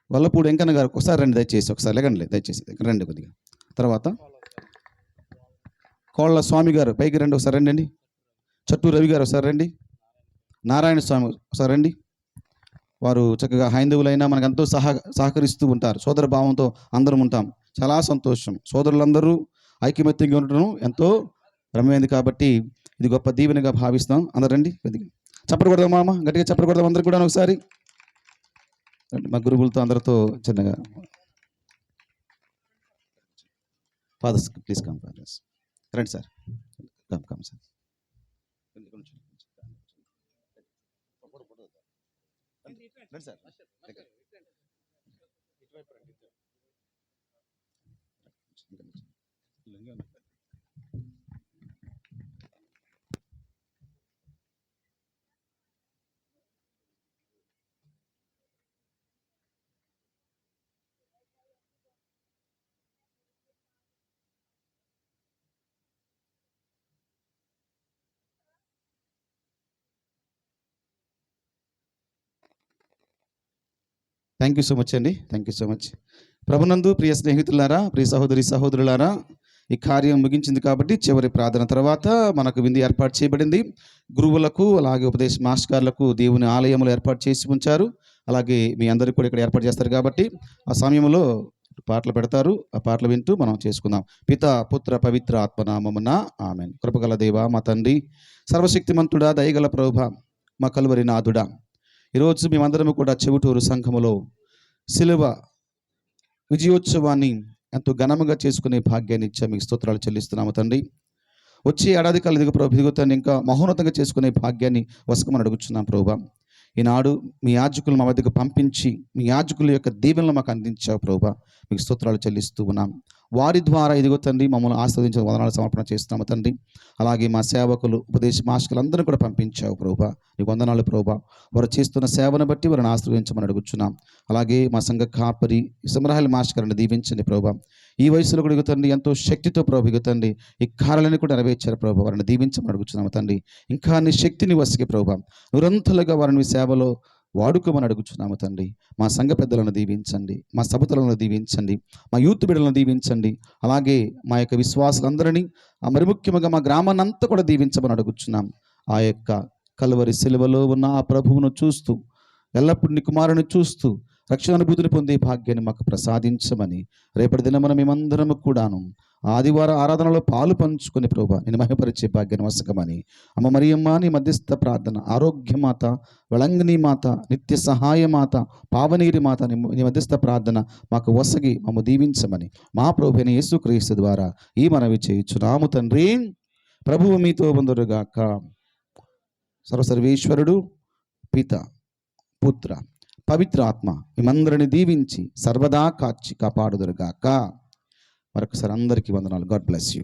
వల్లపూడి వెంకన్న గారు. ఒకసారి రండి దయచేసి, ఒకసారి లేకండి దయచేసి ఇక్కడ రండి కొద్దిగా. తర్వాత కోళ్ళ స్వామి గారు పైకి రండి, ఒకసారి రండి అండి. చట్టు రవి గారు ఒకసారి రండి. నారాయణ స్వామి ఒకసారి రండి. వారు చక్కగా హైందవులైనా మనకు ఎంతో సహకరిస్తూ ఉంటారు. సోదర భావంతో అందరం ఉంటాం. చాలా సంతోషం. సోదరులందరూ ఐకమత్యంగా ఉండటం ఎంతో రమ్యమైంది. కాబట్టి ఇది గొప్ప దీవెనగా భావిస్తాం. అందరు రండి కొద్దిగా చప్పట్లు కొడదాం మామ, గట్టిగా చప్పట్లు కొడదాం అందరు కూడా ఒకసారి. మా గురువులతో అందరితో చిన్నగా ఫాదర్స్ ప్లీజ్ కమ్ ఫాదర్స్ రండి sir, come sir. Thank you so much అండి. Thank you so much. ప్రభునందు ప్రియ స్నేహితులారా, ప్రియ సహోదరి సహోదరులారా, ఈ కార్యం ముగించింది కాబట్టి చివరి ప్రార్థన తర్వాత మనకు విందు ఏర్పాటు చేయబడింది. గురువులకు అలాగే ఉపదేశ మాస్టర్లకు దేవుని ఆలయంలో ఏర్పాటు చేసి ఉంచారు. అలాగే మీ అందరికీ కూడా ఇక్కడ ఏర్పాటు చేస్తారు. కాబట్టి ఆ సమయంలో పాటలు పెడతారు. ఆ పాటలు వింటూ మనం చేసుకుందాం. పిత పుత్ర పవిత్ర ఆత్మనామమున ఆమేన్. కృపగల దేవా మా తండ్రి, సర్వశక్తిమంతుడా, దయగల ప్రభువా, మా కలువరి నాథుడా, ఈరోజు మేమందరము కూడా చెవుటూరు సంఘములో శిలువ విజయోత్సవాన్ని ఎంతో ఘనముగా చేసుకునే భాగ్యాన్ని ఇచ్చా మీకు స్తోత్రాలు చెల్లిస్తున్నాము తండ్రి. వచ్చే ఏడాది కాలం ఇదిగో ప్రభు, ఇదిగో తండ్రి, ఇంకా మహోన్నతంగా చేసుకునే భాగ్యాన్ని వసకమని అడుగుతున్నాం ప్రభువా. ఈనాడు మీ యాజకులు మా వద్దకు పంపించి మీ యాజకుల యొక్క దీవెనలు మాకు అందించావు ప్రభువా. మీకు స్తోత్రాలు చెల్లిస్తూ ఉన్నాం. వారి ద్వారా ఇదిగో తండ్రి మమ్మల్ని ఆస్వాదించిన వదనాలు సమర్పణ చేస్తున్నాము తండ్రి. అలాగే మా సేవకులు ఉపదేశ మాస్టర్లు అందరూ కూడా పంపించావు ప్రభువా. నీకు వందనాలు ప్రభువా. వారు చేస్తున్న సేవను బట్టి వారిని ఆశ్రయించమని అడుగుచున్నాం. అలాగే మా సంఘ కాపరి ఇస్రాయేల్ మాస్టర్ గారిని దీవించండి ప్రభువా. ఈ వయసులో కూడా తండ్రి ఎంతో శక్తితో ప్రభు తండ్రి ఈ కార్యాలను కూడా నెరవేర్చారు ప్రభు. వారిని దీవించమని అడుగుచున్నాము తండ్రి. ఇంకా నీ శక్తిని వసికి ప్రభు నిరంతరంగా వారిని సేవలో వాడుకోమని అడుగుచున్నాము తండ్రి. మా సంఘ పెద్దలను దీవించండి, మా సభతులను దీవించండి, మా యూత్ బిడ్డలను దీవించండి. అలాగే మా యొక్క విశ్వాసులందరినీ, మరి ముఖ్యంగా మా గ్రామాన్ని అంతా కూడా దీవించమని అడుగుచున్నాం. ఆ యొక్క కలువరి సిలువలో ఉన్న ఆ ప్రభువును చూస్తూ, ఎల్లప్పుడూ నీ కుమారుని చూస్తూ రక్షణ అనుభూతిని పొందే భాగ్యాన్ని మాకు ప్రసాదించమని రేపటి దినమున మేమందరము కూడాను ఆదివార ఆరాధనలో పాలు పంచుకొని ప్రభువా నేను మహిమపరిచే భాగ్యాన్ని వసకమని అమ్మ మరియమ్మ నీ మధ్యస్థ ప్రార్థన, ఆరోగ్యమాత, వెళంగిని మాత, నిత్య సహాయమాత, పావనీరి మాత నీ మధ్యస్థ ప్రార్థన మాకు వసగి మమ్మ దీవించమని మా ప్రభువైన యేసుక్రీస్తు ద్వారా ఈ మనవి చేయుచున్నాము తండ్రి. ప్రభువు మీతో బంధురుగాక. సర్వసర్వేశ్వరుడు పిత పుత్ర పవిత్ర ఆత్మ మిమ్మందరిని దీవించి సర్వదా కాచి కాపాడుదురుగాక. మరొకసారి అందరికీ వందనాలు. God bless you.